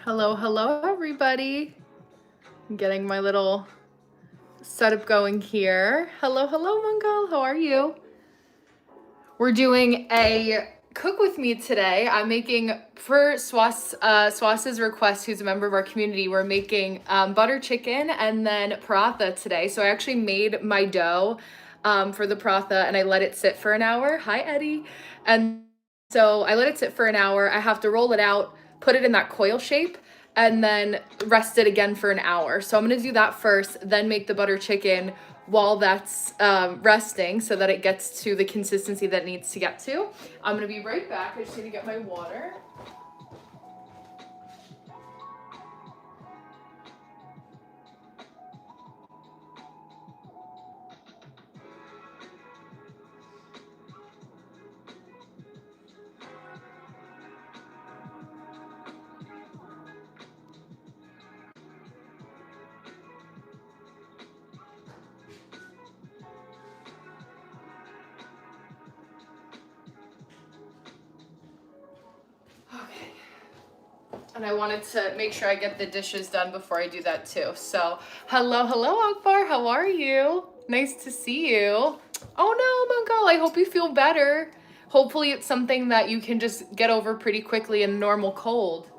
Hello, hello, everybody. I'm getting my little setup going here. Hello, hello, Mangal. How are you? We're doing a cook with me today. I'm making, for Swas's request, who's a member of our community, we're making butter chicken and then paratha today. So I actually made my dough for the paratha and I let it sit for an hour. Hi, Eddie. And so I let it sit for an hour. I have to roll it out, put it in that coil shape, and then rest it again for an hour. So I'm gonna do that first, then make the butter chicken while that's resting so that it gets to the consistency that it needs to get to. I'm gonna be right back. I just need to get my water. And I wanted to make sure I get the dishes done before I do that too. So, hello, hello, Akbar. How are you? Nice to see you. Oh no, Mangal, I hope you feel better. Hopefully it's something that you can just get over pretty quickly in a normal cold.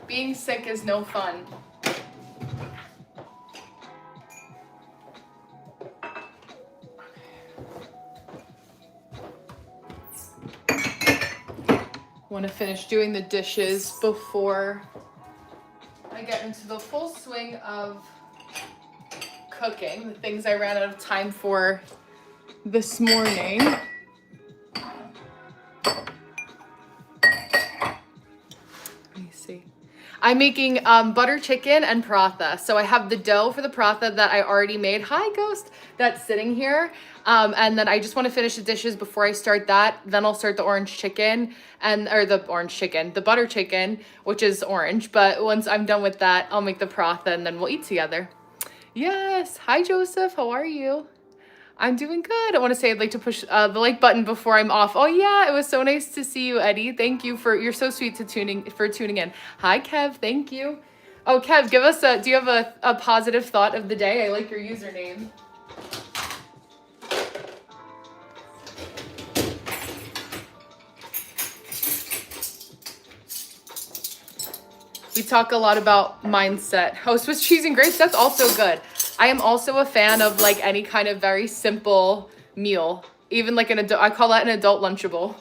Being sick is no fun. Want to finish doing the dishes before I get into the full swing of cooking, the things I ran out of time for this morning. Let me see. I'm making butter chicken and paratha. So I have the dough for the paratha that I already made. Hi, Ghost. That's sitting here. And then I just want to finish the dishes before I start that. Then I'll start the orange chicken the butter chicken, which is orange. But once I'm done with that, I'll make the paratha and then we'll eat together. Yes. Hi, Joseph. How are you? I'm doing good. I want to say I'd like to push the like button before I'm off. Oh yeah, it was so nice to see you, Eddie. Thank you you're so sweet to tuning in. Hi, Kev. Thank you. Oh, Kev, do you have a positive thought of the day? I like your username. We talk a lot about mindset. Oh, Swiss cheese and grapes, that's also good. I am also a fan of like any kind of very simple meal. Even like I call that an adult Lunchable.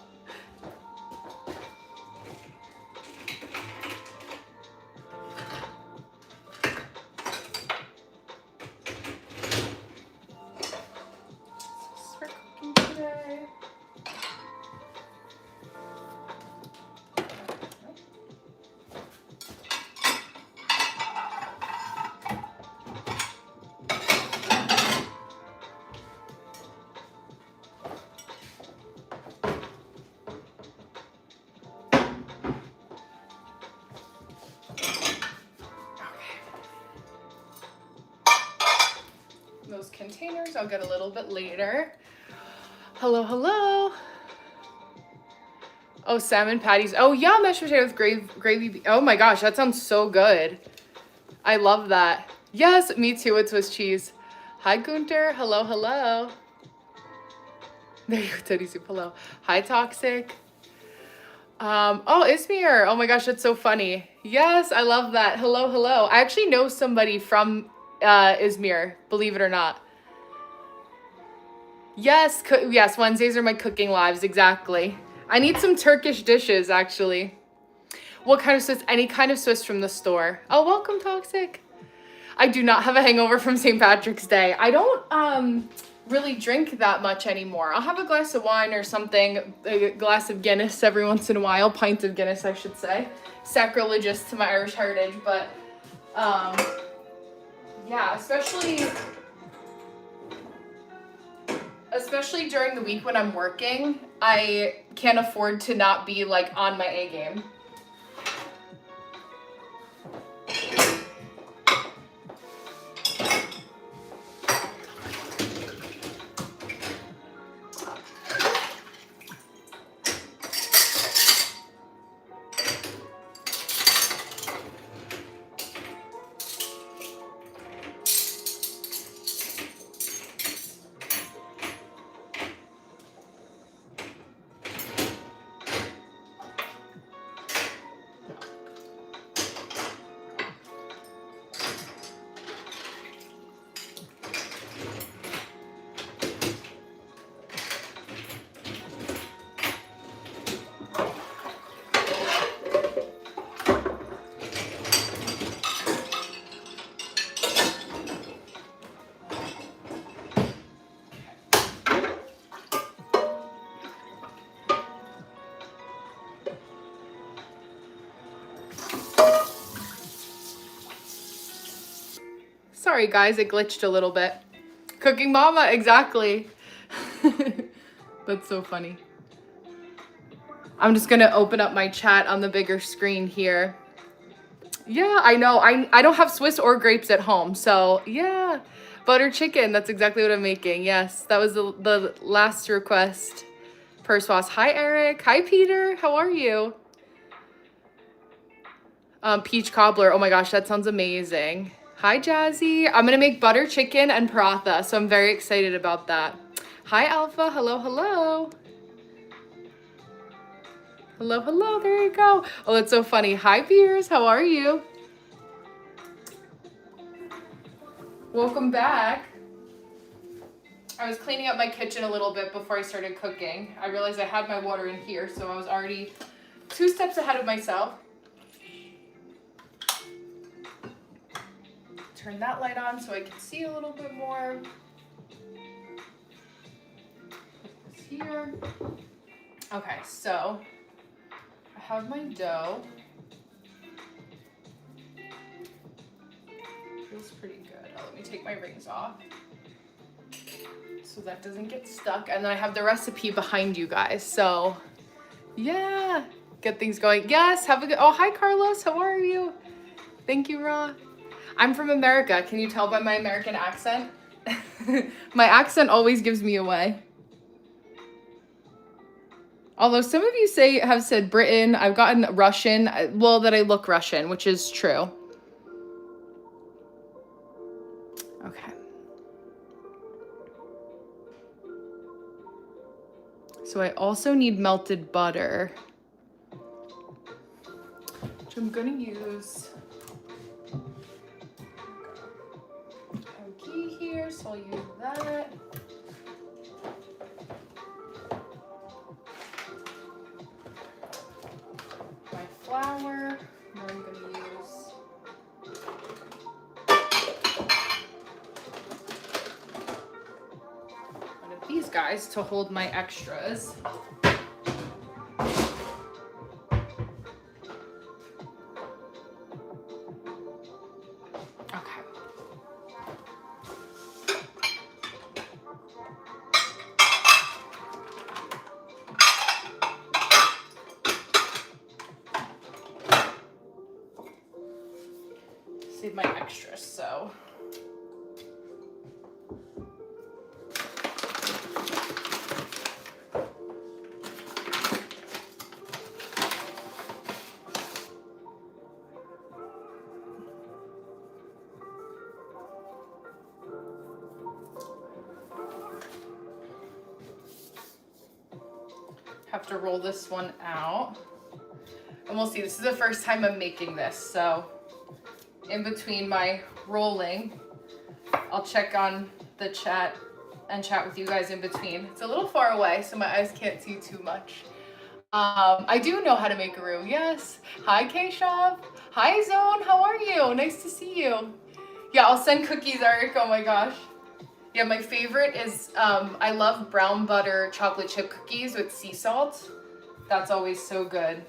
Those containers I'll get a little bit later. Hello, hello. Oh, salmon patties. Oh yeah, mashed potato with gravy. Oh my gosh, that sounds so good. I love that. Yes, me too with Swiss cheese. Hi, Gunter. Hello, hello. There you go, Teddy Soup. Hello. Hi, Toxic. Oh, Ismir. Oh my gosh, that's so funny. Yes, I love that. Hello, hello. I actually know somebody from Izmir, believe it or not. Yes, yes, Wednesdays are my cooking lives, exactly. I need some Turkish dishes, actually. What kind of Swiss? Any kind of Swiss from the store. Oh, welcome, Toxic. I do not have a hangover from St. Patrick's Day. I don't really drink that much anymore. I'll have a glass of wine or something, a glass of Guinness every once in a while, pint of Guinness, I should say. Sacrilegious to my Irish heritage, but yeah, especially during the week when I'm working, I can't afford to not be like on my A game. Sorry guys, it glitched a little bit. Cooking Mama, exactly. That's so funny. I'm just gonna open up my chat on the bigger screen here. Yeah, I know. I don't have Swiss or grapes at home, so yeah. Butter chicken, that's exactly what I'm making. Yes, that was the last request. Perswas. Hi, Eric. Hi, Peter. How are you? Peach cobbler. Oh my gosh, that sounds amazing. Hi, Jazzy. I'm gonna make butter chicken and paratha, so I'm very excited about that. Hi, Alpha. Hello, hello. Hello, hello. There you go. Oh, that's so funny. Hi, Piers. How are you? Welcome back. I was cleaning up my kitchen a little bit before I started cooking. I realized I had my water in here, so I was already 2 steps ahead of myself. Turn that light on so I can see a little bit more. Put this here. Okay, so I have my dough. Feels pretty good. Oh, let me take my rings off so that doesn't get stuck. And then I have the recipe behind you guys. So yeah, get things going. Yes, have a good, oh, hi Carlos, how are you? Thank you, Ra. I'm from America. Can you tell by my American accent? My accent always gives me away. Although some of you have said Britain, I've gotten Russian, well, that I look Russian, which is true. Okay. So I also need melted butter, which I'm gonna use ghee here, so I'll use that. My flour, and I'm gonna use one of these guys to hold my extras. Save my extras, so. Have to roll this one out. And we'll see, this is the first time I'm making this, so in between my rolling, I'll check on the chat and chat with you guys in between. It's a little far away, so my eyes can't see too much. I do know how to make a roux, yes. Hi, Keshav. Hi, Zone, how are you? Nice to see you. Yeah, I'll send cookies, Eric, oh my gosh. Yeah, my favorite is, I love brown butter chocolate chip cookies with sea salt. That's always so good.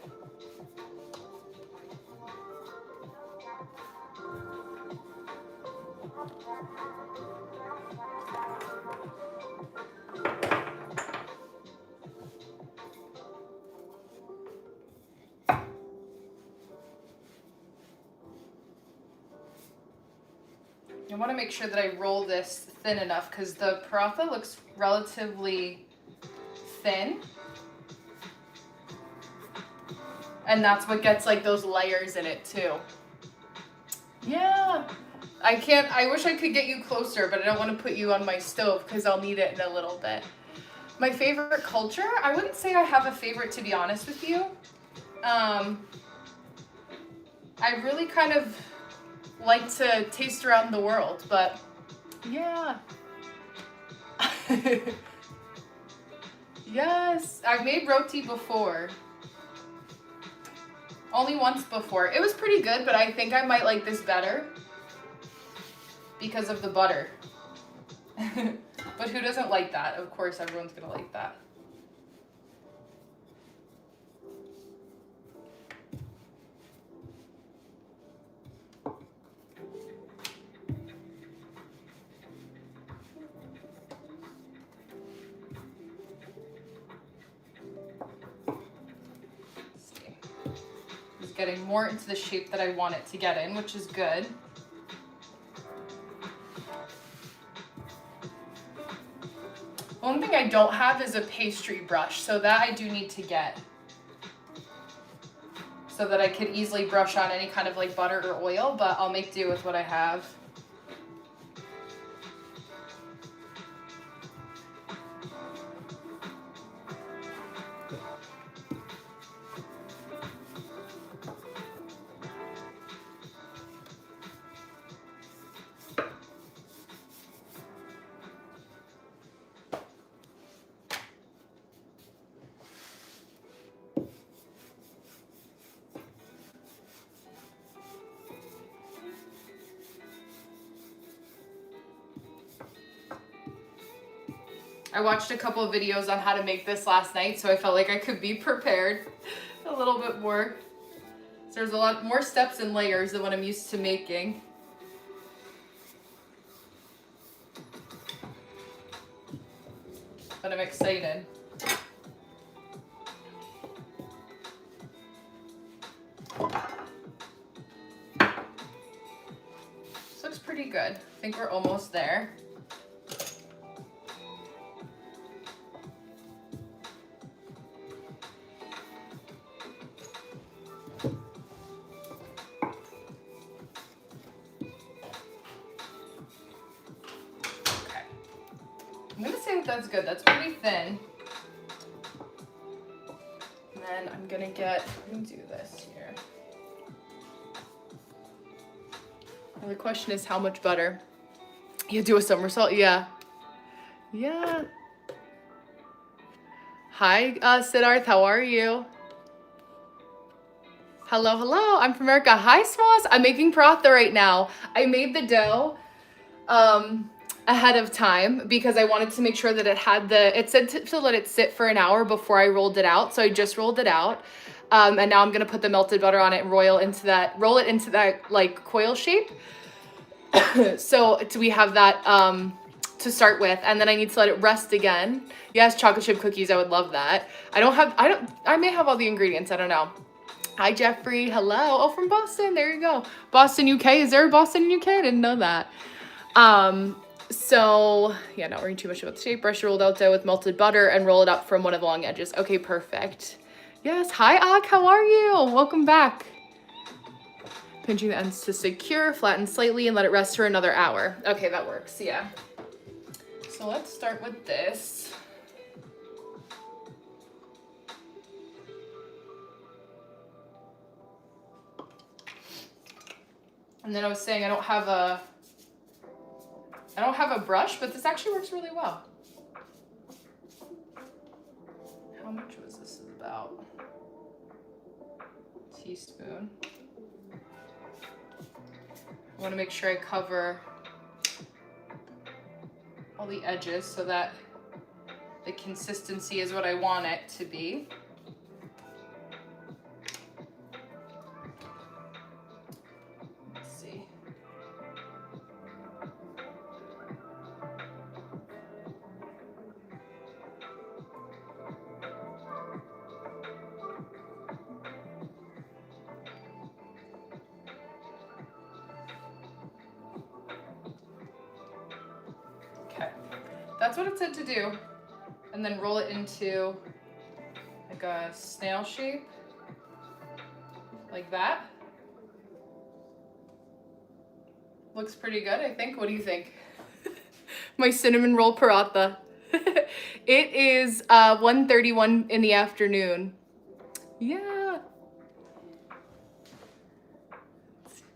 I want to make sure that I roll this thin enough because the paratha looks relatively thin. And that's what gets like those layers in it too. Yeah. I wish I could get you closer, but I don't want to put you on my stove because I'll need it in a little bit. My favorite culture? I wouldn't say I have a favorite, to be honest with you. I really kind of like to taste around the world, but yeah. Yes, I've made roti before. Only once before. It was pretty good, but I think I might like this better because of the butter. But who doesn't like that? Of course, everyone's gonna like that. getting more into the shape that I want it to get in, which is good. One thing I don't have is a pastry brush, so that I do need to get, so that I could easily brush on any kind of like butter or oil, but I'll make do with what I have. I watched a couple of videos on how to make this last night, so I felt like I could be prepared a little bit more. So there's a lot more steps and layers than what I'm used to making. But I'm excited. This looks pretty good. I think we're almost there. I'm gonna say that that's good. That's pretty thin. And then I'm gonna do this here. And the question is how much butter? You do a somersault? Yeah. Yeah. Hi, Siddharth, how are you? Hello, hello, I'm from America. Hi, Swas. I'm making paratha right now. I made the dough ahead of time because I wanted to make sure that it said to let it sit for an hour before I rolled it out. So I just rolled it out. And now I'm gonna put the melted butter on it and roll it into that like coil shape. So we have that to start with, and then I need to let it rest again. Yes, chocolate chip cookies, I would love that. I may have all the ingredients, I don't know. Hi, Jeffrey, hello. Oh, from Boston, there you go. Boston, UK, is there a Boston, UK? I didn't know that. So yeah, not worrying too much about the shape. Brush rolled out dough with melted butter and roll it up from one of the long edges. Okay, perfect. Yes, hi, Ak, how are you? Welcome back. Pinching the ends to secure, flatten slightly, and let it rest for another hour. Okay, that works, yeah. So let's start with this. And then I was saying I don't have a brush, but this actually works really well. How much was this about? Teaspoon. I want to make sure I cover all the edges so that the consistency is what I want it to be. Let's see. That's what it said to do. And then roll it into like a snail shape, like that. Looks pretty good, I think. What do you think? My cinnamon roll paratha. It is 1:31 in the afternoon. Yeah.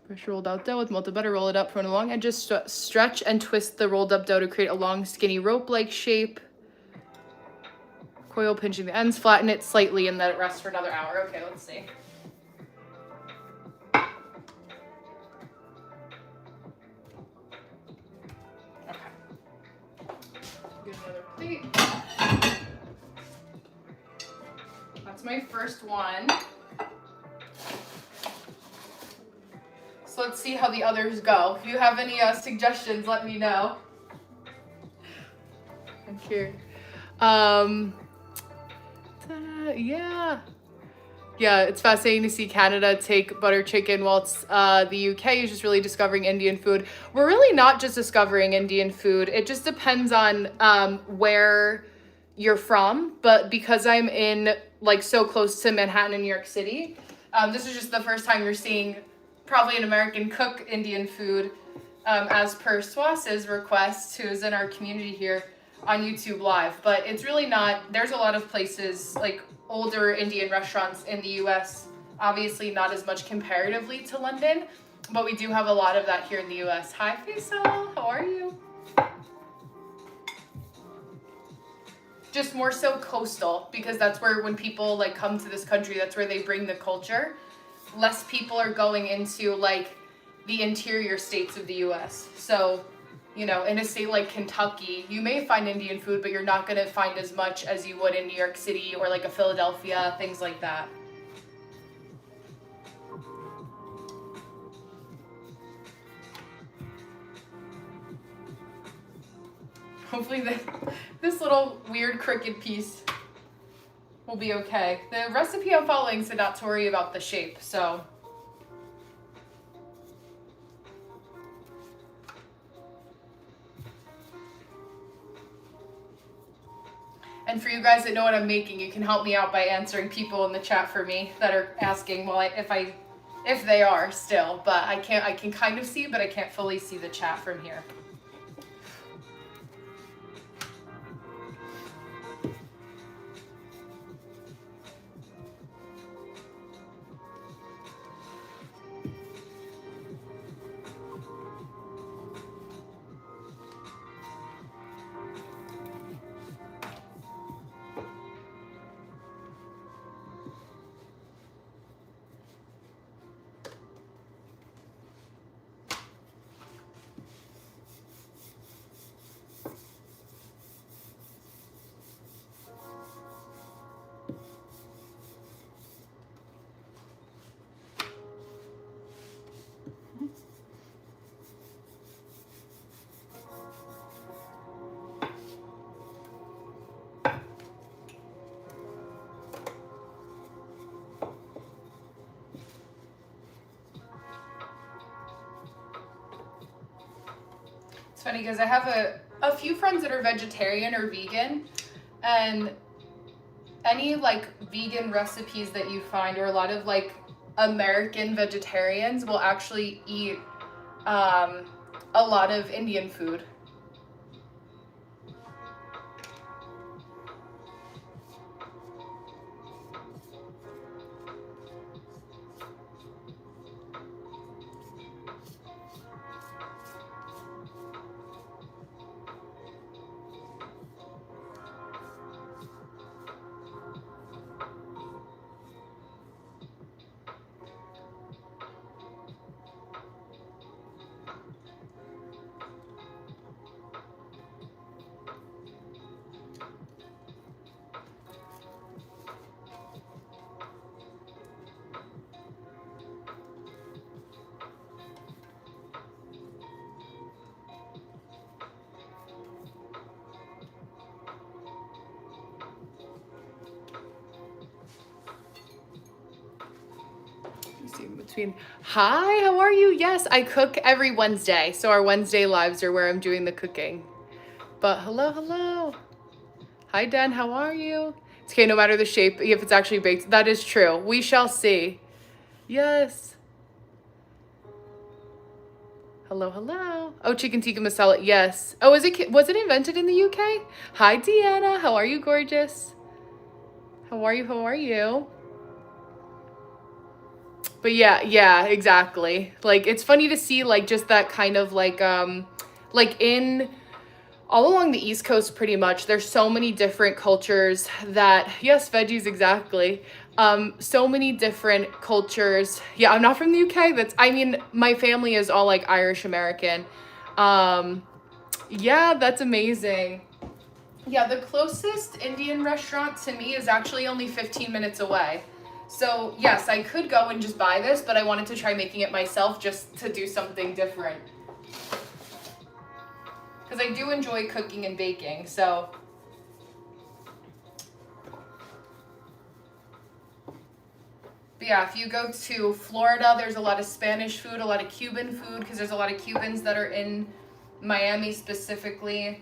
Brush rolled out dough with melted butter, roll it up from the long edges, stretch and twist the rolled up dough to create a long, skinny rope-like shape. Coil pinching the ends, flatten it slightly, and let it rest for another hour. Okay, let's see. Okay. Get another plate. That's my first one. So let's see how the others go. If you have any suggestions, let me know. I'm curious. Yeah. Yeah, it's fascinating to see Canada take butter chicken whilst the UK is just really discovering Indian food. We're really not just discovering Indian food. It just depends on where you're from. But because I'm in like so close to Manhattan and New York City, this is just the first time you're seeing probably an American cook Indian food, as per Swas's request, who is in our community here on YouTube Live. But it's really not, there's a lot of places like older Indian restaurants in the US, obviously not as much comparatively to London, but we do have a lot of that here in the US. Hi Faisal, how are you? Just more so coastal, because that's where when people like come to this country, that's where they bring the culture. Less people are going into like the interior states of the US. So, you know, in a state like Kentucky, you may find Indian food, but you're not going to find as much as you would in New York City or like a Philadelphia, things like that. Hopefully this little weird crooked piece will be okay. The recipe I'm following said not to worry about the shape, so. And for you guys that know what I'm making, you can help me out by answering people in the chat for me that are asking, well, if they are still, but I can kind of see, but I can't fully see the chat from here. It's funny because I have a few friends that are vegetarian or vegan, and any like vegan recipes that you find, or a lot of like American vegetarians will actually eat a lot of Indian food. Hi, how are you? Yes, I cook every Wednesday. So our Wednesday lives are where I'm doing the cooking. But hello. Hi, Dan, how are you? It's okay, no matter the shape, if it's actually baked. That is true. We shall see. Yes. Hello. Oh, chicken tikka masala. Yes. Oh, was it invented in the UK? Hi, Deanna. How are you, gorgeous? How are you? But yeah, exactly. Like it's funny to see like just that kind of like in all along the East Coast pretty much, there's so many different cultures that, yes, veggies, exactly. So many different cultures. Yeah, I'm not from the UK. I mean, my family is all like Irish American. Yeah, that's amazing. Yeah, the closest Indian restaurant to me is actually only 15 minutes away. So yes, I could go and just buy this, but I wanted to try making it myself just to do something different. Because I do enjoy cooking and baking, so. But yeah, if you go to Florida, there's a lot of Spanish food, a lot of Cuban food, because there's a lot of Cubans that are in Miami specifically.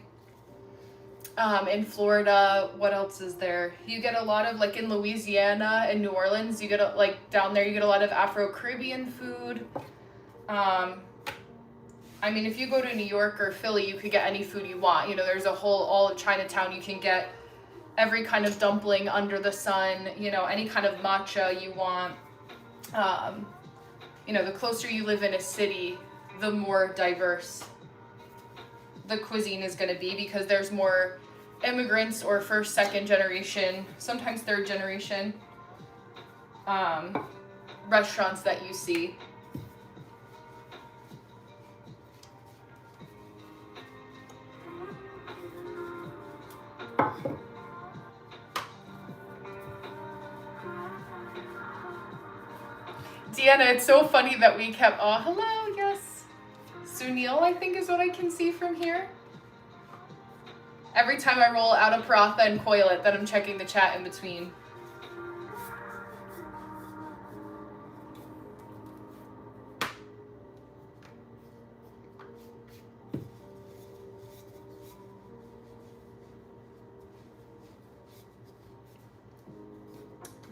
In Florida, what else is there? You get a lot of, like in Louisiana and New Orleans, you get like down there, you get a lot of Afro-Caribbean food. I mean, if you go to New York or Philly, you could get any food you want. You know, there's all of Chinatown, you can get every kind of dumpling under the sun, you know, any kind of matcha you want. You know, the closer you live in a city, the more diverse the cuisine is going to be, because there's more immigrants or first, second generation, sometimes third generation restaurants that you see. Deanna, it's so funny that we kept, oh, hello, yes. Sunil, I think is what I can see from here. Every time I roll out a paratha and coil it, then I'm checking the chat in between.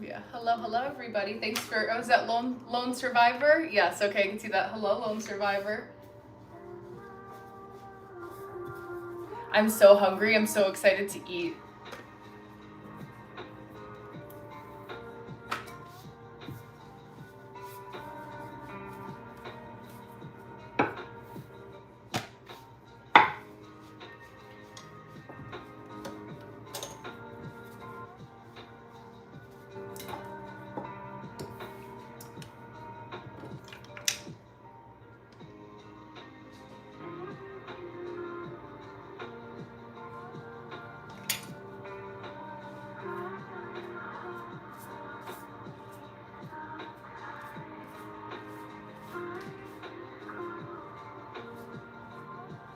Yeah, hello everybody. Thanks for, oh, is that Lone Survivor? Yes, okay, I can see that. Hello, Lone Survivor. I'm so hungry, I'm so excited to eat.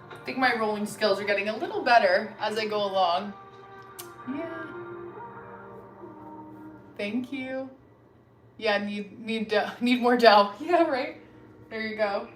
I think my rolling skills are getting a little better as I go along. Yeah. Thank you. Yeah, need more dough. Yeah, right. There you go.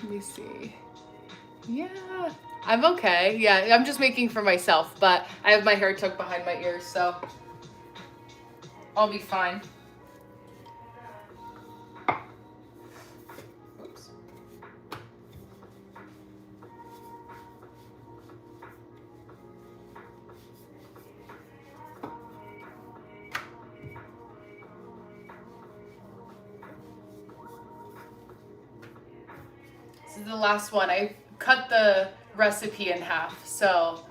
Let me see. Yeah, I'm okay. Yeah, I'm just making for myself, but I have my hair tucked behind my ears, so I'll be fine. Oops. This is the last one. I cut the recipe in half, so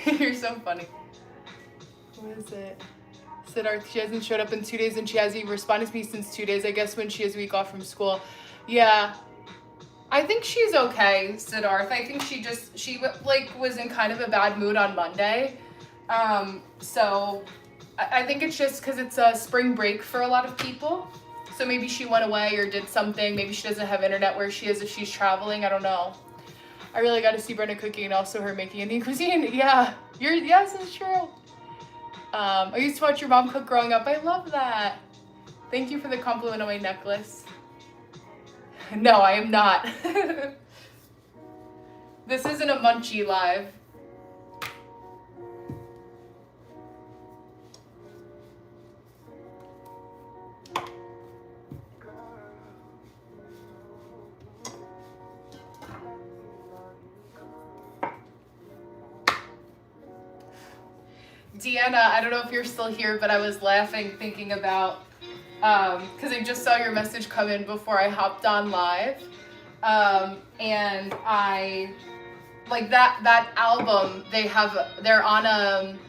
you're so funny. What is it? Siddharth, she hasn't showed up in 2 days and she hasn't even responded to me since 2 days. I guess when she has a week off from school. Yeah, I think she's okay, Siddharth. I think she like was in kind of a bad mood on Monday. So I think it's just because it's a spring break for a lot of people. So maybe she went away or did something. Maybe she doesn't have internet where she is if she's traveling. I don't know. I really got to see Brenna cooking and also her making Indian cuisine. Yeah, yes, it's true. I used to watch your mom cook growing up. I love that. Thank you for the compliment on my necklace. No, I am not. This isn't a munchie live. Deanna, I don't know if you're still here, but I was laughing thinking about, because I just saw your message come in before I hopped on live. And I like that album. They're on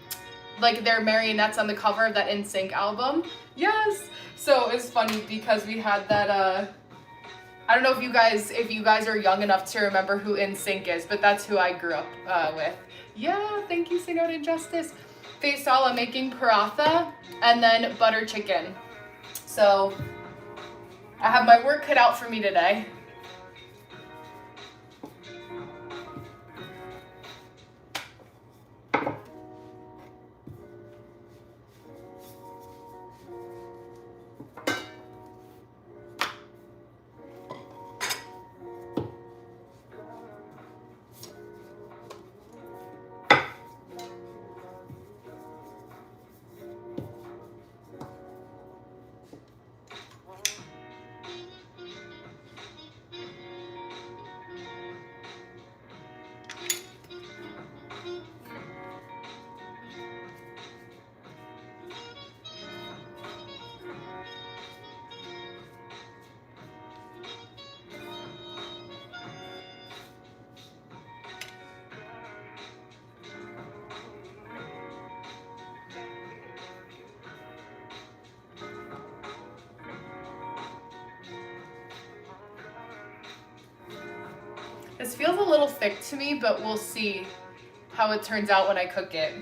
like they're marionettes on the cover of that NSYNC album. Yes. So it's funny because we had that. I don't know if you guys are young enough to remember who NSYNC is, but that's who I grew up with. Yeah, thank you, Say No to Injustice. Faisal, I'm making paratha and then butter chicken. So I have my work cut out for me today. This feels a little thick to me, but we'll see how it turns out when I cook it.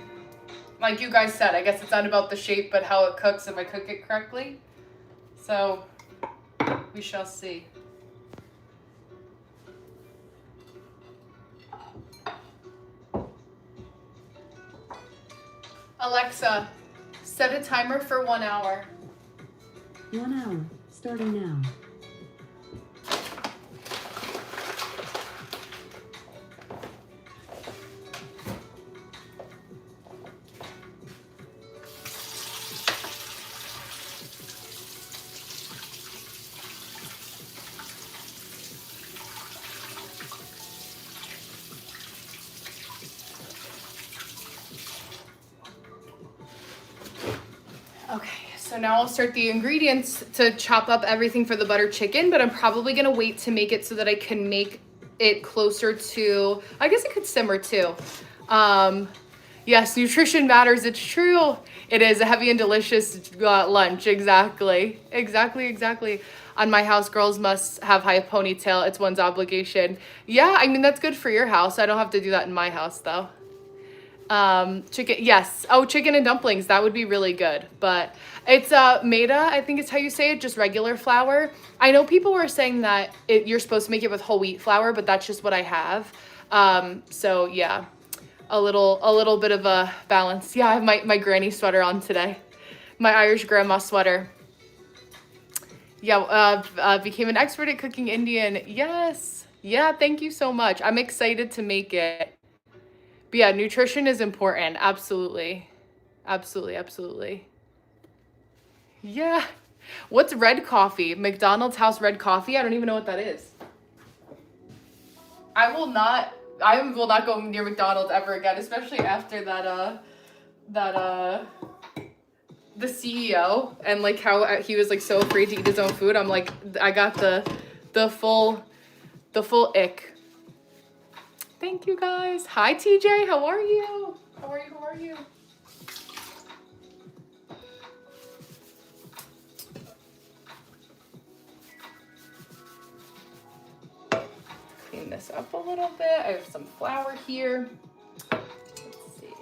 Like you guys said, I guess it's not about the shape, but how it cooks if I cook it correctly. So we shall see. Alexa, set a timer for 1 hour. 1 hour, starting now. Okay, so now I'll start the ingredients to chop up everything for the butter chicken, but I'm probably gonna wait to make it so that I can make it closer to, I guess it could simmer too. Yes, nutrition matters, it's true. It is a heavy and delicious lunch, exactly. On my house, girls must have high ponytail, it's one's obligation. Yeah, I mean, that's good for your house. I don't have to do that in my house though. Chicken, yes. Oh, chicken and dumplings, that would be really good. But it's maida, I think is how you say it, just regular flour. I know people were saying that you're supposed to make it with whole wheat flour, but that's just what I have. So yeah, a little bit of a balance. Yeah, I have my granny sweater on today. My Irish grandma sweater. Yeah, became an expert at cooking Indian. Yes. Yeah, thank you so much. I'm excited to make it. But yeah, nutrition is important. Absolutely. Yeah. What's red coffee? McDonald's house red coffee? I don't even know what that is. I will not go near McDonald's ever again, especially after the CEO and like how he was like so afraid to eat his own food. I'm like, I got the full ick. Thank you guys. Hi TJ, how are you? How are you? Clean this up a little bit. I have some flour here. Let's see.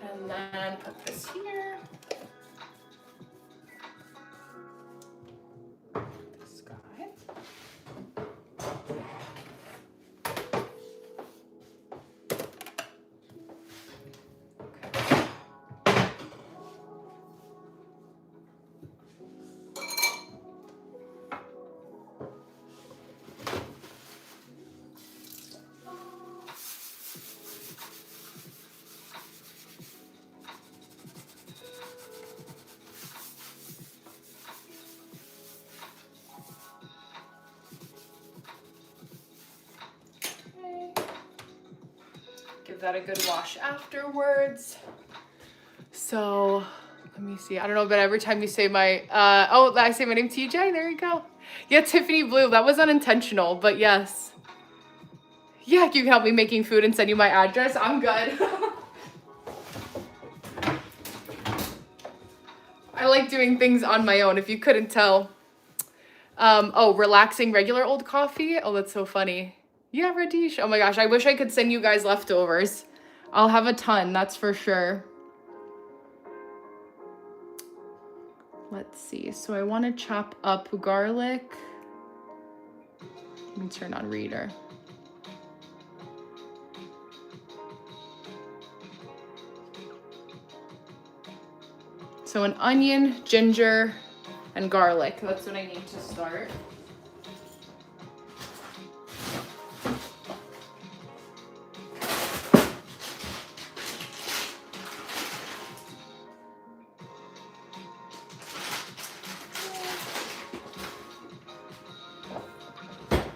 And then put this here. This guy. give that a good wash afterwards. So let me see. I don't know, but every time you say my, I say my name, TJ, there you go. Yeah, Tiffany Blue, that was unintentional, but yes. Yeah, you can help me making food and send you my address. I'm good. I like doing things on my own, if you couldn't tell. Relaxing regular old coffee. Oh, that's so funny. Yeah, Radish. Oh my gosh, I wish I could send you guys leftovers. I'll have a ton, that's for sure. Let's see. So I want to chop up garlic. Let me turn on reader. So an onion, ginger, and garlic. That's what I need to start.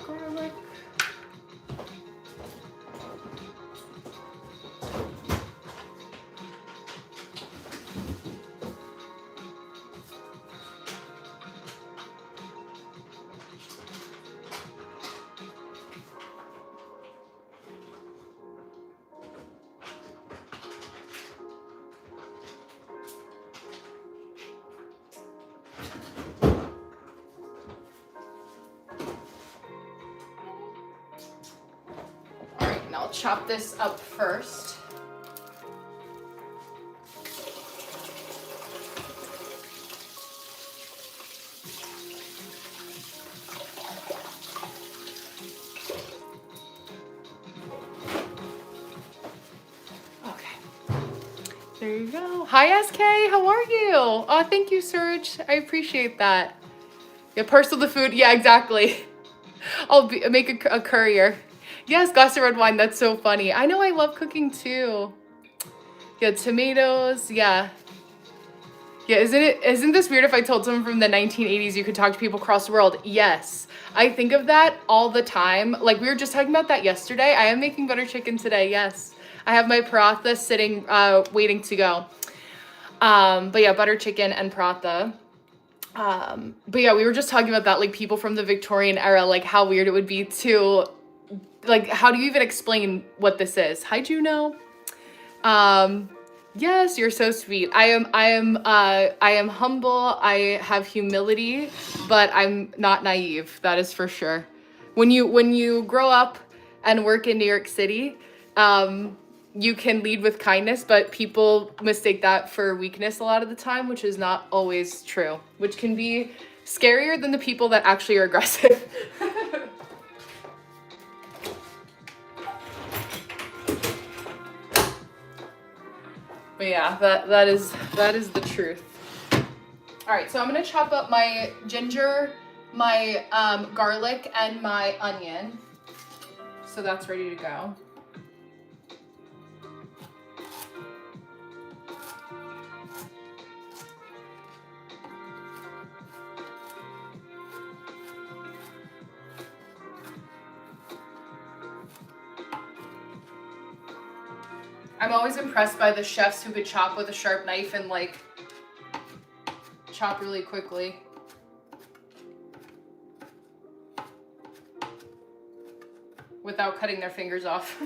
Garlic. I'll chop this up first. Okay. There you go. Hi, SK. How are you? Oh, thank you, Serge. I appreciate that. Yeah, parcel the food. Yeah, exactly. I'll make a courier. Yes, glass of red wine. That's so funny. I know I love cooking too. Yeah, tomatoes. Yeah. Yeah, isn't this weird if I told someone from the 1980s you could talk to people across the world? Yes. I think of that all the time. Like we were just talking about that yesterday. I am making butter chicken today. Yes. I have my paratha sitting, waiting to go. But yeah, butter chicken and paratha. But yeah, we were just talking about that, like people from the Victorian era, like how weird it would be to, like, how do you even explain what this is? Hi, Juno. Yes, you're so sweet. I am humble. I have humility, but I'm not naive. That is for sure. When you grow up and work in New York City, you can lead with kindness, but people mistake that for weakness a lot of the time, which is not always true, which can be scarier than the people that actually are aggressive. But yeah, that is the truth. All right, so I'm gonna chop up my ginger, my garlic, and my onion. So that's ready to go. I'm always impressed by the chefs who could chop with a sharp knife and like chop really quickly. Without cutting their fingers off.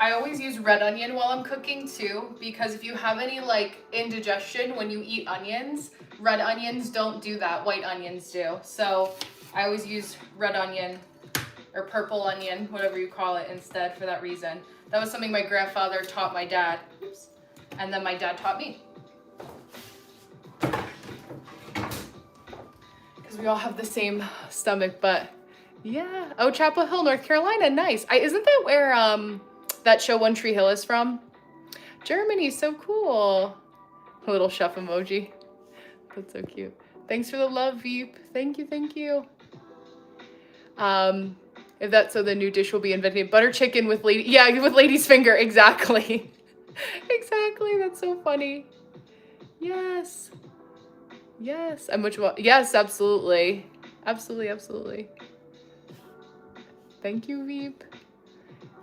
I always use red onion while I'm cooking too, because if you have any like indigestion when you eat onions, red onions don't do that, white onions do. So I always use red onion or purple onion, whatever you call it, instead for that reason. That was something my grandfather taught my dad. Oops. And then my dad taught me. Because we all have the same stomach, but yeah. Oh, Chapel Hill, North Carolina, nice. Isn't that where that show One Tree Hill is from? Germany, so cool. A little chef emoji. That's so cute. Thanks for the love, Veep. Thank you, thank you. If that's so, the new dish will be invented. Butter chicken with with lady's finger, exactly. Exactly, that's so funny. Yes. Yes, and yes, absolutely. Absolutely, absolutely. Thank you, Veep.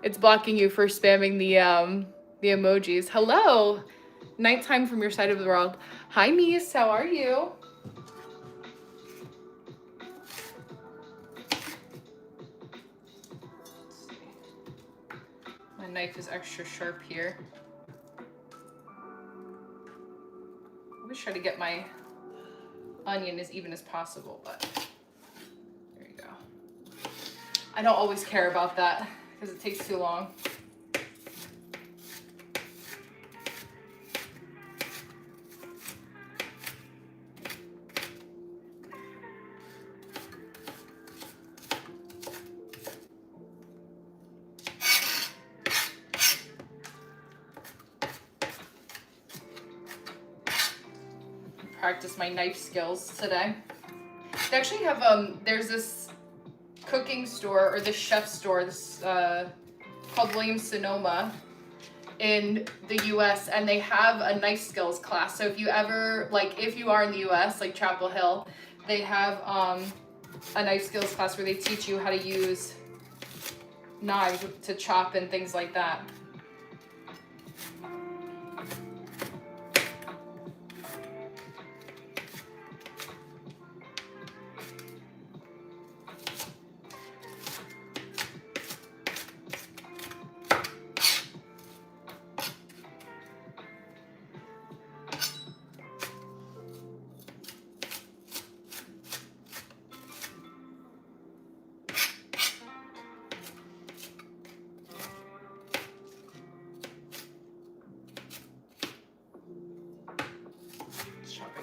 It's blocking you for spamming the emojis. Hello. Nighttime from your side of the world. Hi, niece. How are you? My knife is extra sharp here. I'm just trying to get my onion as even as possible, but there you go. I don't always care about that because it takes too long. Practice my knife skills today. They actually have there's this cooking store or this chef store this called Williams Sonoma in the US, and they have a knife skills class. So if you ever if you are in the US, like Chapel Hill, they have a knife skills class where they teach you how to use knives to chop and things like that.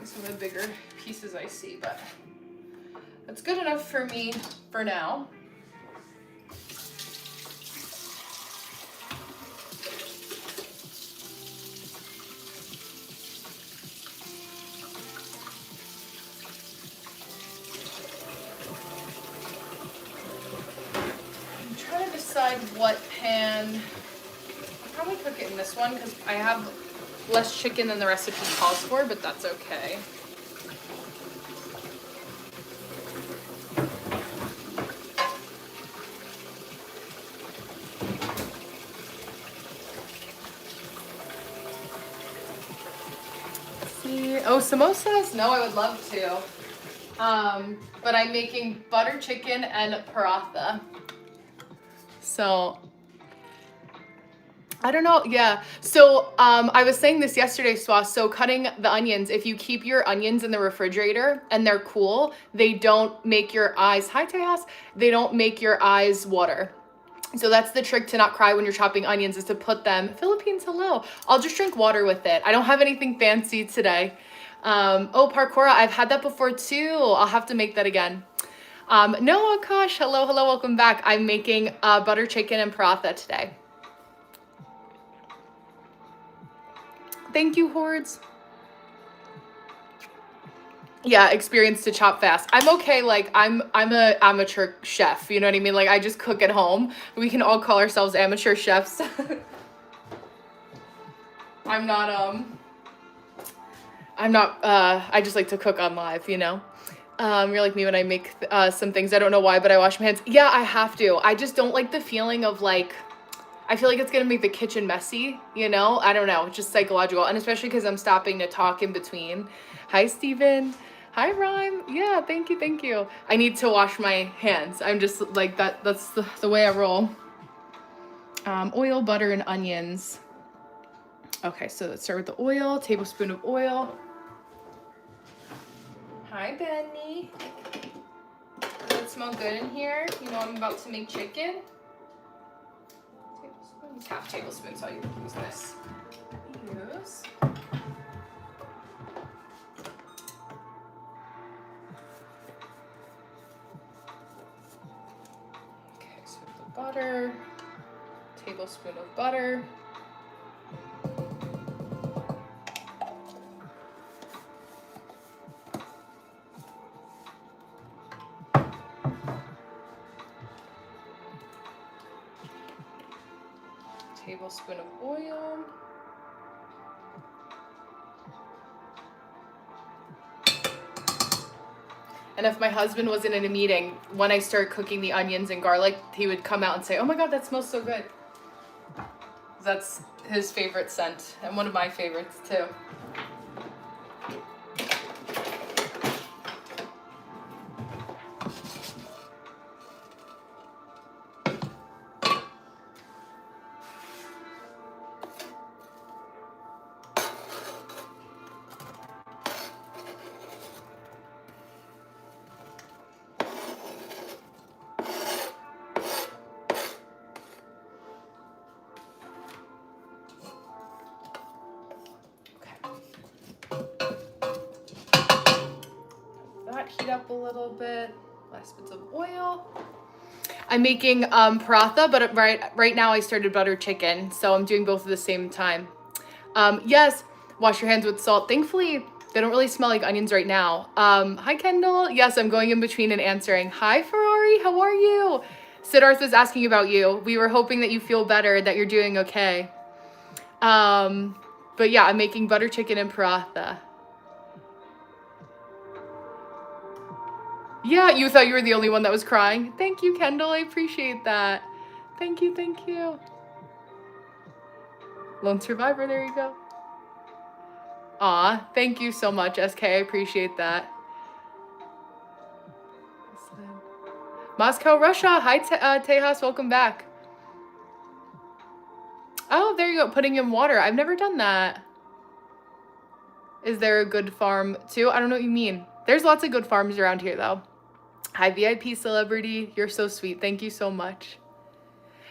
Some of the bigger pieces I see, but that's good enough for me for now. I'm trying to decide what pan. I'll probably cook it in this one because I have less chicken than the recipe calls for, but that's okay. Let's see. Oh, samosas? No, I would love to. But I'm making butter chicken and paratha. So I don't know. Yeah. So I was saying this yesterday, Swa. So cutting the onions, if you keep your onions in the refrigerator and they're cool, they don't make your eyes, hi Tejas, they don't make your eyes water. So that's the trick to not cry when you're chopping onions, is to put them, Philippines, hello. I'll just drink water with it. I don't have anything fancy today. Oh, parkour, I've had that before too. I'll have to make that again. No, Akash, hello, welcome back. I'm making butter chicken and paratha today. Thank you, Hordes. Yeah, experience to chop fast. I'm okay, like I'm a amateur chef, you know what I mean? Like I just cook at home. We can all call ourselves amateur chefs. I'm not I just like to cook on live, you know? You're like me when I make some things. I don't know why, but I wash my hands. Yeah, I have to. I just don't like the feeling of like, I feel like it's gonna make the kitchen messy, you know? I don't know, it's just psychological. And especially because I'm stopping to talk in between. Hi, Steven. Hi, Rhyme. Yeah, thank you, thank you. I need to wash my hands. I'm just like, that's the way I roll. Oil, butter, and onions. Okay, so let's start with the oil. Tablespoon of oil. Hi, Benny. Does it smell good in here? You know I'm about to make chicken. Tablespoons, half tablespoon, so I'll use this. Use. Okay, so the butter. Tablespoon of butter. Tablespoon of oil. And if my husband wasn't in a meeting, when I start cooking the onions and garlic, he would come out and say, "Oh my God, that smells so good." That's his favorite scent, and one of my favorites too. Heat up a little bit. Last bits of oil. I'm making paratha, but right now I started butter chicken, so I'm doing both at the same time. Yes, wash your hands with salt. Thankfully, they don't really smell like onions right now. Hi, Kendall. Yes, I'm going in between and answering. Hi, Ferrari. How are you? Siddharth was asking about you. We were hoping that you feel better, that you're doing okay. But yeah, I'm making butter chicken and paratha. Yeah, you thought you were the only one that was crying. Thank you, Kendall. I appreciate that. Thank you, thank you. Lone survivor, there you go. Aw, thank you so much, SK. I appreciate that. Moscow, Russia. Hi, Tejas. Welcome back. Oh, there you go. Putting in water. I've never done that. Is there a good farm too? I don't know what you mean. There's lots of good farms around here, though. Hi, VIP celebrity. You're so sweet. Thank you so much.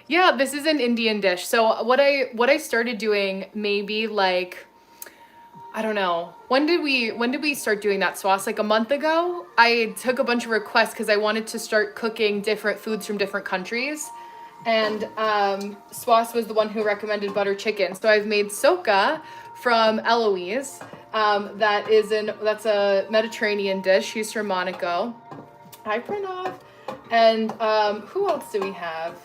Yeah, this is an Indian dish. So what I started doing maybe like, I don't know. When did we start doing that sauce? Like a month ago? I took a bunch of requests because I wanted to start cooking different foods from different countries. And Swas was the one who recommended butter chicken. So I've made soka from Eloise. That's a Mediterranean dish. She's from Monaco. Hi, Brenna. And who else do we have?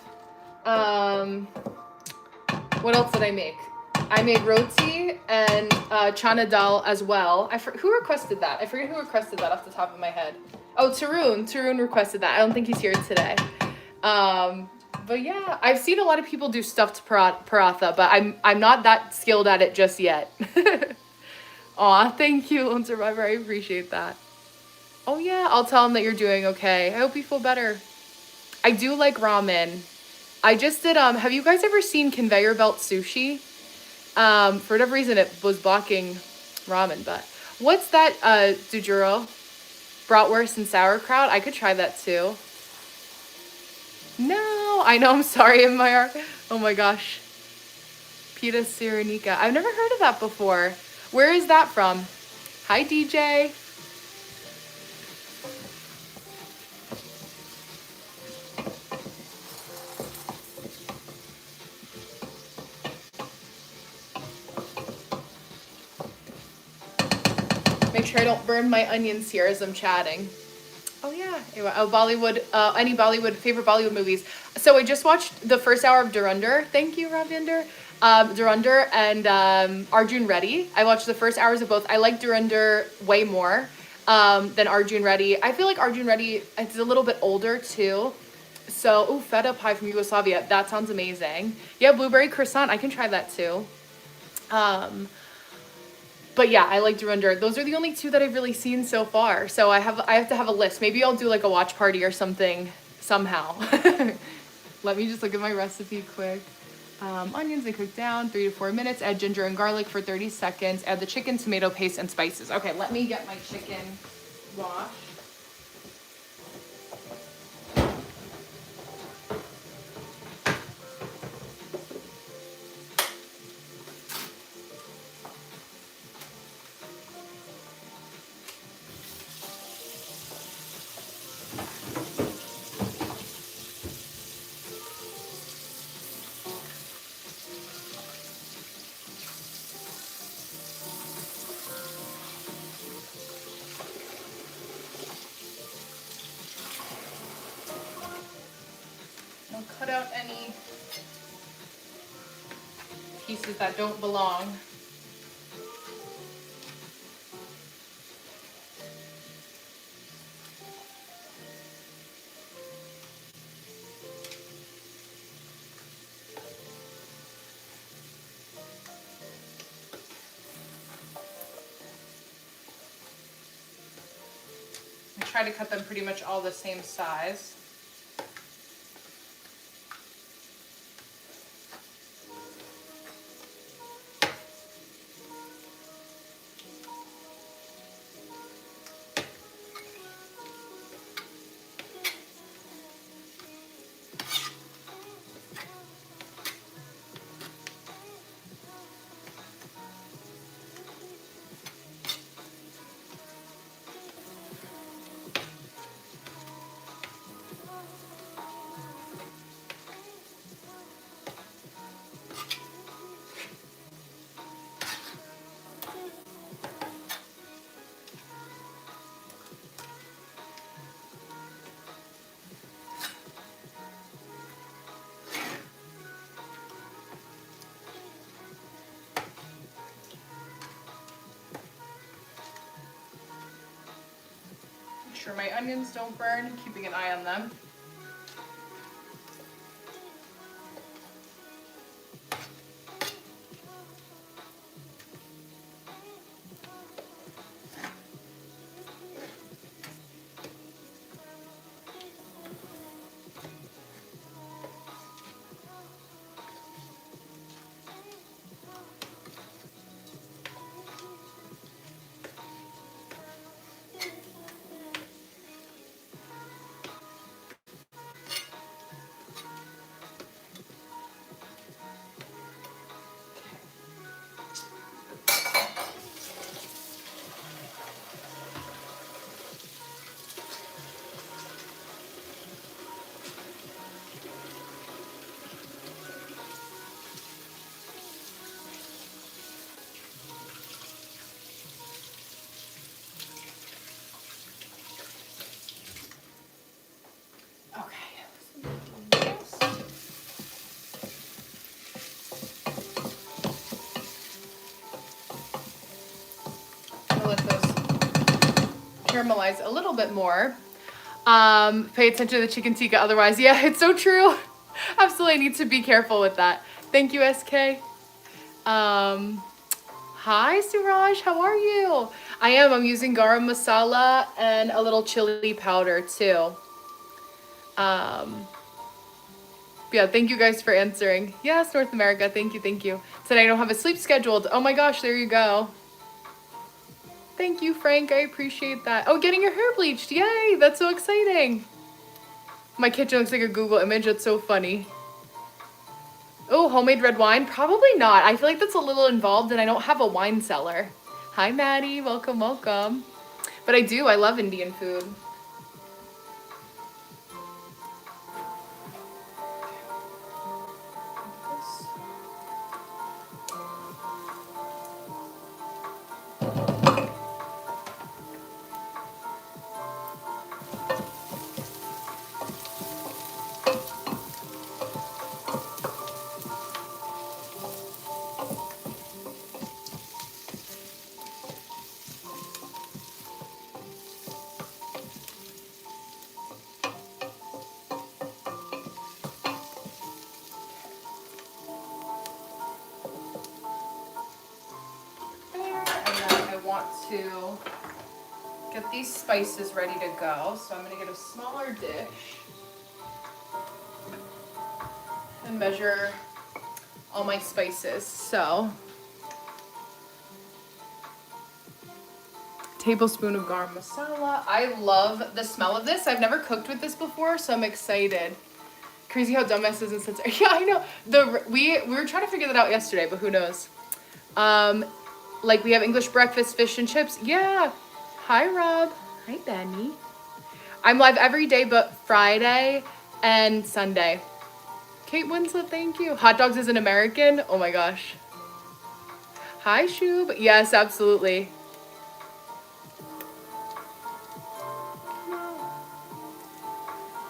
What else did I make? I made roti and chana dal as well. Who requested that? I forget who requested that off the top of my head. Oh, Tarun. Tarun requested that. I don't think he's here today. But yeah, I've seen a lot of people do stuffed paratha, but I'm not that skilled at it just yet. Aw, thank you, Lone Survivor. I appreciate that. Oh yeah, I'll tell him that you're doing okay. I hope you feel better. I do like ramen. I just did, have you guys ever seen Conveyor Belt Sushi? For whatever reason, it was blocking ramen, but what's that, Dujuro? Bratwurst and sauerkraut? I could try that too. No, I know, I'm sorry, MIR. Oh my gosh. Pita Siranika. I've never heard of that before. Where is that from? Hi, DJ. Make sure I don't burn my onions here as I'm chatting. Oh yeah, Bollywood, any Bollywood, favorite Bollywood movies. So I just watched the first hour of Dhurandhar. Thank you, Ravinder. Dhurandhar and Arjun Reddy. I watched the first hours of both. I like Dhurandhar way more than Arjun Reddy. I feel like Arjun Reddy is a little bit older too. So, ooh, feta pie from Yugoslavia. That sounds amazing. Yeah, blueberry croissant. I can try that too. But yeah, I like Dhurandhar. Those are the only two that I've really seen so far. So I have to have a list. Maybe I'll do like a watch party or something somehow. Let me just look at my recipe quick. Onions, they cook down 3 to 4 minutes. Add ginger and garlic for 30 seconds. Add the chicken, tomato paste, and spices. Okay, let me get my chicken washed. I'll cut out any pieces that don't belong. I try to cut them pretty much all the same size. Make sure my onions don't burn, keeping an eye on them. Let those caramelize a little bit more. Pay attention to the chicken tikka, otherwise, yeah, it's so true. Absolutely need to be careful with that. Thank you, SK. Hi, Suraj, how are you? I'm using garam masala and a little chili powder too. Yeah, thank you guys for answering. Yes, North America, thank you. Said I don't have a sleep scheduled. Oh my gosh, there you go. Thank you, Frank, I appreciate that. Oh, getting your hair bleached, yay, that's so exciting. My kitchen looks like a Google image, that's so funny. Oh, homemade red wine? Probably not. I feel like that's a little involved and I don't have a wine cellar. Hi, Maddie, welcome, welcome. But I love Indian food. To get these spices ready to go. So I'm going to get a smaller dish and measure all my spices. So, tablespoon of garam masala. I love the smell of this. I've never cooked with this before, so I'm excited. Crazy how dumbass isn't since. Yeah, I know. We were trying to figure that out yesterday, but who knows? Like we have English breakfast, fish and chips. Yeah. Hi, Rob. Hi, Benny. I'm live every day but Friday and Sunday. Kate Winslet, thank you. Hot dogs is an American? Oh my gosh. Hi, Shub. Yes, absolutely.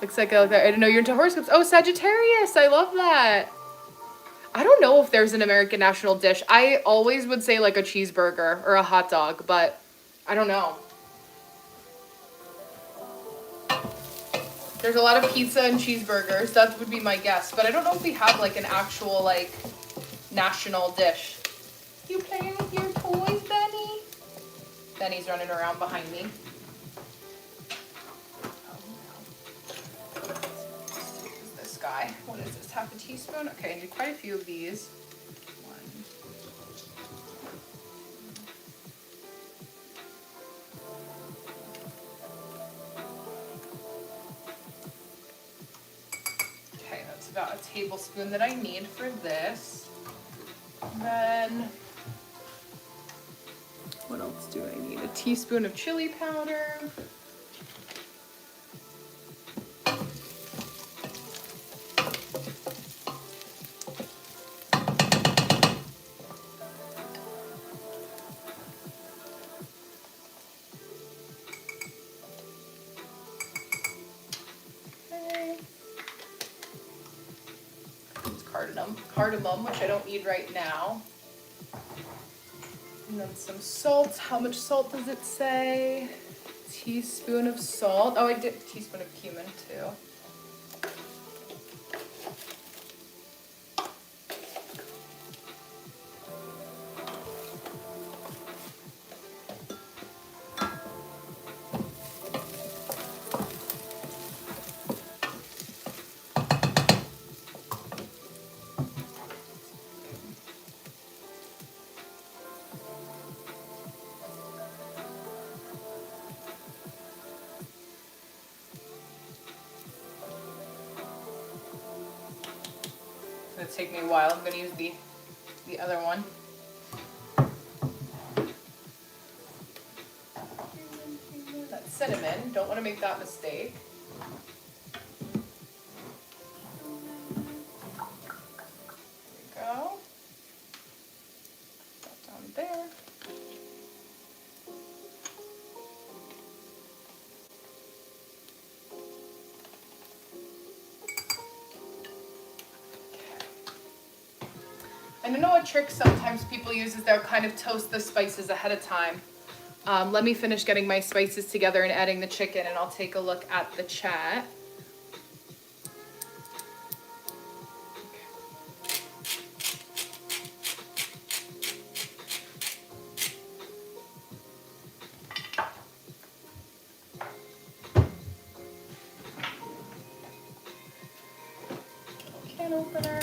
Looks like I didn't know you're into horoscopes. Oh, Sagittarius. I love that. I don't know if there's an American national dish. I always would say like a cheeseburger or a hot dog, but I don't know. There's a lot of pizza and cheeseburgers. That would be my guess. But I don't know if we have like an actual like national dish. You playing with your toys, Benny? Benny's running around behind me. This guy. What is this? Half a teaspoon? Okay, I need quite a few of these. Okay, that's about a tablespoon that I need for this. And then, what else do I need? A teaspoon of chili powder. Cardamom, which I don't need right now. And then some salt. How much salt does it say? Teaspoon of salt. Oh, I did a teaspoon of cumin too. It's gonna take me a while. I'm gonna use the other one. That's cinnamon. Don't want to make that mistake. There we go. That down there. And I know a trick sometimes people use is they'll kind of toast the spices ahead of time. Let me finish getting my spices together and adding the chicken, and I'll take a look at the chat. Can opener.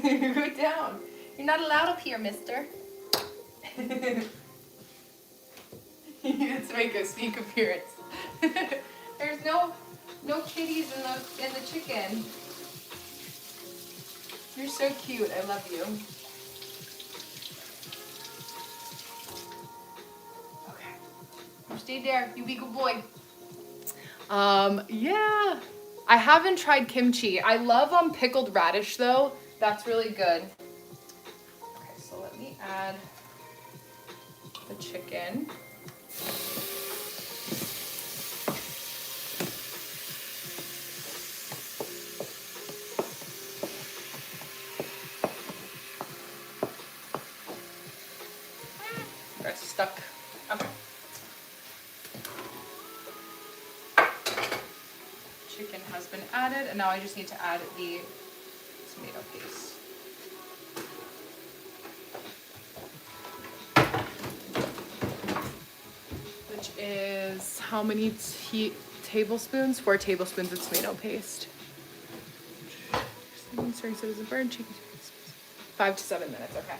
Go down. You're not allowed up here, mister. You need to make a sneak appearance. There's no kitties in the chicken. You're so cute. I love you. Okay. You stay there. You be good boy. Yeah. I haven't tried kimchi. I love pickled radish though. That's really good. Okay, so let me add the chicken. stuck. Okay. Chicken has been added, and now I just need to add the tomato paste. Which is how many tablespoons? 4 tablespoons of tomato paste. Stirring so it doesn't burn. Chicken. 5 to 7 minutes. Okay.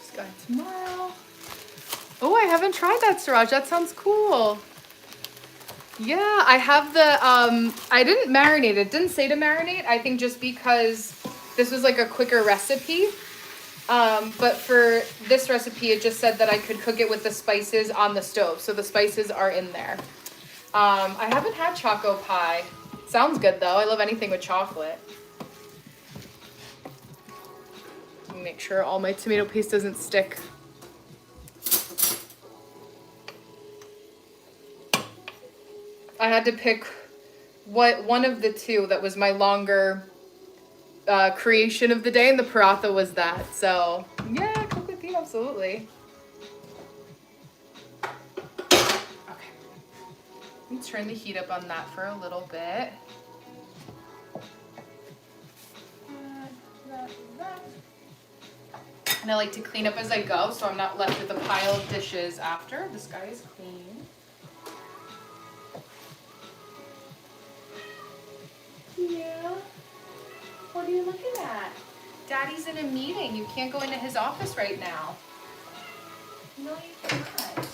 Sky tomorrow. Oh, I haven't tried that, Siraj. That sounds cool. Yeah, I have the, I didn't marinate. It didn't say to marinate. I think just because this was like a quicker recipe. But for this recipe, it just said that I could cook it with the spices on the stove. So the spices are in there. I haven't had choco pie. Sounds good though. I love anything with chocolate. Make sure all my tomato paste doesn't stick. I had to pick one of the two that was my longer creation of the day, and the paratha was that. So yeah, cook with you, absolutely. Okay, let me turn the heat up on that for a little bit. And I like to clean up as I go, so I'm not left with a pile of dishes after. This guy is clean. Yeah. What are you looking at? Daddy's in a meeting. You can't go into his office right now. No, you cannot.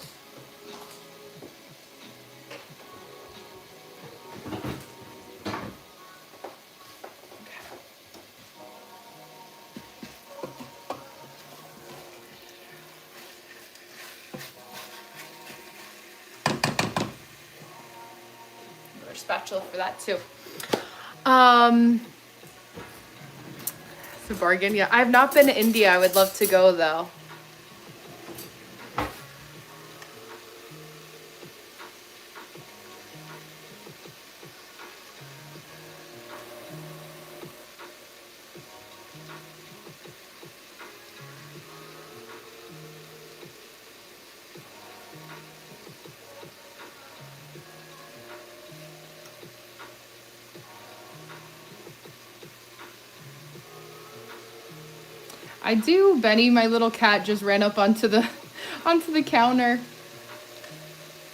Another spatula for that too. It's a bargain. Yeah, I have not been to India. I would love to go though. I do. Benny, my little cat, just ran up onto the counter.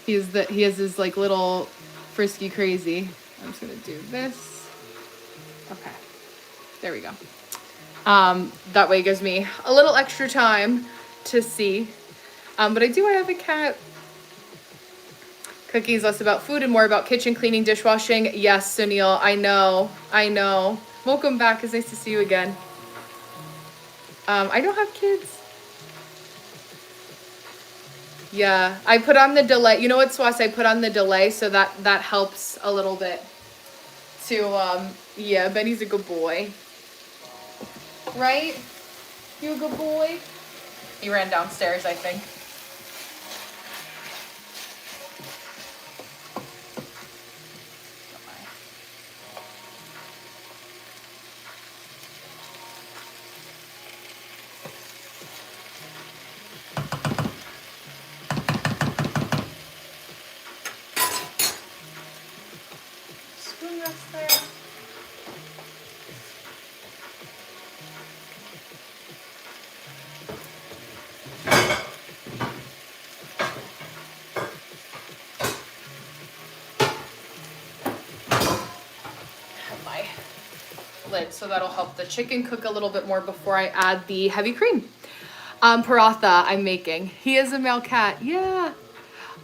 He has his like little frisky crazy. I'm just gonna do this. Okay, there we go. That way it gives me a little extra time to see. But I have a cat. Cookies less about food and more about kitchen cleaning, dishwashing. Yes, Sunil, I know. Welcome back. It's nice to see you again. I don't have kids. Yeah, I put on the delay. You know what, Swas? I put on the delay so that helps a little bit. To yeah, Benny's a good boy. Right? You a good boy? He ran downstairs, I think. Lid, so that'll help the chicken cook a little bit more before I add the heavy cream. Paratha I'm making. He is a male cat. Yeah.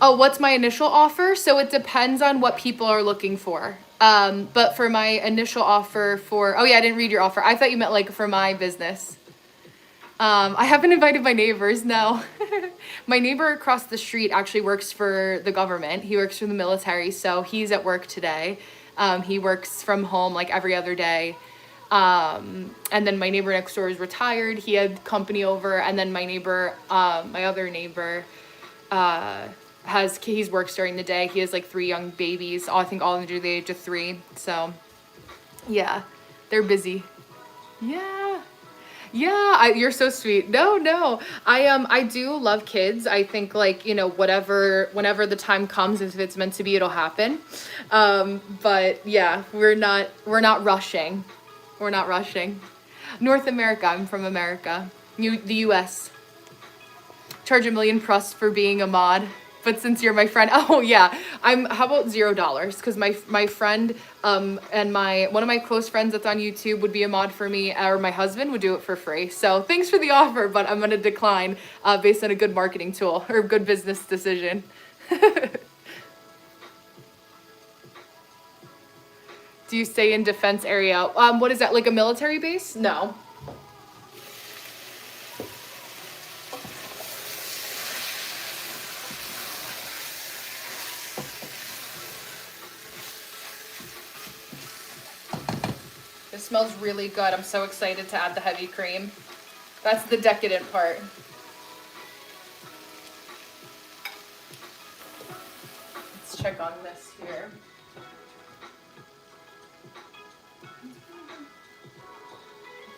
Oh, what's my initial offer? So it depends on what people are looking for. But for my initial offer for, oh yeah, I didn't read your offer. I thought you meant like for my business. I haven't invited my neighbors, no. My neighbor across the street actually works for the government. He works for the military, so he's at work today. He works from home like every other day. And then my neighbor next door is retired. He had company over. And then my neighbor, my other neighbor, he's works during the day. He has like 3 young babies. I think all under the age of 3. So yeah, they're busy. Yeah. Yeah, you're so sweet. No. I do love kids. I think like, you know, whenever the time comes, if it's meant to be, it'll happen. But yeah, we're not rushing. We're not rushing. North America, I'm from America. The US. Charge $1 million plus for being a mod. But since you're my friend, oh yeah, how about $0? Because my friend and one of my close friends that's on YouTube would be a mod for me, or my husband would do it for free. So thanks for the offer, but I'm gonna decline based on a good marketing tool or good business decision. Do you stay in defense area? What is that, like a military base? No. It smells really good. I'm so excited to add the heavy cream. That's the decadent part. Let's check on this here.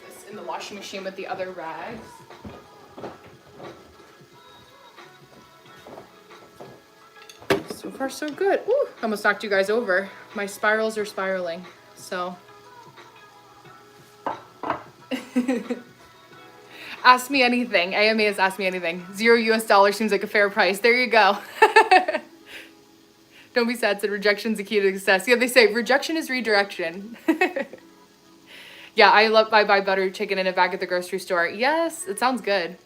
Put this in the washing machine with the other rags. So far so good. Ooh, almost knocked you guys over. My spirals are spiraling, so. Ask me anything. AMA has asked me anything. $0 seems like a fair price. There you go. Don't be sad, said rejection's the key to success. Yeah, they say rejection is redirection. Yeah, I buy butter chicken in a bag at the grocery store. Yes, it sounds good.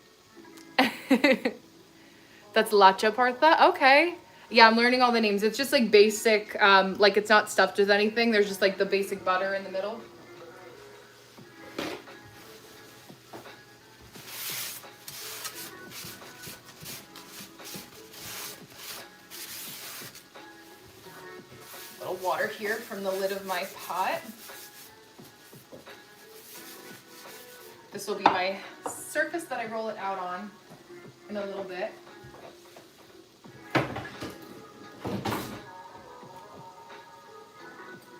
That's lacha paratha. Okay. Yeah, I'm learning all the names. It's just like basic, like it's not stuffed with anything. There's just like the basic butter in the middle. Little water here from the lid of my pot. This will be my surface that I roll it out on in a little bit.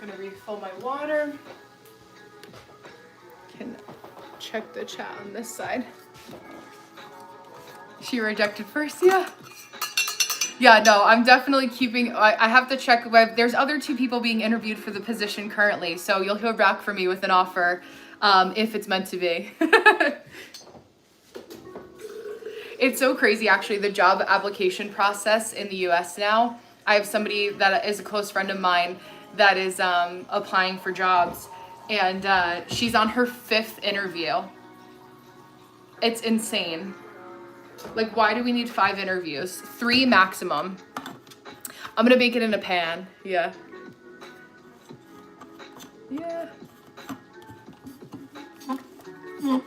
Gonna refill my water. Can check the chat on this side. She rejected first, yeah. Yeah, no, I'm definitely keeping, I have to check, there's other 2 people being interviewed for the position currently, so you'll hear back from me with an offer if it's meant to be. It's so crazy, actually, the job application process in the US now. I have somebody that is a close friend of mine that is applying for jobs, and she's on her 5th interview. It's insane. Like, why do we need 5 interviews? 3 maximum. I'm gonna bake it in a pan. Yeah. Yeah. Come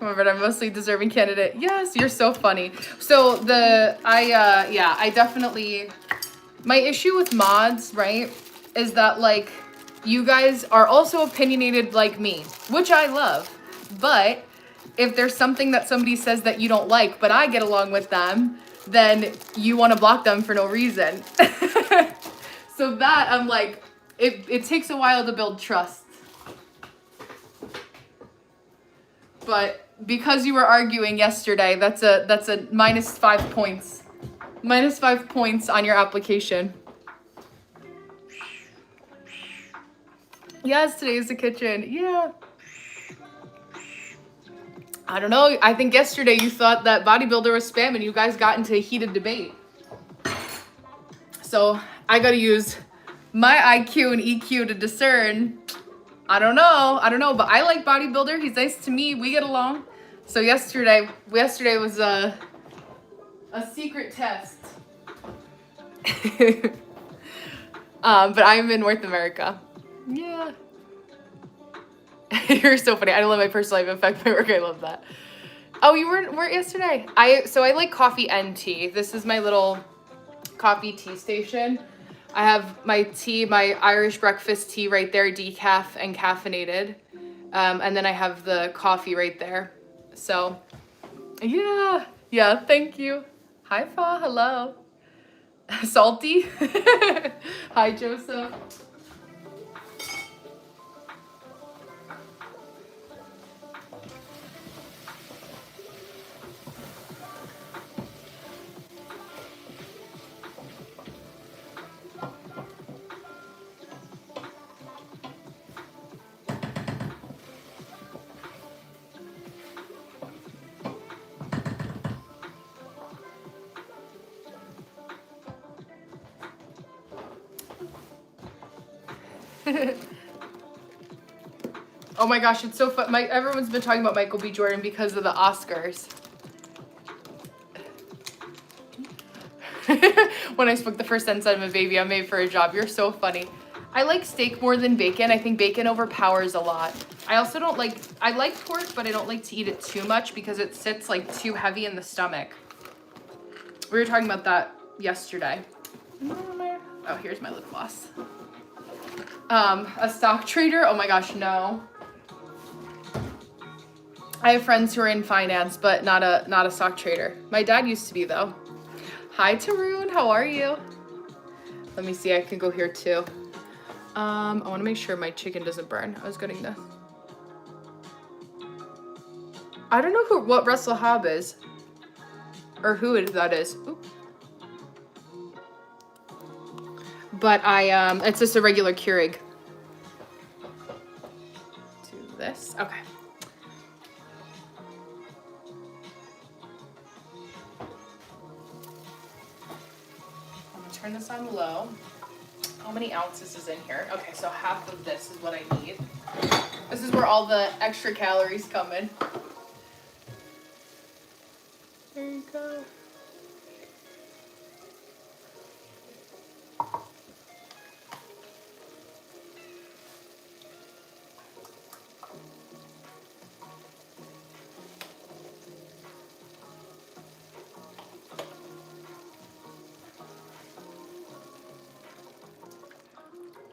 over, I'm mostly deserving candidate. Yes, you're so funny. So I definitely, my issue with mods, right, is that like, you guys are also opinionated like me, which I love, but if there's something that somebody says that you don't like, but I get along with them, then you want to block them for no reason. So that, I'm like, it takes a while to build trust. But because you were arguing yesterday, that's a -5 points. -5 points on your application. Yes, today is the kitchen. Yeah. I don't know. I think yesterday you thought that bodybuilder was spam and you guys got into a heated debate. So I got to use my IQ and EQ to discern. I don't know, but I like bodybuilder. He's nice to me. We get along. So yesterday was a secret test. But I'm in North America. Yeah. You're so funny. I don't let my personal life affect my work. I love that. Oh, you weren't yesterday. I like coffee and tea. This is my little coffee tea station. I have my tea, my Irish breakfast tea right there, decaf and caffeinated. And then I have the coffee right there. So, yeah, thank you. Hi, Fa, hello. Salty? Hi, Joseph. Oh my gosh, it's so fun. Everyone's been talking about Michael B. Jordan because of the Oscars. When I spoke the first sentence I'm a baby, I'm made for a job. You're so funny. I like steak more than bacon. I think bacon overpowers a lot. I also don't like, I like pork, but I don't like to eat it too much because it sits like too heavy in the stomach. We were talking about that yesterday. Oh, here's my lip gloss. A stock trader? Oh my gosh, no. I have friends who are in finance, but not a stock trader. My dad used to be though. Hi Tarun, how are you? Let me see, I can go here too. I want to make sure my chicken doesn't burn. I was getting this. I don't know what Russell Hobb is, or who that is. Oop. But it's just a regular Keurig. Do this, okay. I'm gonna turn this on low. How many ounces is in here? Okay, so half of this is what I need. This is where all the extra calories come in. There you go.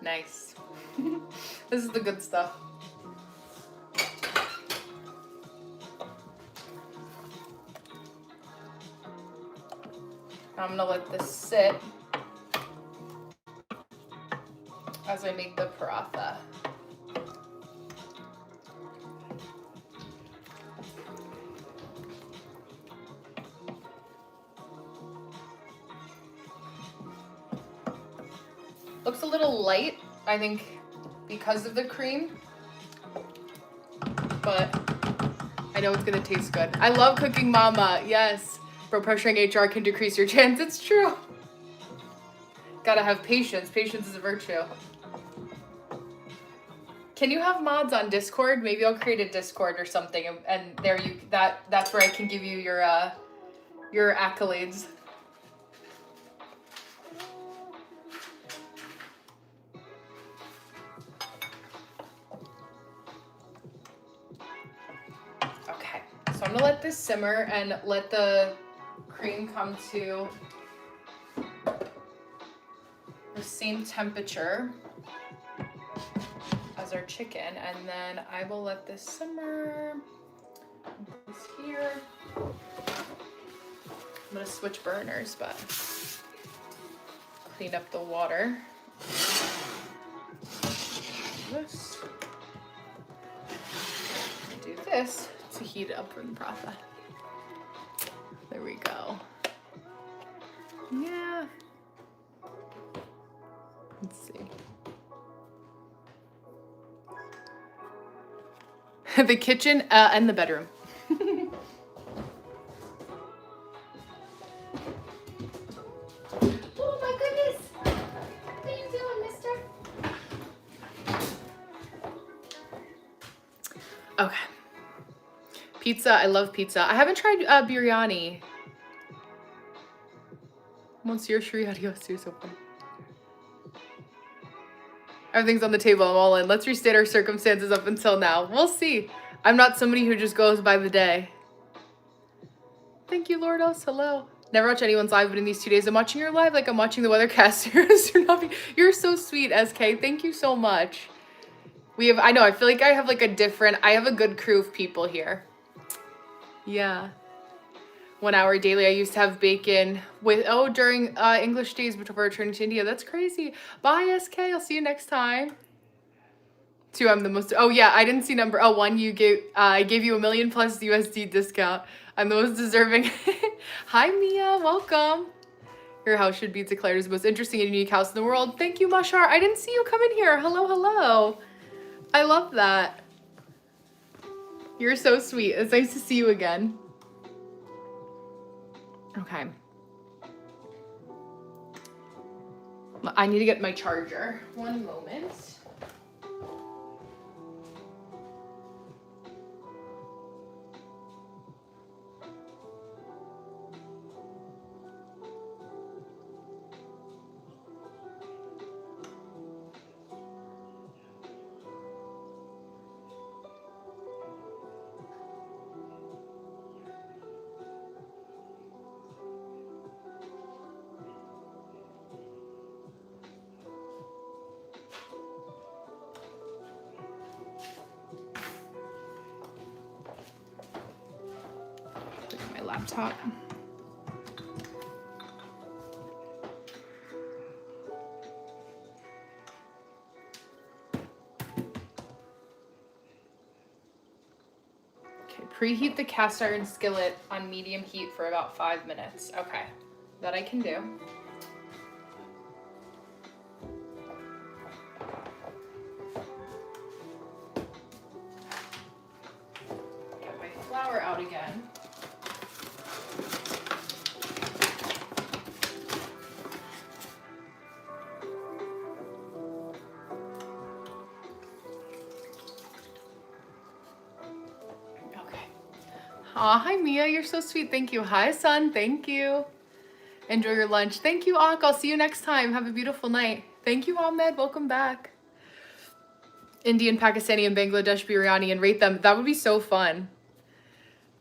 Nice. This is the good stuff. I'm gonna let this sit as I make the paratha. Looks a little light, I think, because of the cream, but I know it's gonna taste good. I love cooking, mama. Yes, bro, pressuring HR can decrease your chance. It's true. Gotta have patience. Patience is a virtue. Can you have mods on Discord? Maybe I'll create a Discord or something, and there that's where I can give you your accolades. Okay, so I'm gonna let this simmer and let the cream come to the same temperature as our chicken, and then I will let this simmer. Put this here. I'm gonna switch burners, but clean up the water. This. Do this to heat it up for the paratha. There we go. Yeah. Let's see. The kitchen and the bedroom. Oh my goodness! What are you doing, mister? Okay. Pizza, I love pizza. I haven't tried biryani. Monsieur Shri, adios, you're so funny. Everything's on the table, I'm all in. Let's restate our circumstances up until now. We'll see. I'm not somebody who just goes by the day. Thank you, Lordos, hello. Never watch anyone's live, but in these 2 days, I'm watching your live like I'm watching the weathercasters. You're so sweet, SK. Thank you so much. I know, I feel like I have like I have a good crew of people here. Yeah. 1 hour daily. I used to have bacon during English days before returning to India. That's crazy. Bye, SK. I'll see you next time. 2, I'm the most, oh yeah, I didn't see number, 1, I gave you $1 million plus USD discount. I'm the most deserving. Hi, Mia, welcome. Your house should be declared as the most interesting and unique house in the world. Thank you, Mashar. I didn't see you come in here. Hello, hello. I love that. You're so sweet. It's nice to see you again. Okay. I need to get my charger. One moment. Laptop. Okay, preheat the cast iron skillet on medium heat for about 5 minutes. Okay, that I can do. Get my flour out again. Aw, hi Mia, you're so sweet. Thank you. Hi son, thank you. Enjoy your lunch. Thank you, Ak. I'll see you next time. Have a beautiful night. Thank you, Ahmed. Welcome back. Indian, Pakistani, and Bangladesh biryani and rate them. That would be so fun.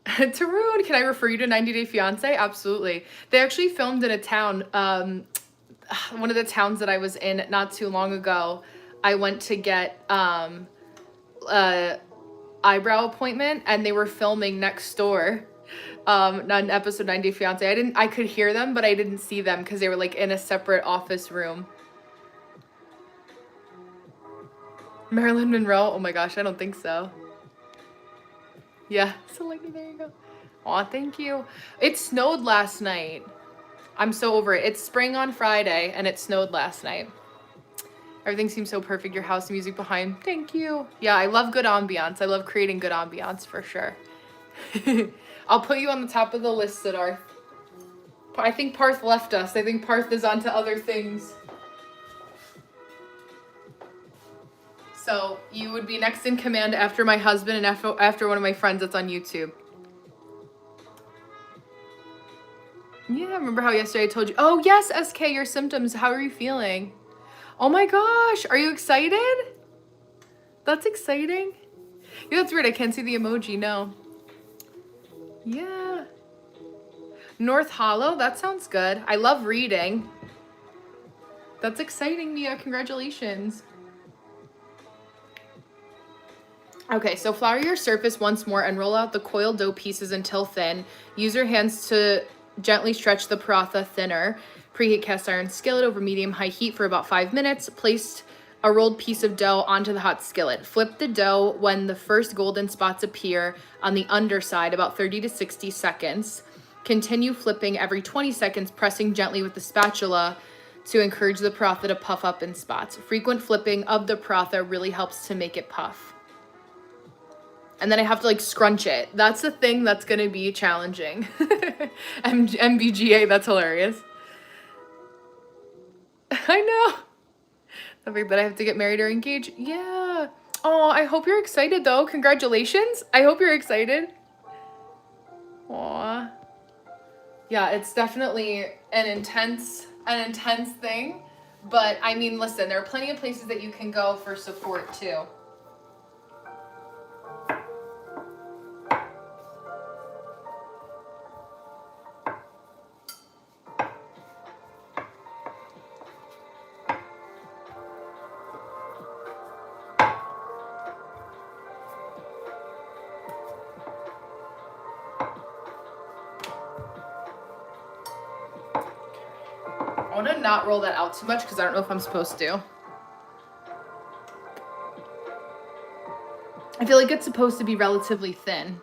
Tarun, can I refer you to 90 Day Fiancé? Absolutely. They actually filmed in a town, one of the towns that I was in not too long ago. I went to get eyebrow appointment and they were filming next door on episode 90 Fiancé. I could hear them, but I didn't see them because they were like in a separate office room. Marilyn Monroe? Oh my gosh, I don't think so. Yeah, so like, there you go. Aw, thank you. It snowed last night. I'm so over it. It's spring on Friday and it snowed last night. Everything seems so perfect. Your house music behind. Thank you. Yeah, I love good ambiance. I love creating good ambiance for sure. I'll put you on the top of the list, Siddharth. I think Parth left us. I think Parth is on to other things. So you would be next in command after my husband and after one of my friends that's on YouTube. Yeah, remember how yesterday I told you? Oh yes, SK, your symptoms. How are you feeling? Oh my gosh, are you excited? That's exciting. Yeah, that's weird. I can't see the emoji, no. Yeah. North Hollow, that sounds good. I love reading. That's exciting, Mia. Congratulations. Okay, so flour your surface once more and roll out the coiled dough pieces until thin. Use your hands to gently stretch the paratha thinner. Preheat cast iron skillet over medium-high heat for about 5 minutes. Place a rolled piece of dough onto the hot skillet. Flip the dough when the first golden spots appear on the underside, about 30 to 60 seconds. Continue flipping every 20 seconds, pressing gently with the spatula to encourage the paratha to puff up in spots. Frequent flipping of the paratha really helps to make it puff. And then I have to like scrunch it. That's the thing that's gonna be challenging. MBGA, that's hilarious. I know. But I have to get married or engaged. Yeah. Oh, I hope you're excited though. Congratulations. I hope you're excited. Aw. Yeah, it's definitely an intense thing. But I mean, listen, there are plenty of places that you can go for support too. want to not roll that out too much because I don't know if I'm supposed to. I feel like it's supposed to be relatively thin.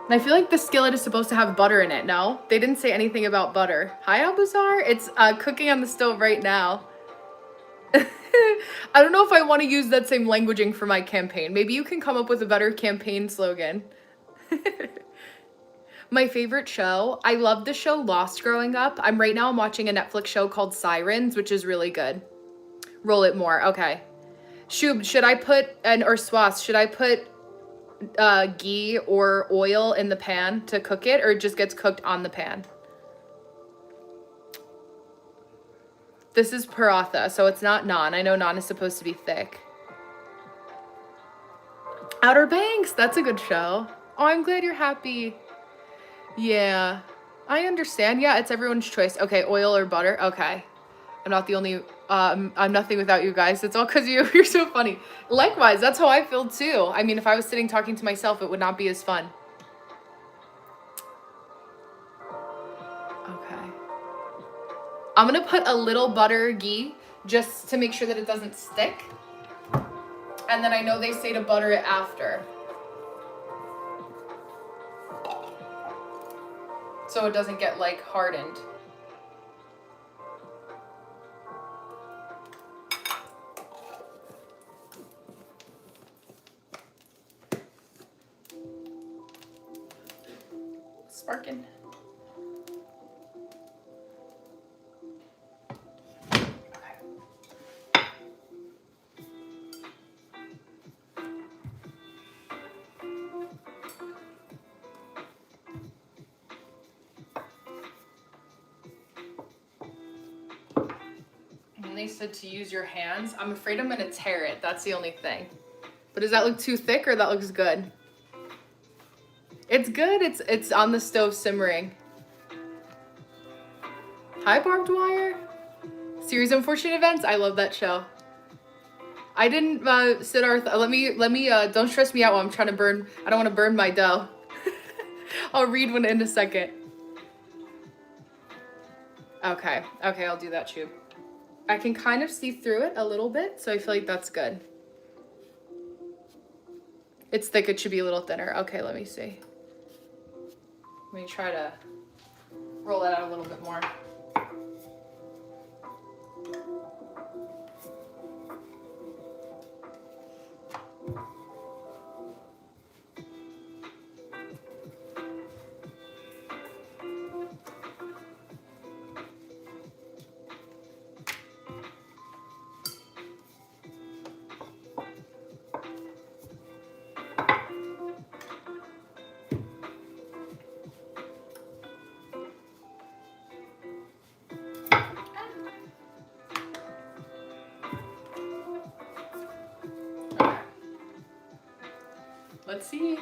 And I feel like the skillet is supposed to have butter in it, no? They didn't say anything about butter. Hi, Albazar. It's cooking on the stove right now. I don't know if I want to use that same languaging for my campaign. Maybe you can come up with a better campaign slogan. My favorite show. I loved the show Lost growing up. I'm watching a Netflix show called Sirens, which is really good. Roll it more. Okay. Shub, should I put, or Swas, should I put ghee or oil in the pan to cook it, or it just gets cooked on the pan? This is paratha, so it's not naan. I know naan is supposed to be thick. Outer Banks, that's a good show. Oh, I'm glad you're happy. Yeah, I understand. Yeah, it's everyone's choice. Okay, oil or butter. Okay. I'm not the only, I'm nothing without you guys. It's all because you. You're so funny. Likewise, that's how I feel too. I mean, if I was sitting talking to myself, it would not be as fun. Okay. I'm gonna put a little butter ghee just to make sure that it doesn't stick. And then I know they say to butter it after. So it doesn't get like hardened. Sparking. They said to use your hands. I'm afraid I'm gonna tear it. That's the only thing. But does that look too thick or that looks good? It's good. It's on the stove simmering. Hi, Barbed Wire. Series of Unfortunate Events. I love that show. I didn't Siddharth. Let me don't stress me out while I'm trying to burn. I don't want to burn my dough. I'll read one in a second. Okay, I'll do that too. I can kind of see through it a little bit, so I feel like that's good. It's thick, it should be a little thinner. Okay, let me see. Let me try to roll that out a little bit more. Let's see.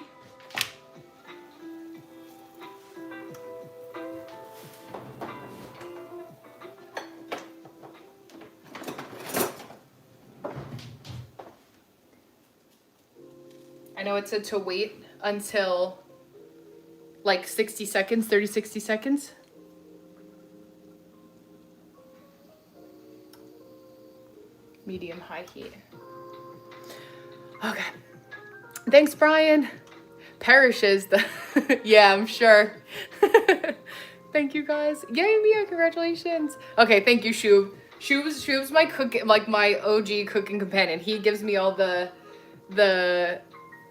I know it said to wait until like 60 seconds, 30, 60 seconds. Medium high heat. Okay. Thanks, Brian. Perishes the yeah, I'm sure. Thank you guys. Yay, Mia, congratulations. Okay, thank you, Shub. Shub's my cooking, like my OG cooking companion. He gives me all the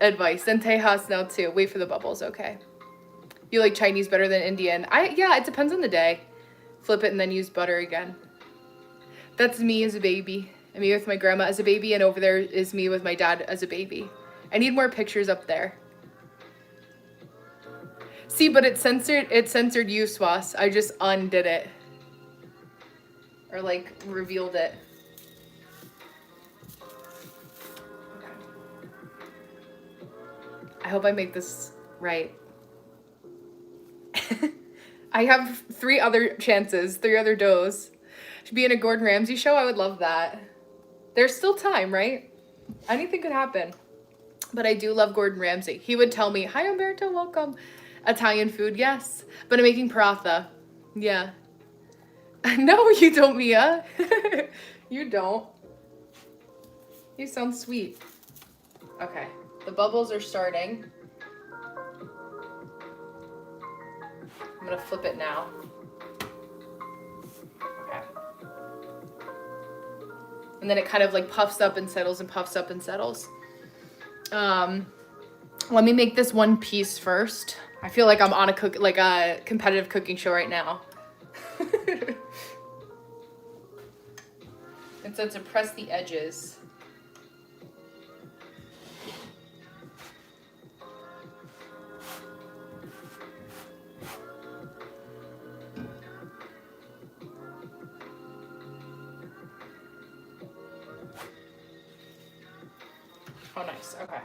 advice. And Tejas now too. Wait for the bubbles, okay. You like Chinese better than Indian? Yeah, it depends on the day. Flip it and then use butter again. That's me as a baby. And me with my grandma as a baby, and over there is me with my dad as a baby. I need more pictures up there. See, but it censored you, Swas. I just undid it. Or like revealed it. Okay. I hope I make this right. I have 3 other chances, 3 other doughs. To be in a Gordon Ramsay show, I would love that. There's still time, right? Anything could happen. But I do love Gordon Ramsay. He would tell me, "Hi, Umberto, welcome." Italian food, yes. But I'm making paratha. Yeah. No, you don't, Mia. You don't. You sound sweet. Okay. The bubbles are starting. I'm gonna flip it now. Okay. And then it kind of like puffs up and settles and puffs up and settles. Let me make this one piece first. I feel like I'm on a competitive cooking show right now. It said to press the edges. Oh, nice. Okay.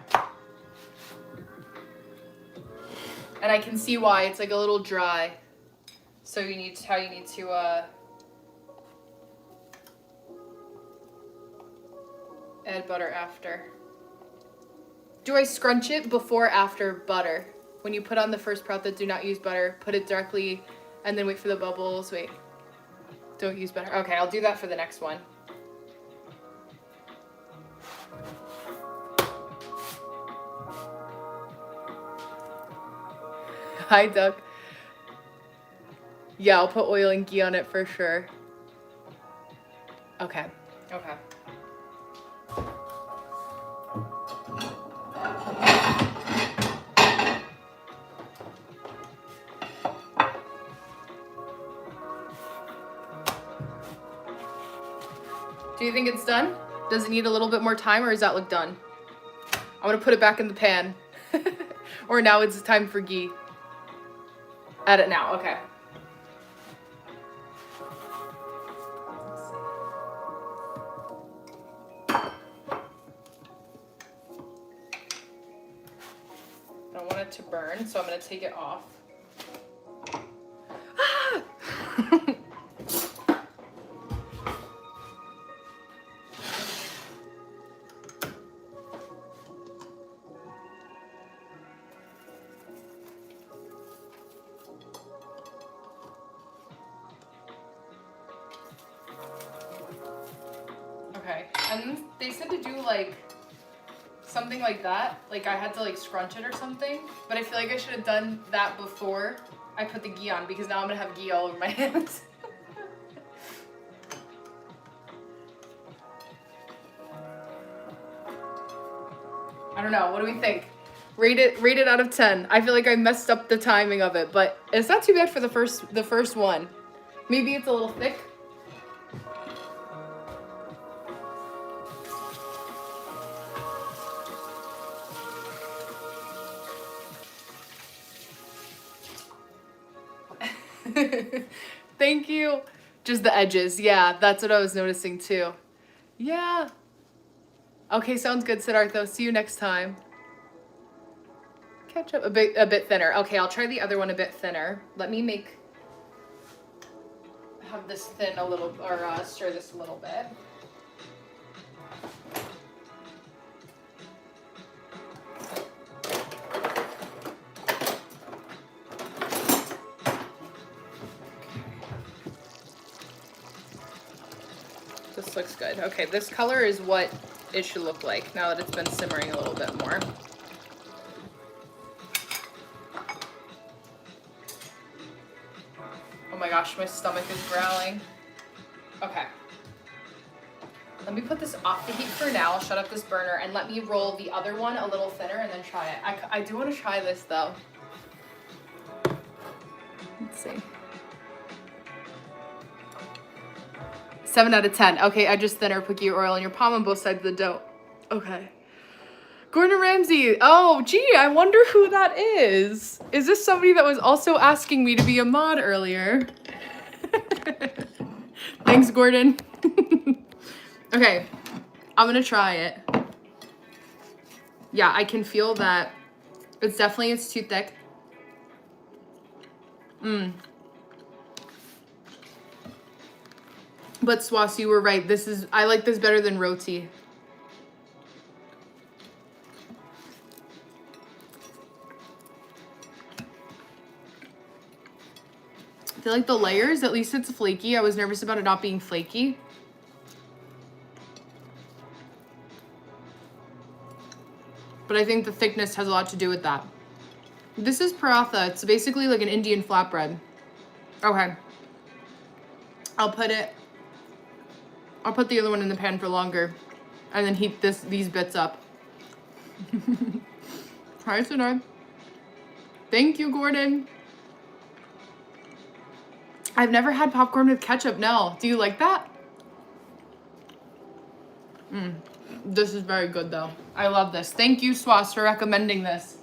And I can see why it's like a little dry. So you need to add butter after. Do I scrunch it before or after butter? When you put on the first paratha, do not use butter. Put it directly and then wait for the bubbles. Wait. Don't use butter. Okay, I'll do that for the next one. Hi, Doug. Yeah, I'll put oil and ghee on it for sure. Okay. Okay. Do you think it's done? Does it need a little bit more time, or does that look done? I'm gonna put it back in the pan. Or now it's time for ghee. Add it now, okay. I don't want it to burn, so I'm gonna take it off. Ah! Okay, and they said to do like something like that. Like I had to like scrunch it or something. But I feel like I should have done that before I put the ghee on, because now I'm gonna have ghee all over my hands. I don't know, what do we think? Rate it out of 10. I feel like I messed up the timing of it, but it's not too bad for the first one. Maybe it's a little thick. Thank you. Just the edges. Yeah, that's what I was noticing too. Yeah. Okay, sounds good, Siddhartha. See you next time. Ketchup a bit thinner. Okay, I'll try the other one a bit thinner. Let me have this thin a little, or stir this a little bit. This looks good. Okay, this color is what it should look like now that it's been simmering a little bit more. Oh my gosh, my stomach is growling. Okay. Let me put this off the heat for now. I'll shut up this burner and let me roll the other one a little thinner and then try it. I do want to try this though. Let's see. 7 out of 10. Okay, I just thinner, put ghee oil in your palm on both sides of the dough. Okay. Gordon Ramsay. Oh, gee, I wonder who that is. Is this somebody that was also asking me to be a mod earlier? Thanks, Gordon. Okay, I'm gonna try it. Yeah, I can feel that it's too thick. But Swas, you were right. I like this better than roti. I feel like the layers, at least it's flaky. I was nervous about it not being flaky. But I think the thickness has a lot to do with that. This is paratha. It's basically like an Indian flatbread. Okay. I'll put the other one in the pan for longer and then heat these bits up. Hi, Sonor. Thank you, Gordon. I've never had popcorn with ketchup, no. Do you like that? This is very good though. I love this. Thank you, Swas, for recommending this.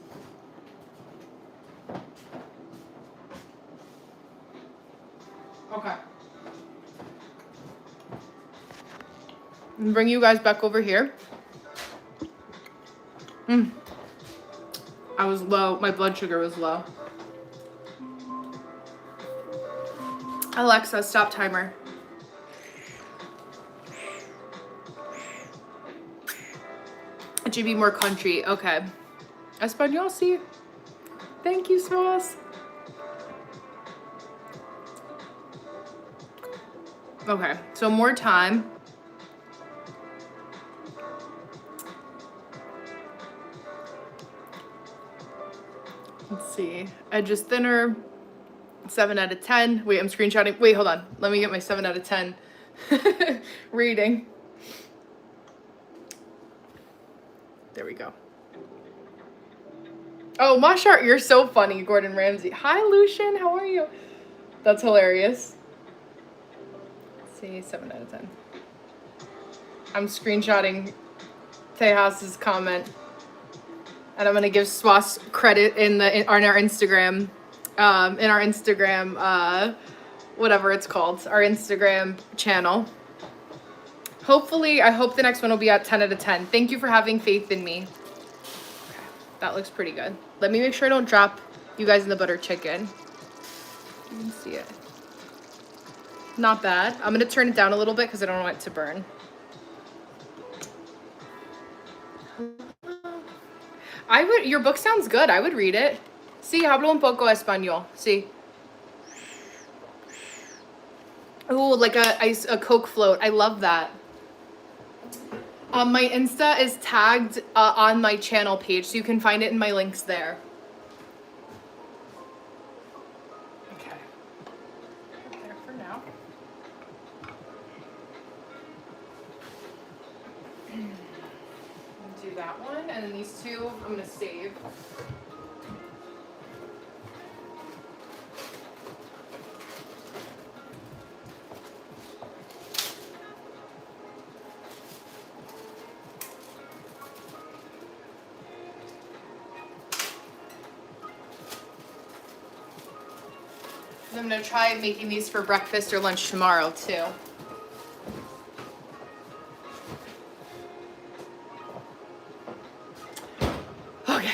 Okay. Bring you guys back over here. I was low. My blood sugar was low. Alexa, stop timer. It should be more country. Okay. Espanol, see? Thank you, Swas. Okay, so more time. Let's see. Edge is thinner. 7 out of 10. Wait, I'm screenshotting. Wait, hold on. Let me get my 7 out of 10 reading. There we go. Oh, Mashart, you're so funny, Gordon Ramsay. Hi, Lucian. How are you? That's hilarious. Let's see, 7 out of 10. I'm screenshotting Tejas's comment. And I'm gonna give Swas credit on our Instagram, whatever it's called, our Instagram channel. Hopefully, I hope the next one will be at 10 out of 10. Thank you for having faith in me. Okay, that looks pretty good. Let me make sure I don't drop you guys in the butter chicken. You can see it. Not bad. I'm gonna turn it down a little bit because I don't want it to burn. Your book sounds good. I would read it. Sí, hablo un poco español. Sí. Ooh, like a Coke float. I love that. My Insta is tagged on my channel page, so you can find it in my links there. Okay. There for now. Do that one, and then these two I'm gonna save. I'm gonna try making these for breakfast or lunch tomorrow too. Okay.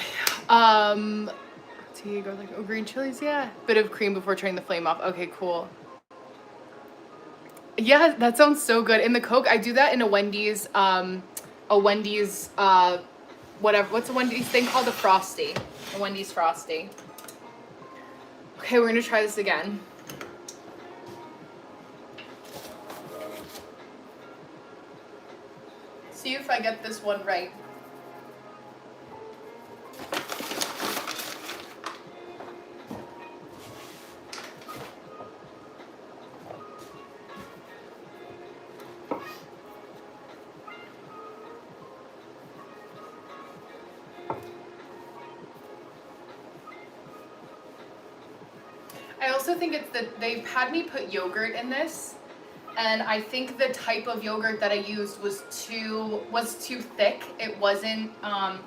So you go like, oh, green chilies, yeah. Bit of cream before turning the flame off. Okay, cool. Yeah, that sounds so good. In the Coke, I do that in a Wendy's, whatever. What's a Wendy's thing called? A Frosty. A Wendy's Frosty. Okay, we're gonna try this again. See if I get this one right. I also think it's that they've had me put yogurt in this, and I think the type of yogurt that I used was too thick. It wasn't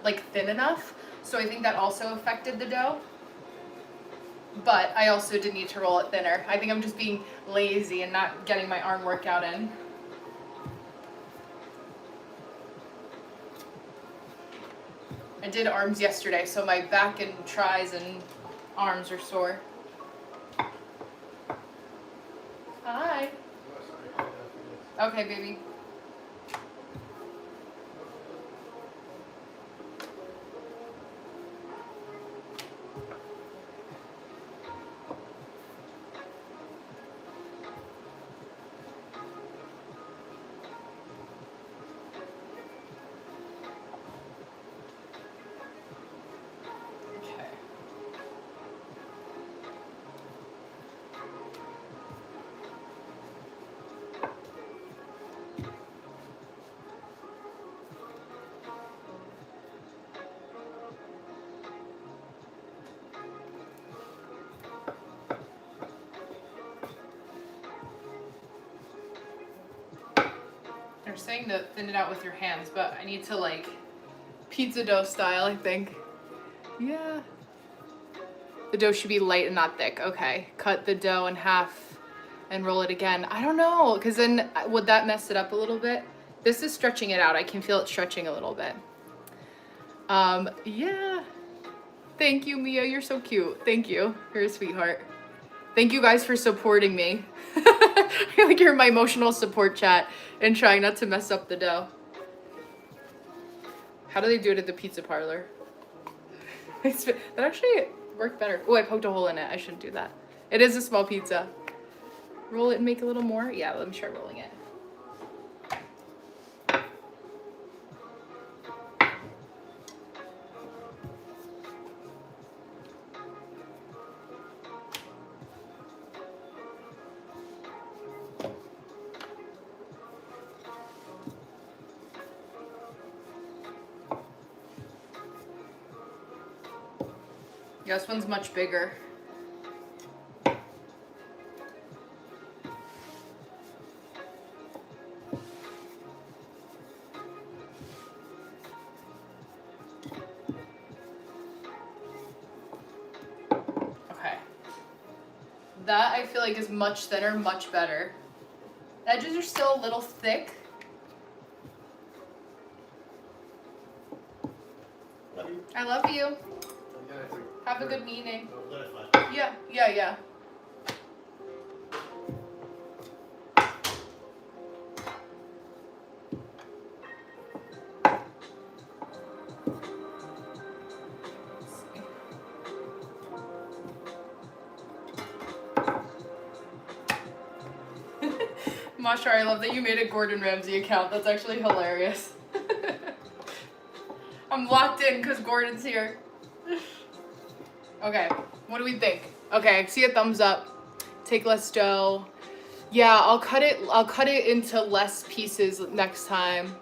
like thin enough, so I think that also affected the dough. But I also did need to roll it thinner. I think I'm just being lazy and not getting my arm workout in. I did arms yesterday, so my back and tries and arms are sore. Hi. Okay, baby. Okay. They're saying to thin it out with your hands, but I need to like pizza dough style, I think. Yeah. The dough should be light and not thick. Okay. Cut the dough in half and roll it again. I don't know, because then would that mess it up a little bit? This is stretching it out. I can feel it stretching a little bit. Yeah. Thank you, Mia. You're so cute. Thank you. You're a sweetheart. Thank you guys for supporting me. I feel like you're my emotional support chat and trying not to mess up the dough. How do they do it at the pizza parlor? That actually worked better. Oh, I poked a hole in it. I shouldn't do that. It is a small pizza. Roll it and make a little more. Yeah, let me try rolling it. Yeah, this one's much bigger. Okay. That I feel like is much thinner, much better. Edges are still a little thick. Love you. I love you. Okay. Have a good meeting. No, that's fine. Yeah. Mashar, I love that you made a Gordon Ramsay account. That's actually hilarious. I'm locked in because Gordon's here. Okay, what do we think? Okay, see a thumbs up. Take less dough. Yeah, I'll cut it into less pieces next time.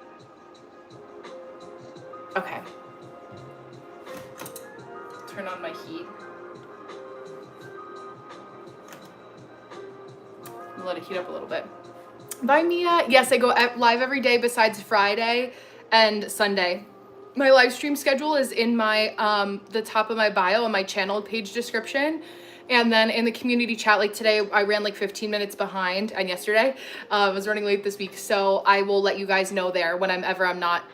Okay. Turn on my heat. Let it heat up a little bit. Bye, Mia. Yes, I go live every day besides Friday and Sunday. My live stream schedule is in my the top of my bio and my channel page description. And then in the community chat, like today, I ran like 15 minutes behind, and yesterday I was running late this week. So I will let you guys know there whenever I'm not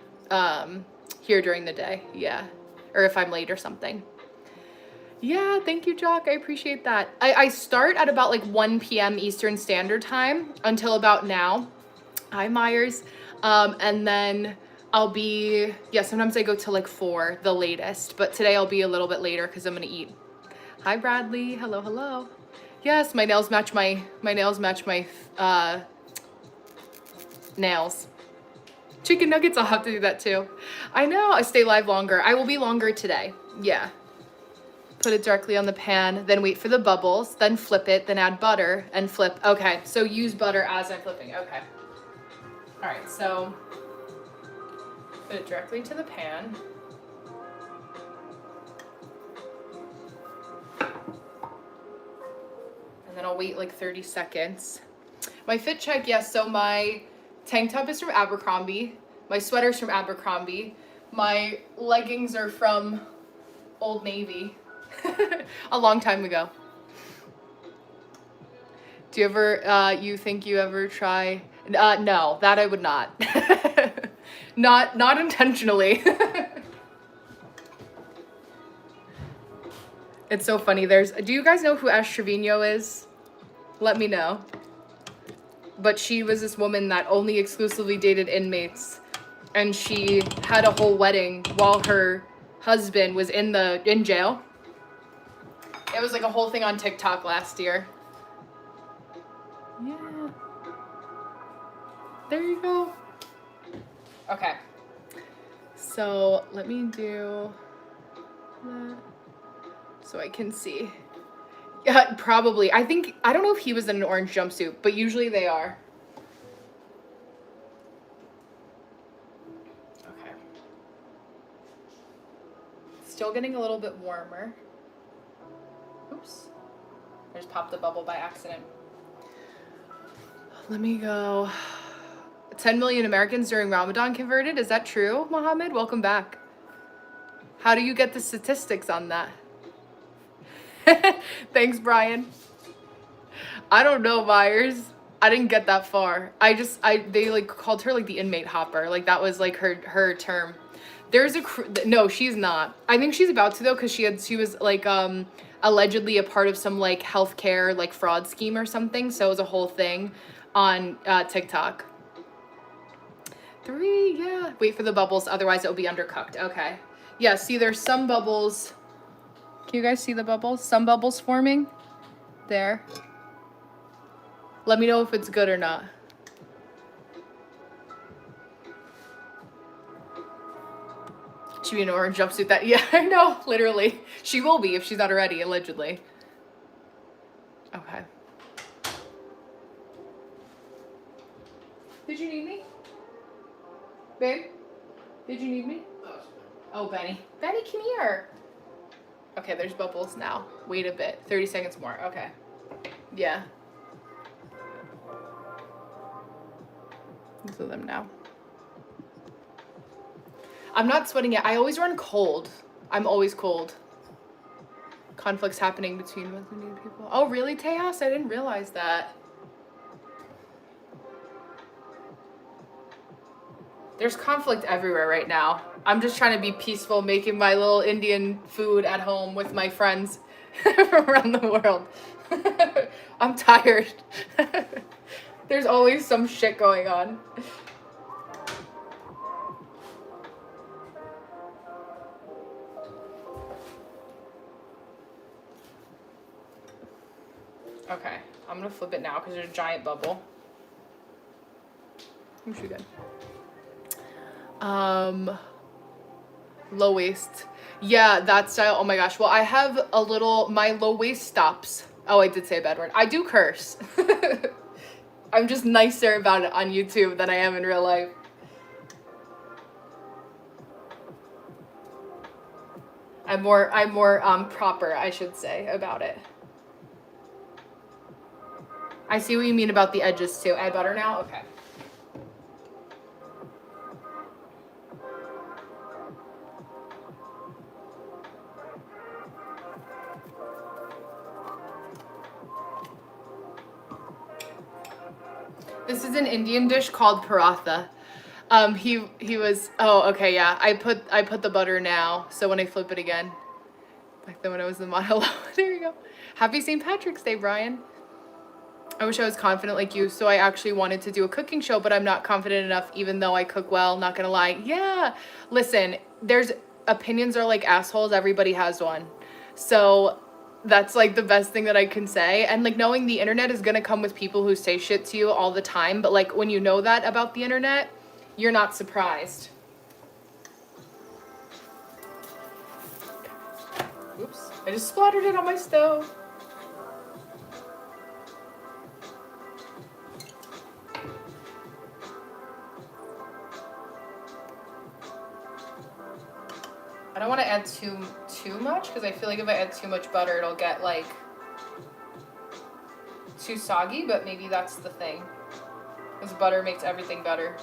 here during the day. Yeah, or if I'm late or something. Yeah, thank you, Jock. I appreciate that. I start at about like 1 p.m. Eastern Standard Time until about now. Hi, Myers. And then I'll be, yeah, sometimes I go till like 4, the latest. But today I'll be a little bit later because I'm going to eat. Hi, Bradley. Hello, hello. Yes, my nails match my nails. Chicken nuggets, I'll have to do that too. I know, I stay live longer. I will be longer today. Yeah. Put it directly on the pan, then wait for the bubbles, then flip it, then add butter and flip. Okay, so use butter as I'm flipping. Okay. All right, so put it directly into the pan. And then I'll wait like 30 seconds. My fit check, yes, so my tank top is from Abercrombie. My sweater's from Abercrombie. My leggings are from Old Navy. A long time ago. Do you ever, you think you ever try? No, that I would not. Not intentionally. It's so funny. Do you guys know who Ash Trevino is? Let me know. but she was this woman that only exclusively dated inmates, and she had a whole wedding while her husband was in jail. It was like a whole thing on TikTok last year. Yeah. There you go. Okay. So let me do that so I can see. Yeah, probably. I don't know if he was in an orange jumpsuit, but usually they are. Okay. Still getting a little bit warmer. Oops. I just popped the bubble by accident. Let me go. 10 million Americans during Ramadan converted. Is that true, Mohammed? Welcome back. How do you get the statistics on that? Thanks, Brian. I don't know, Myers. I didn't get that far. They like called her like the inmate hopper. Like that was like her term. There's no, she's not. I think she's about to though, because she was like allegedly a part of some like healthcare like fraud scheme or something. So it was a whole thing on TikTok. 3, yeah. Wait for the bubbles, otherwise it will be undercooked. Okay. Yeah, see there's some bubbles. Can you guys see the bubbles? Some bubbles forming. There. Let me know if it's good or not. She be in an orange jumpsuit that, yeah, I know, literally. She will be if she's not already, allegedly. Okay. Did you need me? Babe? Did you need me? Oh, Benny. Benny, come here. Okay, there's bubbles now. Wait a bit. 30 seconds more. Okay. Yeah. These are them now. I'm not sweating yet. I always run cold. I'm always cold. Conflicts happening between Muslim people. Oh, really, Tejas? I didn't realize that. There's conflict everywhere right now. I'm just trying to be peaceful, making my little Indian food at home with my friends from around the world. I'm tired. There's always some shit going on. Okay, I'm gonna flip it now because there's a giant bubble. I'm sure good. Low waist. Yeah, that style. Oh my gosh. Well, I have my low waist stops. Oh, I did say a bad word. I do curse. I'm just nicer about it on YouTube than I am in real life. I'm more proper, I should say, about it. I see what you mean about the edges too. Add butter now? Okay. This is an Indian dish called paratha. He was, oh, okay, yeah. I put the butter now, so when I flip it again. Back then when I was in Hello. There you go. Happy St. Patrick's Day, Brian. I wish I was confident like you, so I actually wanted to do a cooking show, but I'm not confident enough, even though I cook well, not gonna lie. Yeah, listen, opinions are like assholes, everybody has one. So that's like the best thing that I can say. And like knowing the internet is gonna come with people who say shit to you all the time, but like when you know that about the internet, you're not surprised. Oops, I just splattered it on my stove. I don't want to add too much because I feel like if I add too much butter, it'll get like too soggy, but maybe that's the thing. Because butter makes everything better.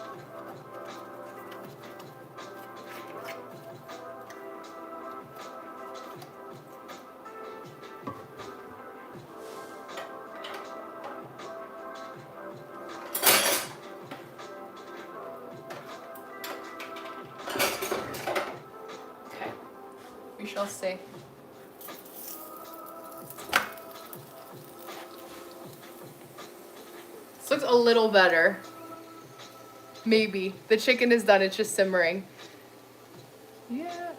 We shall see. looks a little better. Maybe. The chicken is done, it's just simmering. Yeah.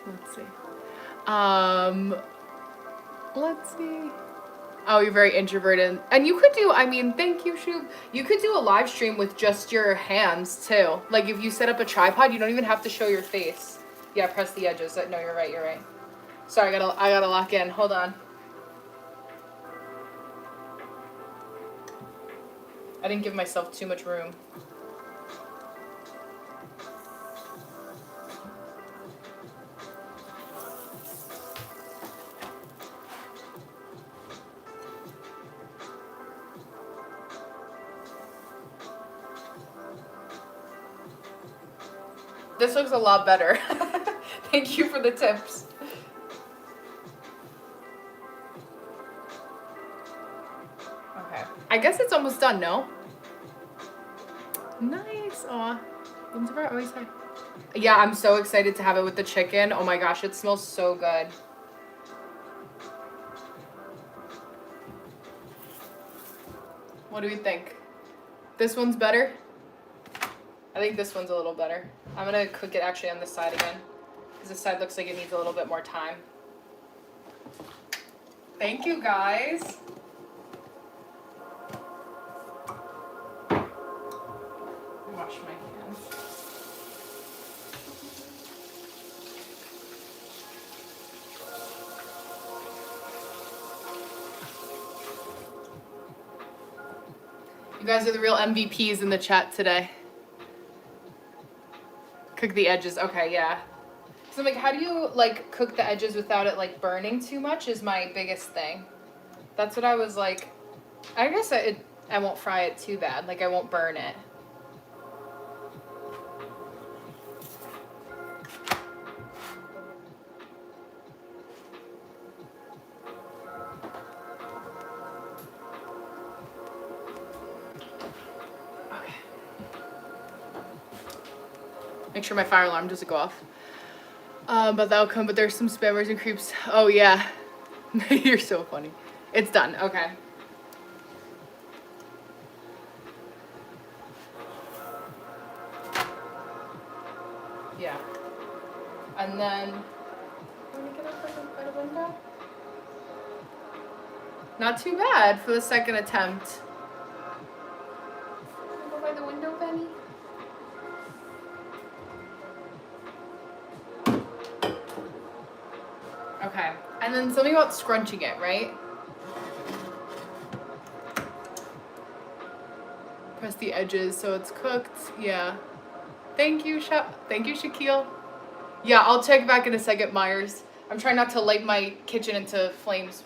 Let's see. Let's see. Oh, you're very introverted. And you could do, I mean, thank you, Shub. You could do a live stream with just your hands, too. Like, if you set up a tripod, you don't even have to show your face. Yeah, press the edges. No, you're right, you're right. Sorry, I gotta lock in. Hold on. I didn't give myself too much room. This looks a lot better. Thank you for the tips. Okay. I guess it's almost done, no? Nice. Aw. Yeah, I'm so excited to have it with the chicken. Oh my gosh, it smells so good. What do we think? This one's better? I think this one's a little better. I'm gonna cook it actually on this side again, because this side looks like it needs a little bit more time. Thank you, guys. Wash my hands. You guys are the real MVPs in the chat today. Cook the edges. Okay, yeah. So I'm like, how do you like cook the edges without it like burning too much is my biggest thing. That's what I was like. I guess I won't fry it too bad. Like I won't burn it. Make sure my fire alarm doesn't go off. But the outcome, but there's some spammers and creeps. Oh yeah. You're so funny. It's done, okay. Yeah. And then, let me get up by the window. Not too bad for the second attempt. Go by the window, Benny. Okay, and then something about scrunching it, right? Press the edges so it's cooked. Yeah. Thank you, Shaquille. Yeah, I'll check back in a second, Myers. I'm trying not to light my kitchen into flames.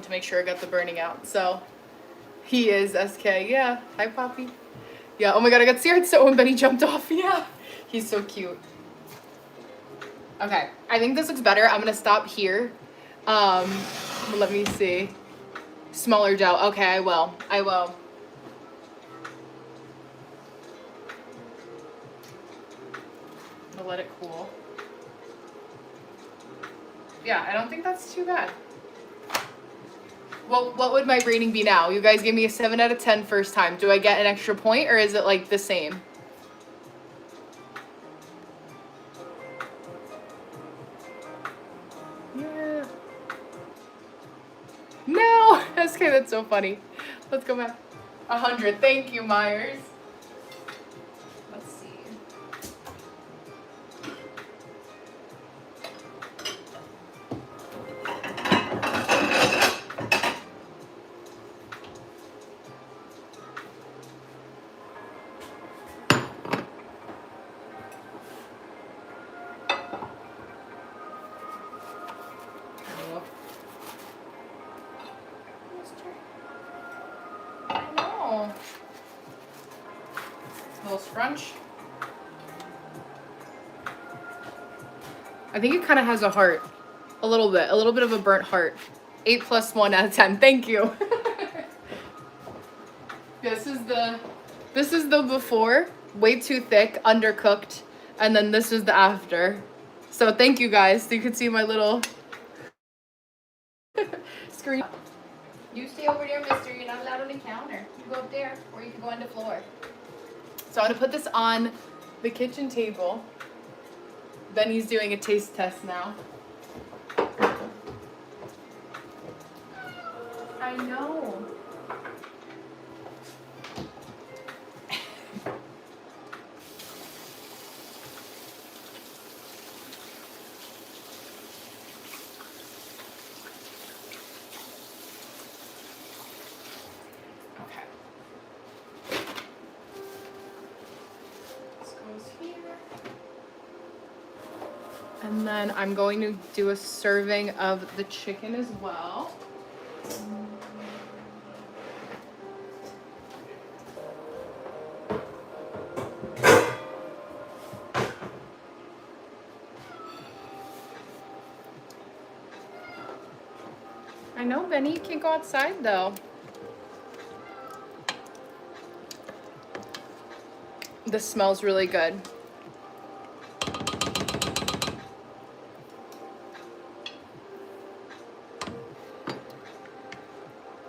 To make sure I got the burning out. So he is SK. Yeah. Hi, Poppy. Yeah. Oh my god, I got scared so when Benny jumped off. Yeah. He's so cute. Okay. I think this looks better. I'm gonna stop here. Let me see. Smaller dough. Okay, I will. I'll let it cool. Yeah, I don't think that's too bad. Well, what would my rating be now? You guys gave me a 7 out of 10 first time. Do I get an extra point or is it like the same? Yeah. No! SK, that's so funny. Let's go back. 100. Thank you, Myers. Let's see. I know. A little scrunch. I think it kind of has a heart. A little bit of a burnt heart. 8 plus 1 out of 10. Thank you. This is the before, way too thick, undercooked, and then this is the after. So thank you guys. So you can see my little screen. You stay over there, mister. You're not allowed on the counter. You go up there, or you can go on the floor. So I'm gonna put this on the kitchen table. Benny's doing a taste test now. I know. Okay. This goes here. And then I'm going to do a serving of the chicken as well. I know, Benny, you can't go outside though. This smells really good.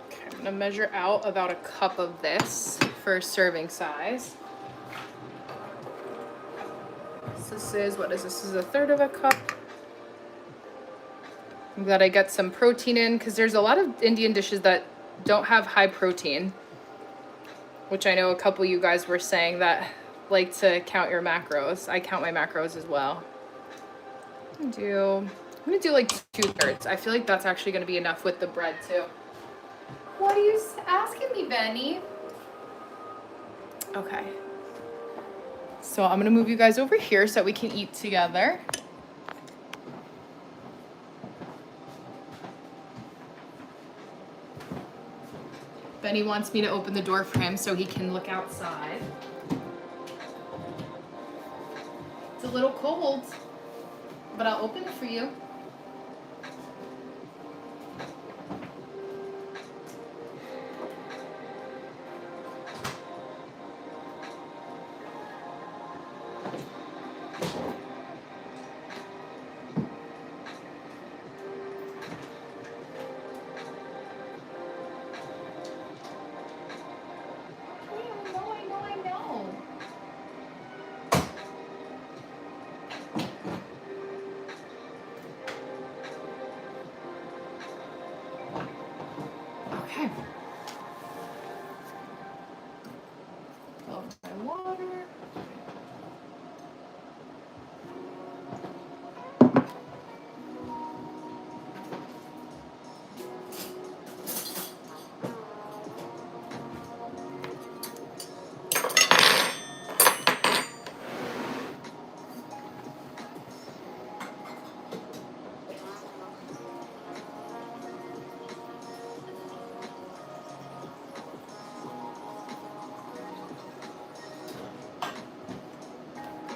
Okay, I'm gonna measure out about a cup of this for serving size. So this is, what is this? This is a third of a cup. I'm glad I got some protein in because there's a lot of Indian dishes that don't have high protein, which I know a couple of you guys were saying that like to count your macros. I count my macros as well. I'm gonna do like 2/3. I feel like that's actually gonna be enough with the bread too. What are you asking me, Benny? Okay. So I'm gonna move you guys over here so that we can eat together. Benny wants me to open the door for him so he can look outside. It's a little cold, but I'll open it for you. I know. Okay. Fill my water.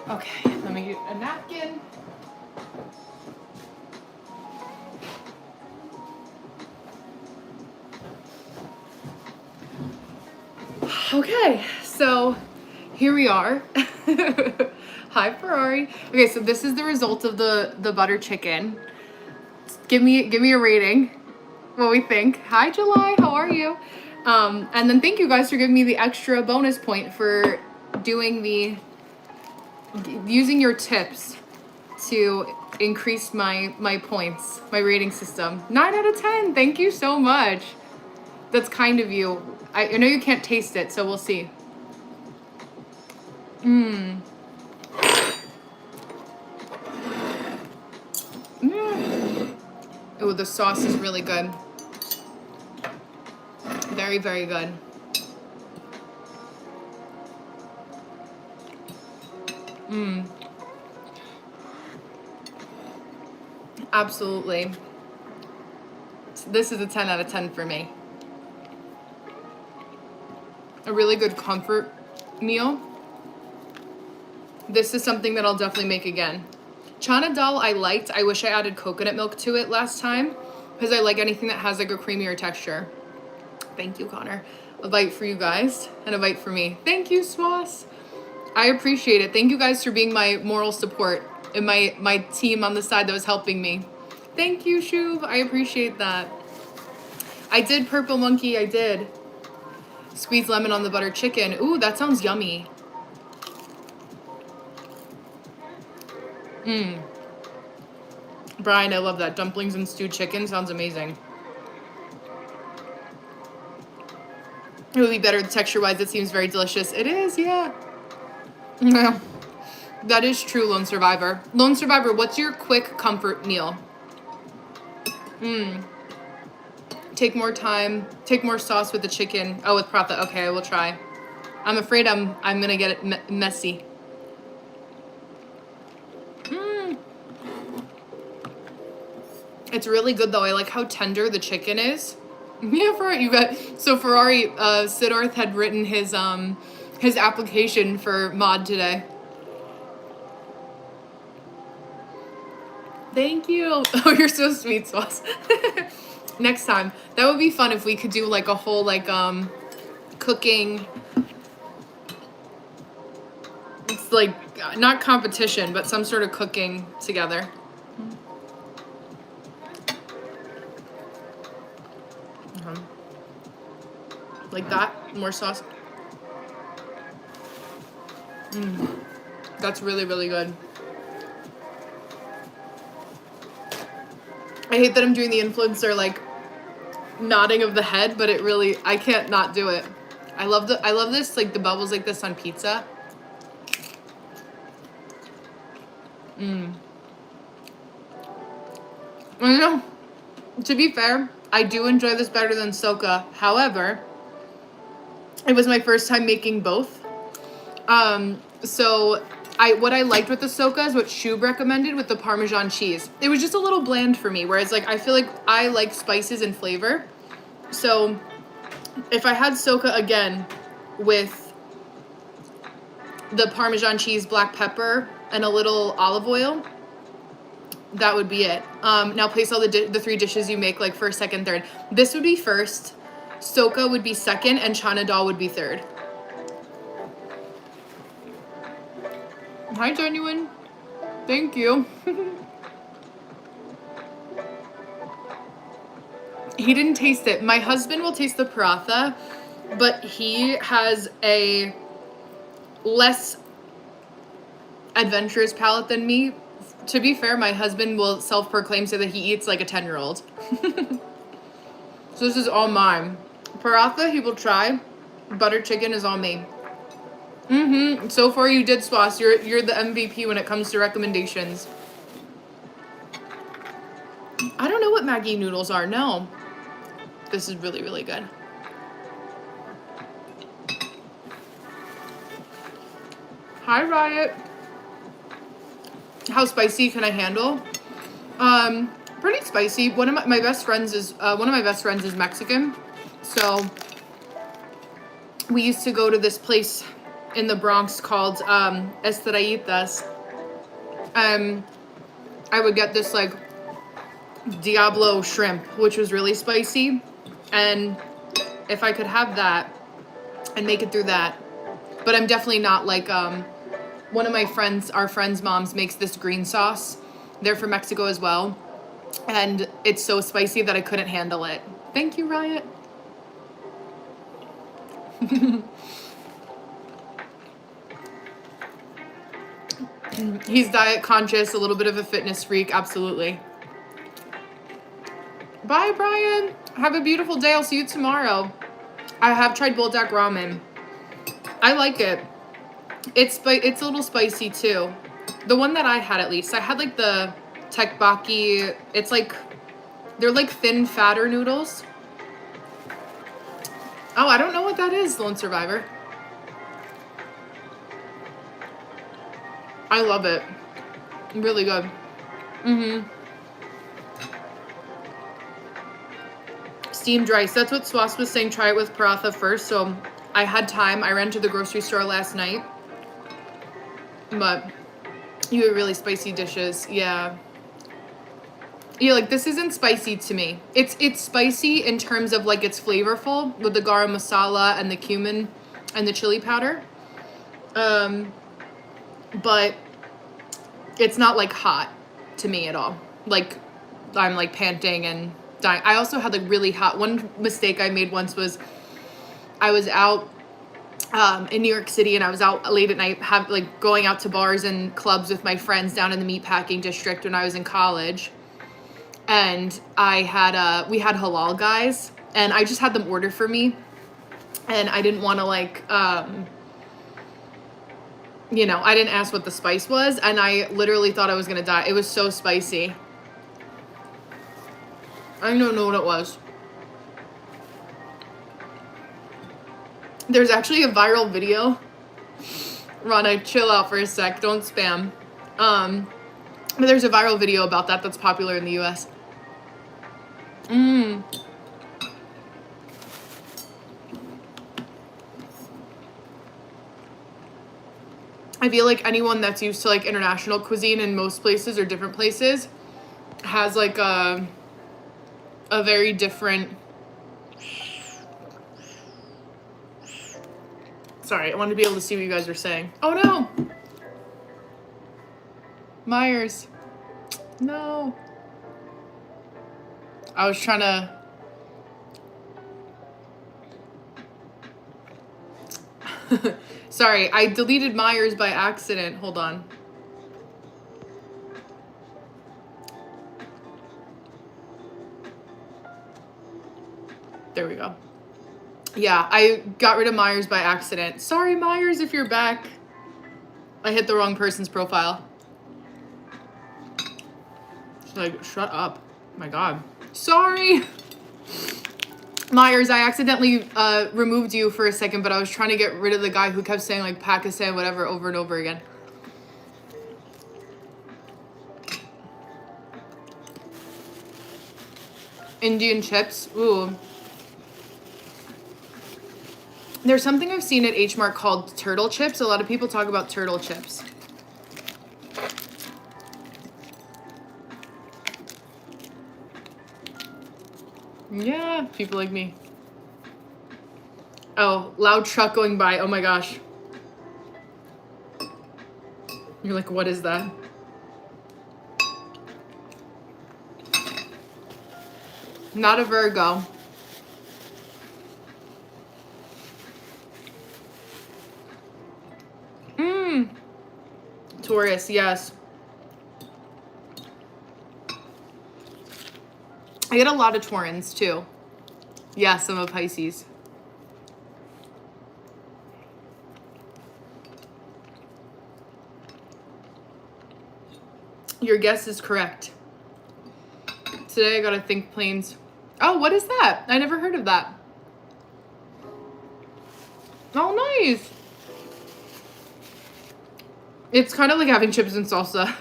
Okay, let me get a napkin. Okay, so here we are. Hi, Ferrari. Okay, so this is the result of the butter chicken. Give me a rating. What we think. Hi, July. How are you? And then thank you guys for giving me the extra bonus point for doing using your tips to increase my points, my rating system. 9 out of 10. Thank you so much. That's kind of you. I know you can't taste it, so we'll see. Mmm. Mmm. Oh, the sauce is really good. Very, very good. Mmm. Absolutely. This is a 10 out of 10 for me. A really good comfort meal. This is something that I'll definitely make again. Chana dal I liked. I wish I added coconut milk to it last time because I like anything that has like a creamier texture. Thank you, Connor. A bite for you guys and a bite for me. Thank you, Swas. I appreciate it. Thank you guys for being my moral support and my team on the side that was helping me. Thank you, Shuv. I appreciate that. I did Purple Monkey. I did. Squeeze lemon on the butter chicken. Ooh, that sounds yummy. Mmm. Brian, I love that. Dumplings and stewed chicken sounds amazing. It would be better texture-wise. It seems very delicious. It is, yeah. Yeah. That is true, Lone Survivor. Lone Survivor, what's your quick comfort meal? Mmm. Take more time. Take more sauce with the chicken. Oh, with paratha. Okay, I will try. I'm afraid I'm gonna get it messy. Mmm. It's really good though. I like how tender the chicken is. Yeah, Ferrari, you got so Ferrari. Siddharth had written his application for mod today. Thank you. Oh, you're so sweet, Sauce. Next time, that would be fun if we could do like a whole like cooking. It's like not competition, but some sort of cooking together. Like that, more sauce. That's really, really good. I hate that I'm doing the influencer like nodding of the head, but it really, I can't not do it. I love this, like the bubbles like this on pizza. I know. To be fair, I do enjoy this better than Soka. However, it was my first time making both. So what I liked with the Soka is what Shub recommended with the Parmesan cheese. It was just a little bland for me, whereas like I feel like I like spices and flavor. So if I had Soka again with the Parmesan cheese, black pepper, and a little olive oil, that would be it. Now place all the three dishes you make like first, second, third. This would be first, Soka would be second, and Chana dal would be third. Hi, Genuine. Thank you. He didn't taste it. My husband will taste the paratha, but he has a less adventurous palate than me. To be fair, my husband will self-proclaim say that he eats like a 10-year-old. So this is all mine. Paratha, he will try. Butter chicken is all me. So far you did, Swas. You're the MVP when it comes to recommendations. I don't know what Maggi noodles are. No. This is really, really good. Hi, Riot. How spicy can I handle? Pretty spicy. One of my best friends is Mexican. So we used to go to this place in the Bronx called Estrellitas. I would get this like Diablo shrimp, which was really spicy, and if I could have that and make it through that, but I'm definitely not like one of my friends, our friend's moms makes this green sauce. They're from Mexico as well, and it's so spicy that I couldn't handle it. Thank you, Riot. He's diet conscious, a little bit of a fitness freak, absolutely. Bye, Brian. Have a beautiful day. I'll see you tomorrow. I have tried buldak ramen. I like it. It's a little spicy too. The one that I had, at least. I had like the tekkbokki. It's like, they're like thin, fatter noodles. Oh, I don't know what that is, Lone Survivor. I love it. Really good. Mm-hmm. Steamed rice. That's what Swas was saying. Try it with paratha first. So I had time. I ran to the grocery store last night. But you had really spicy dishes. Yeah. Yeah, like this isn't spicy to me. It's spicy in terms of like it's flavorful with the garam masala and the cumin and the chili powder. But it's not like hot to me at all. Like I'm like panting and dying. I also had like really hot. One mistake I made once was I was out in New York City and I was out late at night going out to bars and clubs with my friends down in the meatpacking district when I was in college. And we had halal guys and I just had them order for me. And I didn't want to like, you know, I didn't ask what the spice was, and I literally thought I was gonna die. It was so spicy. I don't know what it was. There's actually a viral video. Rana, chill out for a sec. Don't spam. But there's a viral video about that that's popular in the US. I feel like anyone that's used to like international cuisine in most places or different places has like a very different. Sorry, I wanted to be able to see what you guys were saying. Oh no! Myers. No. I was trying to. Sorry, I deleted Myers by accident. Hold on. There we go. Yeah, I got rid of Myers by accident. Sorry, Myers, if you're back. I hit the wrong person's profile. She's like, shut up. My God. Sorry. Myers, I accidentally removed you for a second, but I was trying to get rid of the guy who kept saying like Pakistan, whatever, over and over again. Indian chips. Ooh. There's something I've seen at H Mart called turtle chips. A lot of people talk about turtle chips. Yeah, people like me. Oh, loud truck going by. Oh my gosh. You're like, what is that? Not a Virgo. Taurus, yes. I get a lot of Taurans too. Yes, I'm a Pisces. Your guess is correct. Today I gotta think planes. Oh, what is that? I never heard of that. Oh, nice. It's kind of like having chips and salsa.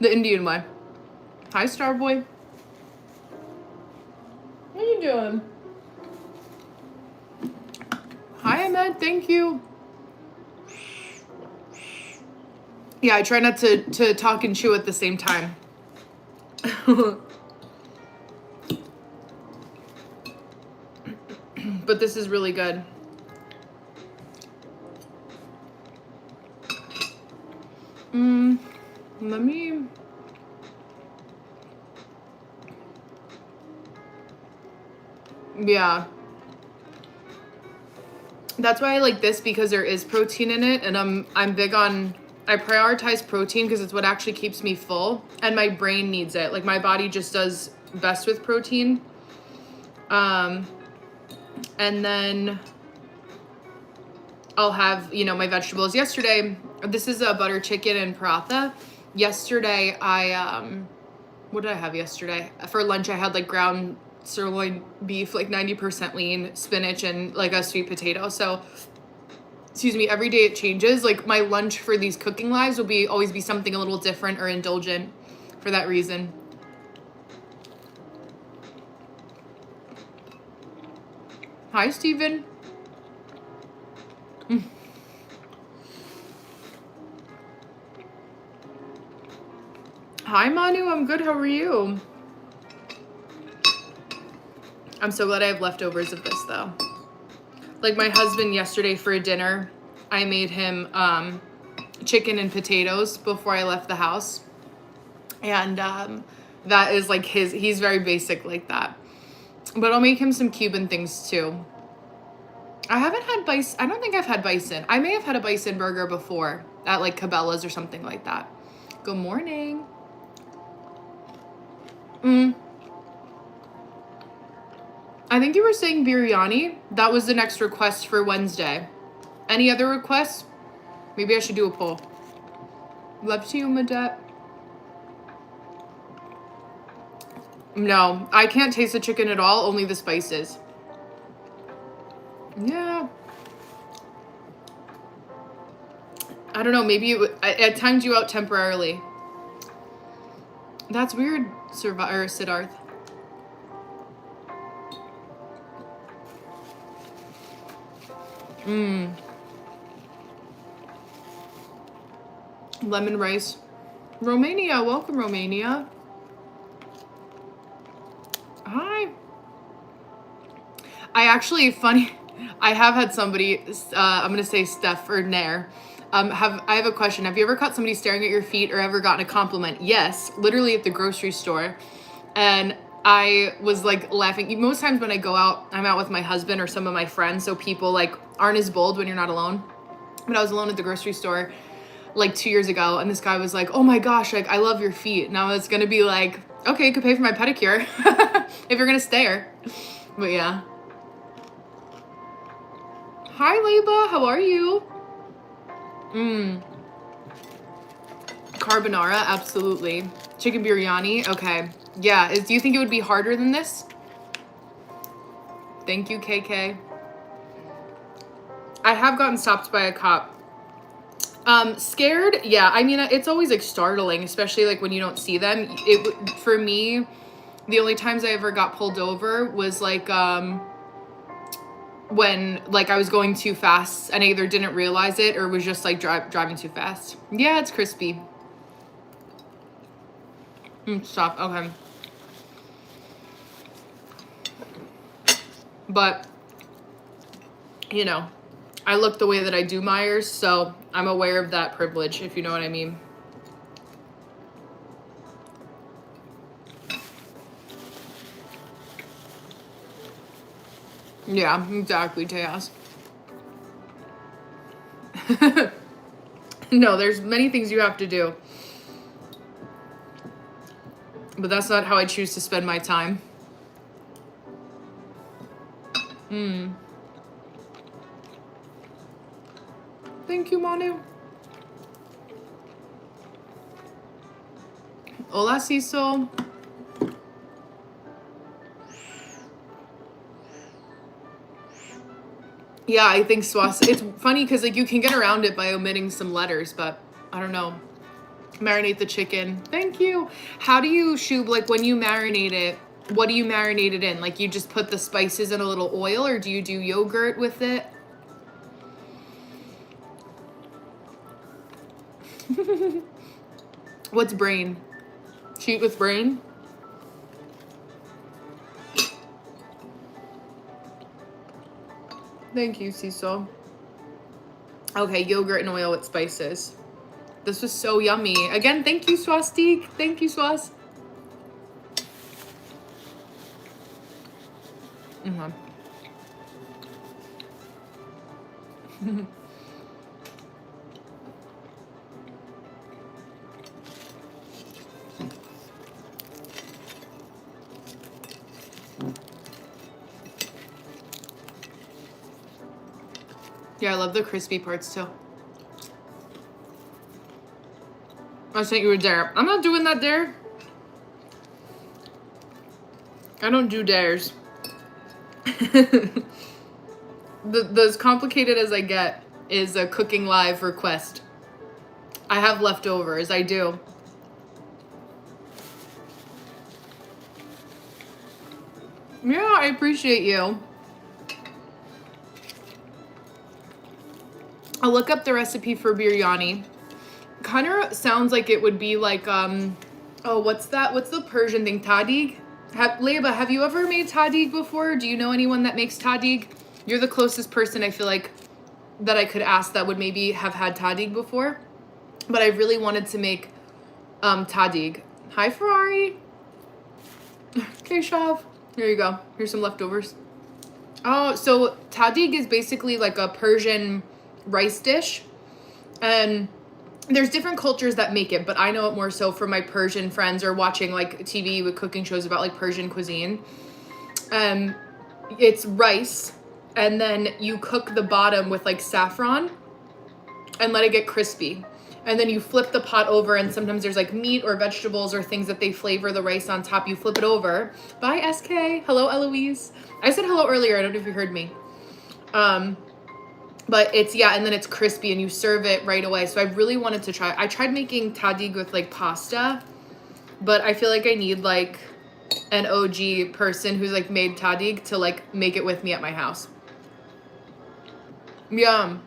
The Indian way. Hi, Starboy. What are you doing? Hi, Ahmed. Thank you. Yeah, I try not to talk and chew at the same time. But this is really good. Let me... Yeah. That's why I like this, because there is protein in it, and I'm big on... I prioritize protein because it's what actually keeps me full, and my brain needs it. Like, my body just does best with protein. And then I'll have, you know, my vegetables. Yesterday, this is a butter chicken and paratha. Yesterday, what did I have yesterday? For lunch, I had like ground sirloin beef, like 90% lean, spinach, and like a sweet potato. So, excuse me, every day it changes. Like my lunch for these cooking lives will always be something a little different or indulgent for that reason. Hi, Steven. Hi, Manu. I'm good. How are you? I'm so glad I have leftovers of this, though. Like my husband yesterday for dinner, I made him chicken and potatoes before I left the house. And that is like he's very basic like that. But I'll make him some Cuban things, too. I haven't had bison. I don't think I've had bison. I may have had a bison burger before at like Cabela's or something like that. Good morning. I think you were saying biryani. That was the next request for Wednesday. Any other requests? Maybe I should do a poll. Love to you, Madette. No, I can't taste the chicken at all, only the spices. Yeah. I don't know, maybe it timed you out temporarily. That's weird, Siddharth. Lemon rice. Romania, welcome, Romania. Hi. I actually, funny, I have had somebody, I'm gonna say Steph or Nair, I have a question. Have you ever caught somebody staring at your feet or ever gotten a compliment? Yes, literally at the grocery store. And I was like laughing. Most times when I go out, I'm out with my husband or some of my friends, so people like aren't as bold when you're not alone. But I was alone at the grocery store like 2 years ago, and this guy was like, oh my gosh, like I love your feet. And I was gonna be like, okay, you could pay for my pedicure if you're gonna stare. But yeah. Hi, Leba, how are you? Carbonara, absolutely. Chicken biryani, okay. Yeah, do you think it would be harder than this? Thank you, KK. I have gotten stopped by a cop. Scared? Yeah, I mean, it's always like startling, especially like when you don't see them. For me, the only times I ever got pulled over was like, when like I was going too fast and I either didn't realize it or was just like driving too fast. Yeah, it's crispy. Stop. Okay. But you know, I look the way that I do, Myers, so I'm aware of that privilege, if you know what I mean. Yeah, exactly, Tejas. No, there's many things you have to do. But that's not how I choose to spend my time. Thank you, Manu. Hola, Cecil. Yeah, I think Swas. It's funny because like you can get around it by omitting some letters, but I don't know. Marinate the chicken. Thank you. How do you, Shub, like when you marinate it, what do you marinate it in? Like you just put the spices in a little oil, or do you do yogurt with it? What's brain? Cheat with brain? Thank you, Cecil. Okay, yogurt and oil with spices. This was so yummy. Again, thank you, Swastik. Thank you, Swas. Yeah, I love the crispy parts too. I sent you a dare. I'm not doing that dare. I don't do dares. As complicated as I get is a cooking live request. I have leftovers, I do. Yeah, I appreciate you. I'll look up the recipe for biryani. Kind of sounds like it would be like, oh, what's that? What's the Persian thing? Tahdig? Leba, have you ever made tahdig before? Do you know anyone that makes tahdig? You're the closest person I feel like that I could ask that would maybe have had tahdig before. But I really wanted to make tahdig. Hi, Ferrari. Okay, Shav. Here you go. Here's some leftovers. Oh, so tahdig is basically like a Persian rice dish. And there's different cultures that make it, but I know it more so from my Persian friends or watching like TV with cooking shows about like Persian cuisine. It's rice, and then you cook the bottom with like saffron and let it get crispy. And then you flip the pot over, and sometimes there's like meat or vegetables or things that they flavor the rice on top. You flip it over. Bye, SK. Hello, Eloise. I said hello earlier. I don't know if you heard me. But it's, yeah, and then it's crispy and you serve it right away. So I really wanted to try. I tried making tahdig with like pasta, but I feel like I need like an OG person who's like made tahdig to like make it with me at my house. Yum.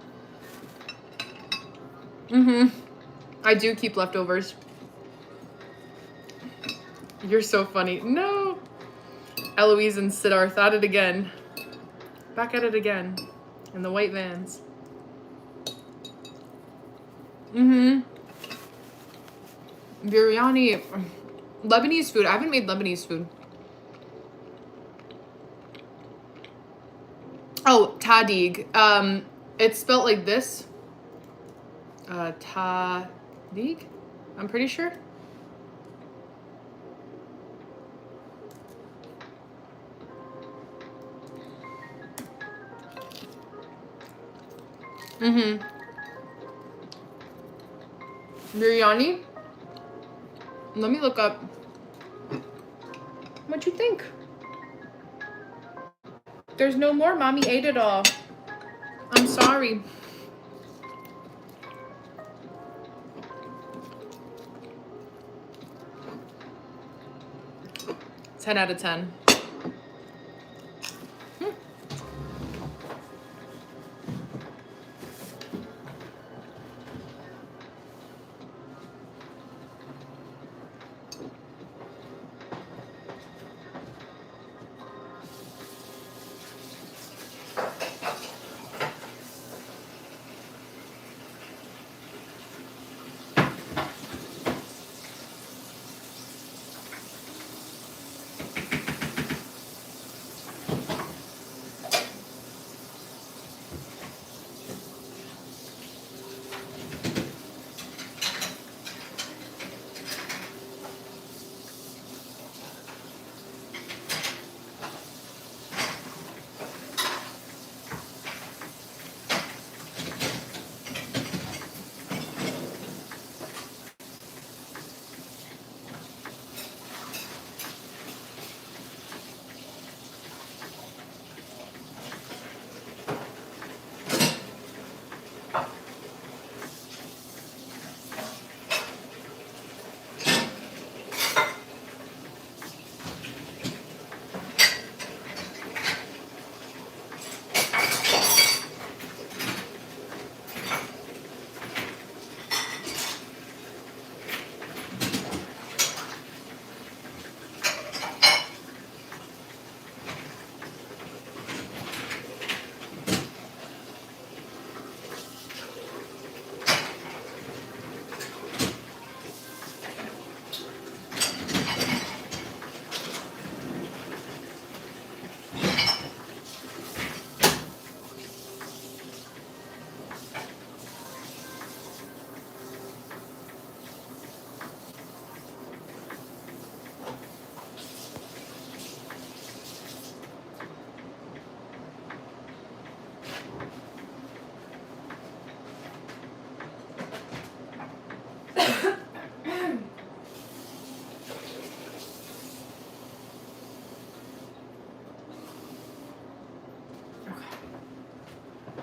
I do keep leftovers. You're so funny. No. Eloise and Siddharth at it again. Back at it again. In the white vans. Biryani. Lebanese food. I haven't made Lebanese food. Oh, tahdig. It's spelled like this. Tahdig? I'm pretty sure. Biryani? Let me look up. What you think? There's no more. Mommy ate it all. I'm sorry. 10 out of 10.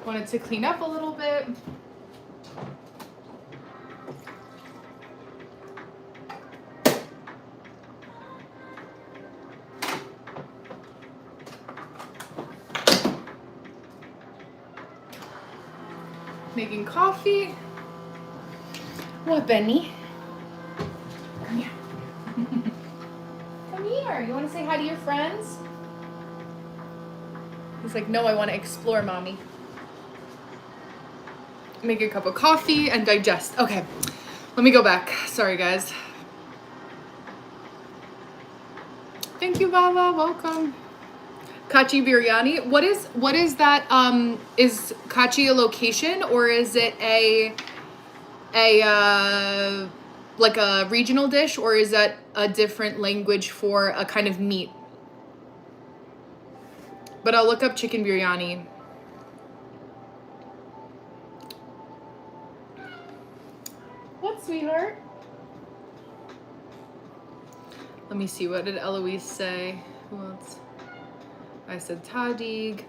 Wanted to clean up a little bit. Making coffee. What, Benny? Come here. Come here. You want to say hi to your friends? He's like, no, I want to explore, mommy. Make a cup of coffee and digest. Okay, let me go back. Sorry, guys. Thank you, Baba. Welcome. Kachi biryani. What is that? Is Kachi a location or is it a like a regional dish, or is that a different language for a kind of meat? But I'll look up chicken biryani. What, sweetheart? Let me see. What did Eloise say? Who else? I said Tadig.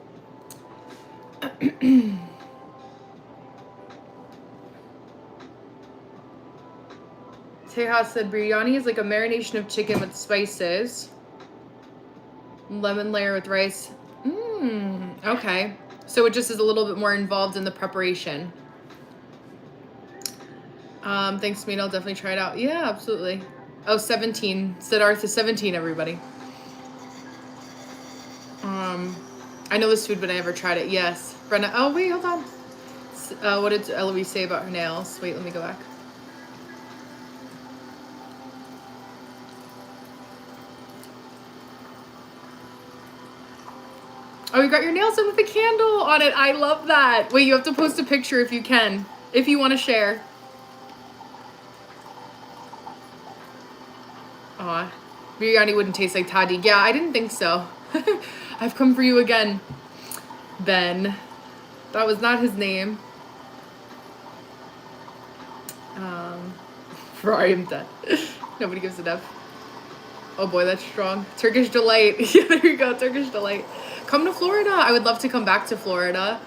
Tejas said biryani is like a marination of chicken with spices. Lemon layer with rice. Okay. So it just is a little bit more involved in the preparation. Thanks, Meat. I'll definitely try it out. Yeah, absolutely. Oh, 17. Siddharth is 17, everybody. I know this food, but I never tried it. Yes. Brenna. Oh, wait, hold on. What did Eloise say about her nails? Wait, let me go back. Oh, you got your nails done with a candle on it. I love that. Wait, you have to post a picture if you can. If you want to share. Aw. Biryani wouldn't taste like Tadig. Yeah, I didn't think so. I've come for you again, Ben. That was not his name. Ferrari, I'm dead. Nobody gives a F. Oh boy, that's strong. Turkish Delight. Yeah, there you go, Turkish Delight. Come to Florida. I would love to come back to Florida.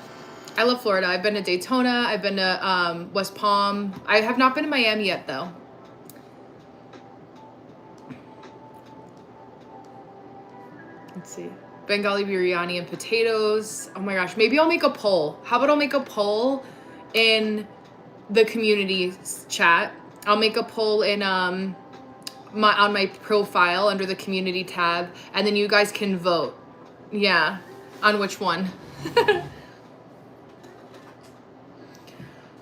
I love Florida. I've been to Daytona. I've been to West Palm. I have not been to Miami yet, though. Let's see. Bengali biryani and potatoes. Oh my gosh. Maybe I'll make a poll. How about I'll make a poll in the community chat? I'll make a poll in on my profile under the community tab, and then you guys can vote. Yeah, on which one.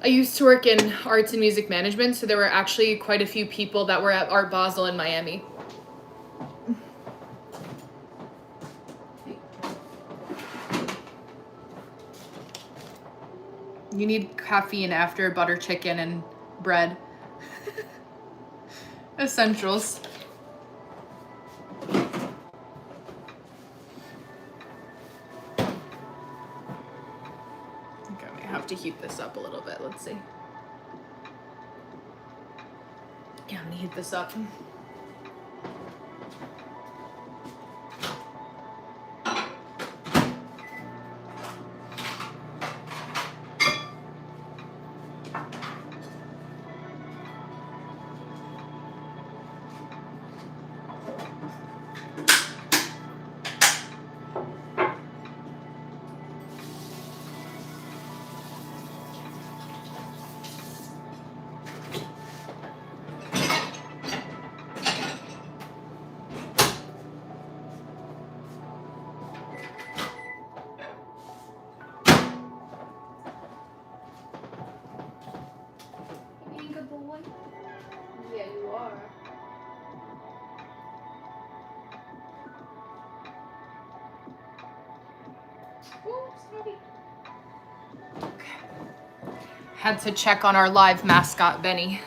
I used to work in arts and music management, so there were actually quite a few people that were at Art Basel in Miami. You need caffeine after butter chicken and bread. Essentials. Okay, I may have to heat this up a little bit. Let's see. Yeah, I'm gonna heat this up. Being a boy? Yeah, you are. Oops, sorry. Okay. Had to check on our live mascot, Benny.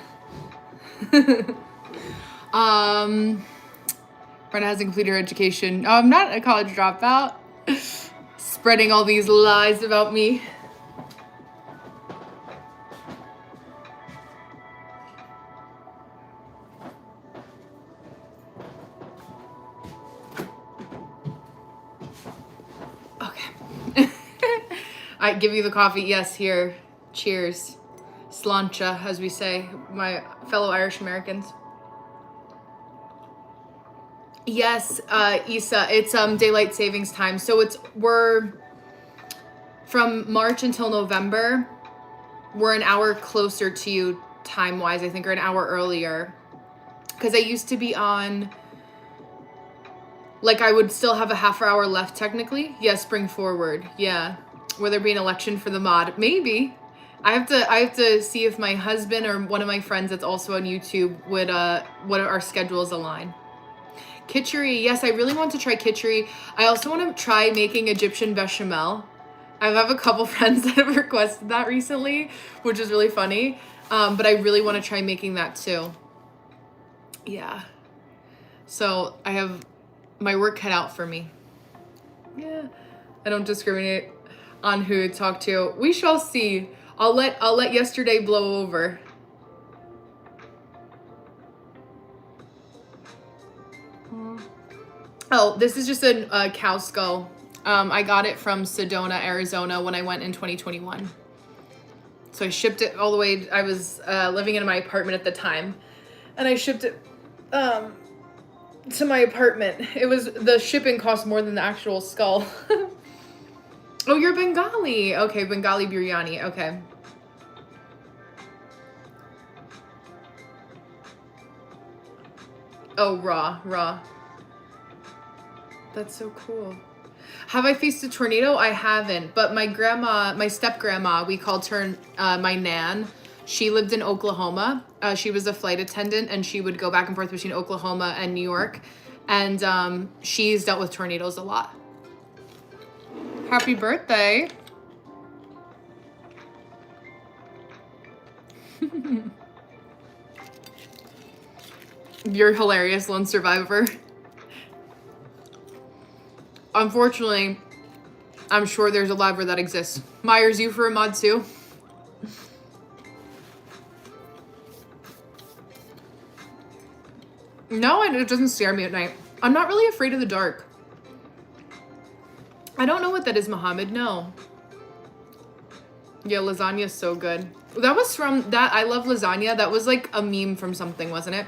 Brenna hasn't completed her education. Oh, I'm not a college dropout. Spreading all these lies about me. I give you the coffee. Yes, here. Cheers. Sláinte, as we say, my fellow Irish Americans. Yes, Issa, it's daylight savings time. So we're from March until November. We're an hour closer to you time-wise, I think, or an hour earlier. Because I used to be on, like, I would still have a half hour left technically. Yeah, spring forward. Yeah. Will there be an election for the mod? Maybe. I have to see if my husband or one of my friends that's also on YouTube would what our schedules align. Kitchery, yes, I really want to try kitchery. I also want to try making Egyptian bechamel. I have a couple friends that have requested that recently, which is really funny. But I really want to try making that too. Yeah. So I have my work cut out for me. Yeah. I don't discriminate on who to talk to. We shall see. I'll let yesterday blow over. Oh, this is just a cow skull. I got it from Sedona, Arizona when I went in 2021. So I shipped it all the way. I was living in my apartment at the time, and I shipped it to my apartment. The shipping cost more than the actual skull. Oh, you're Bengali. Okay, Bengali biryani. Okay. Oh, raw. That's so cool. Have I faced a tornado? I haven't, but my step grandma, we called her my nan. She lived in Oklahoma. She was a flight attendant, and she would go back and forth between Oklahoma and New York. And she's dealt with tornadoes a lot. Happy birthday. You're hilarious, lone survivor. Unfortunately, I'm sure there's a live where that exists. Myers, you for a mod too? No, it doesn't scare me at night. I'm not really afraid of the dark. I don't know what that is, Muhammad. No. Yeah, lasagna is so good. That was from that. I love lasagna. That was like a meme from something, wasn't it?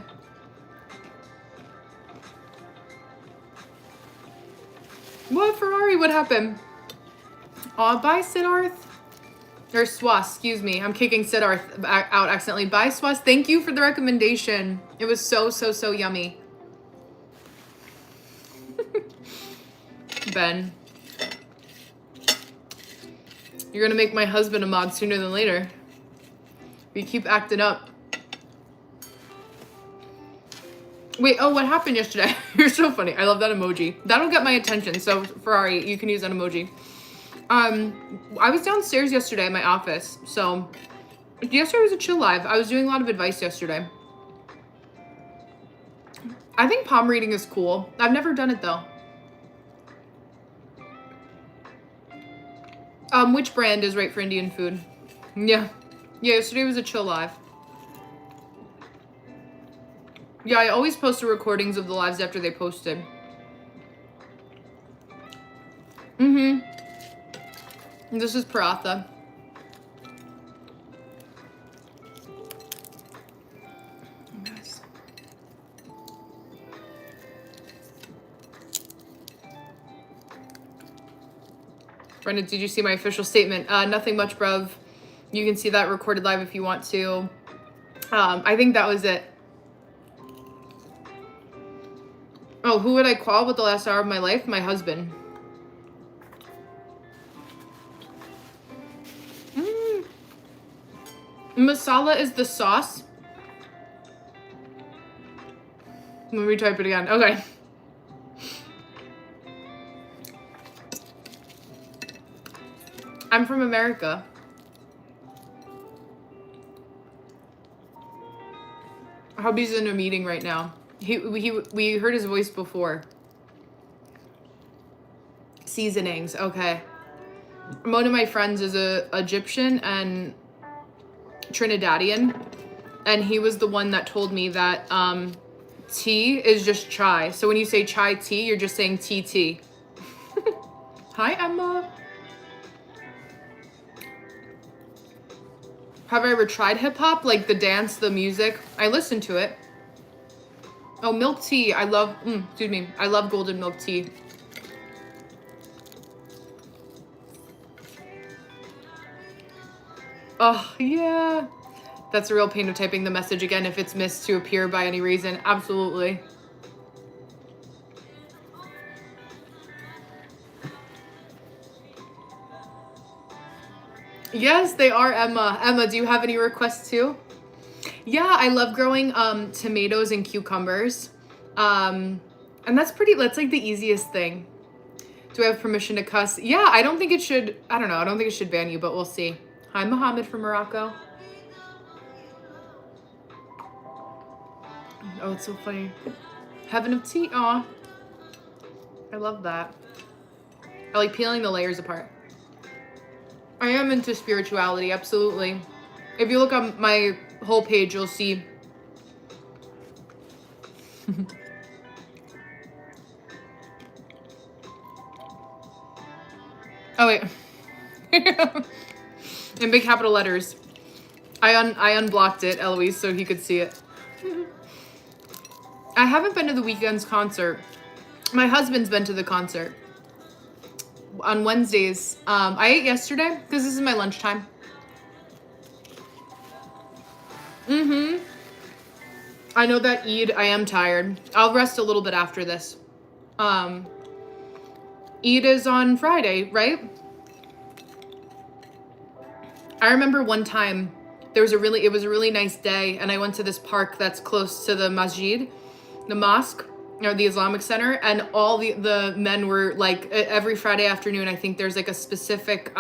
What, Ferrari? What happened? Aw, bye, Siddharth. Or Swas, excuse me. I'm kicking Siddharth out accidentally. Bye, Swas. Thank you for the recommendation. It was so yummy. Ben. You're gonna make my husband a mod sooner than later. We keep acting up. Wait, oh, what happened yesterday? You're so funny. I love that emoji. That'll get my attention. So, Ferrari, you can use that emoji. I was downstairs yesterday in my office. So, yesterday was a chill live. I was doing a lot of advice yesterday. I think palm reading is cool. I've never done it, though. Which brand is right for Indian food? Yeah. Yeah, yesterday was a chill live. Yeah, I always post the recordings of the lives after they posted. This is paratha. Yes. Brenna, did you see my official statement? Nothing much, bruv. You can see that recorded live if you want to. I think that was it. Oh, who would I call with the last hour of my life? My husband. Masala is the sauce. Let me type it again. Okay. I'm from America. Hubby's in a meeting right now. We heard his voice before. Seasonings, okay. One of my friends is a Egyptian and Trinidadian, and he was the one that told me that tea is just chai. So when you say chai tea, you're just saying TT. Hi, Emma. Have I ever tried hip hop? Like the dance, the music? I listen to it. Oh, milk tea. I love, excuse me. I love golden milk tea. Oh, yeah. That's a real pain of typing the message again if it's missed to appear by any reason. Absolutely. Yes, they are, Emma. Emma, do you have any requests too? Yeah, I love growing tomatoes and cucumbers. And that's like the easiest thing. Do I have permission to cuss? Yeah, I don't think it should, I don't know. I don't think it should ban you, but we'll see. Hi, Mohammed from Morocco. Oh, it's so funny. Heaven of tea. Aw. I love that. I like peeling the layers apart. I am into spirituality, absolutely. If you look on my whole page, you'll see. Oh, wait. In big capital letters. I unblocked it, Eloise, so he could see it. I haven't been to the Weeknd's concert. My husband's been to the concert. On Wednesdays. I ate yesterday because this is my lunchtime. I know that Eid, I am tired. I'll rest a little bit after this. Eid is on Friday, right? I remember one time it was a really nice day and I went to this park that's close to the masjid, the mosque, or the Islamic Center, and all the men were like, every Friday afternoon, I think there's like a specific,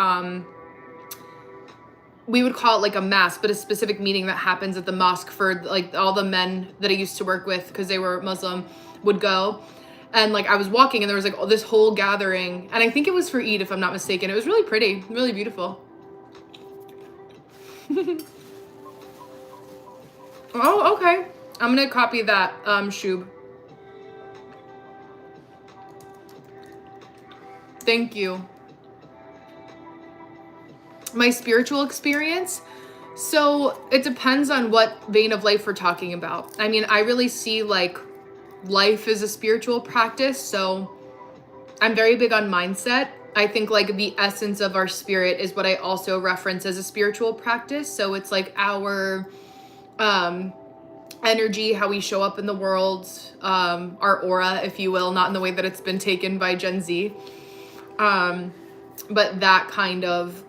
we would call it like a mass, but a specific meeting that happens at the mosque for like all the men that I used to work with, because they were Muslim, would go. And like I was walking and there was like this whole gathering, and I think it was for Eid if I'm not mistaken. It was really pretty, really beautiful. Oh, okay. I'm gonna copy that, Shub. Thank you. My spiritual experience. So it depends on what vein of life we're talking about. I mean, I really see like life as a spiritual practice. So I'm very big on mindset. I think like the essence of our spirit is what I also reference as a spiritual practice. So it's like our energy, how we show up in the world, our aura, if you will, not in the way that it's been taken by Gen Z. But that kind of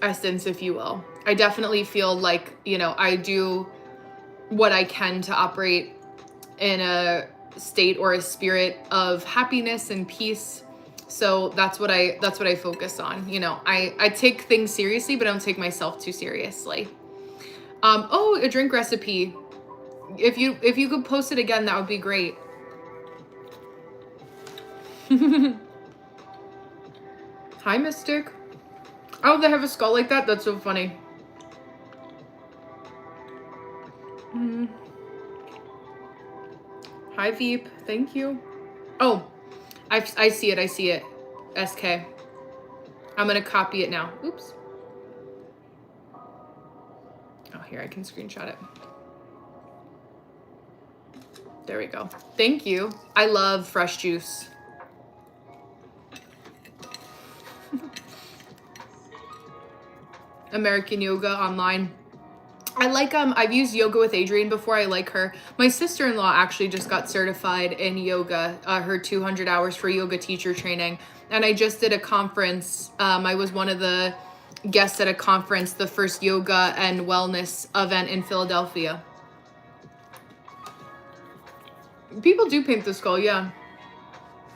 essence, if you will. I definitely feel like, you know, I do what I can to operate in a state or a spirit of happiness and peace. So that's what I focus on. You know, I take things seriously, but I don't take myself too seriously. Oh, a drink recipe. If you could post it again, that would be great. Hi, Mystic. Oh, they have a skull like that? That's so funny. Hi, Veep. Thank you. Oh, I see it. I see it. SK. I'm going to copy it now. Oops. Oh, here, I can screenshot it. There we go. Thank you. I love fresh juice. American Yoga online. I like, I've used Yoga with Adriene before. I like her. My sister-in-law actually just got certified in yoga, her 200 hours for yoga teacher training. And I just did a conference. I was one of the guests at a conference, the first yoga and wellness event in Philadelphia. People do paint the skull, yeah.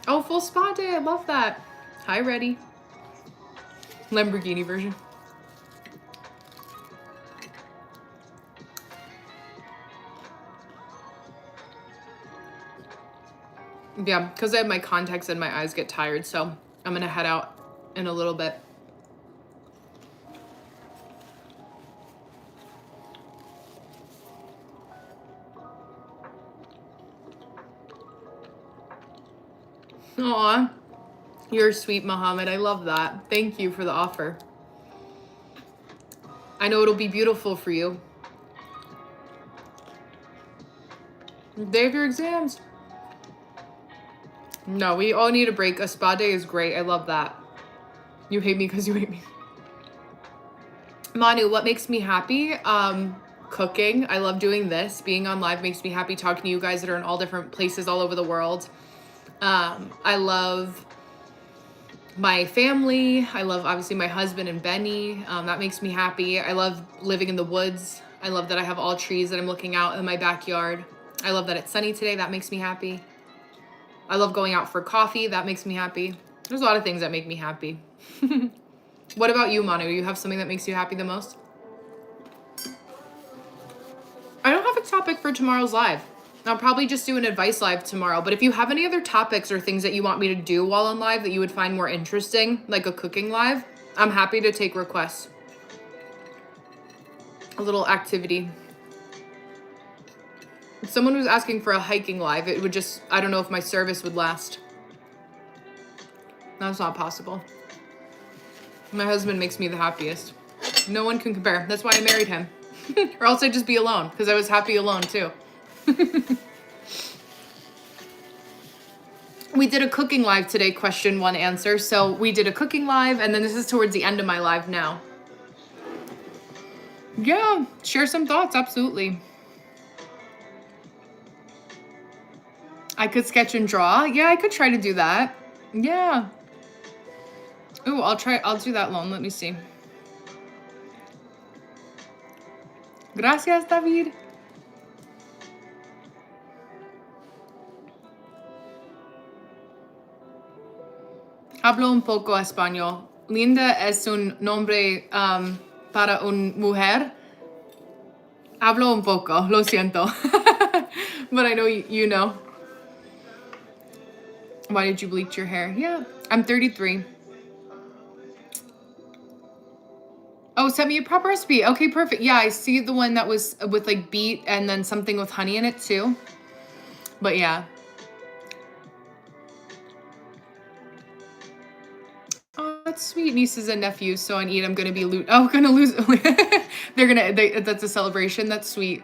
Oh, full spa day. I love that. Hi, Reddy. Lamborghini version. Yeah, because I have my contacts and my eyes get tired, so I'm gonna head out in a little bit. Aw, you're sweet, Mohammed. I love that. Thank you for the offer. I know it'll be beautiful for you. Day of your exams. No, we all need a break. A spa day is great. I love that. You hate me because you hate me. Manu, what makes me happy? Cooking. I love doing this. Being on live makes me happy. Talking to you guys that are in all different places all over the world. I love my family. I love obviously my husband and Benny. That makes me happy. I love living in the woods. I love that I have all trees that I'm looking out in my backyard. I love that it's sunny today. That makes me happy. I love going out for coffee. That makes me happy. There's a lot of things that make me happy. What about you, Manu? You have something that makes you happy the most? I don't have a topic for tomorrow's live. I'll probably just do an advice live tomorrow. But if you have any other topics or things that you want me to do while on live that you would find more interesting, like a cooking live, I'm happy to take requests. A little activity. If someone was asking for a hiking live, it would just, I don't know if my service would last. That's not possible. My husband makes me the happiest. No one can compare. That's why I married him. Or else I'd just be alone, because I was happy alone too. We did a cooking live today, question 1 answer. So we did a cooking live, and then this is towards the end of my live now. Yeah, share some thoughts, absolutely. I could sketch and draw. Yeah, I could try to do that. Yeah. Ooh, I'll do that alone. Let me see. Gracias, David. Hablo un poco español. Linda es un nombre para una mujer. Hablo un poco, lo siento. But I know you know. Why did you bleach your hair? Yeah, I'm 33. Oh, send me a proper recipe. Okay, perfect. Yeah, I see the one that was with like beet and then something with honey in it too. But yeah. Oh, that's sweet. Nieces and nephews. So on Eid, I'm gonna be gonna lose. That's a celebration. That's sweet.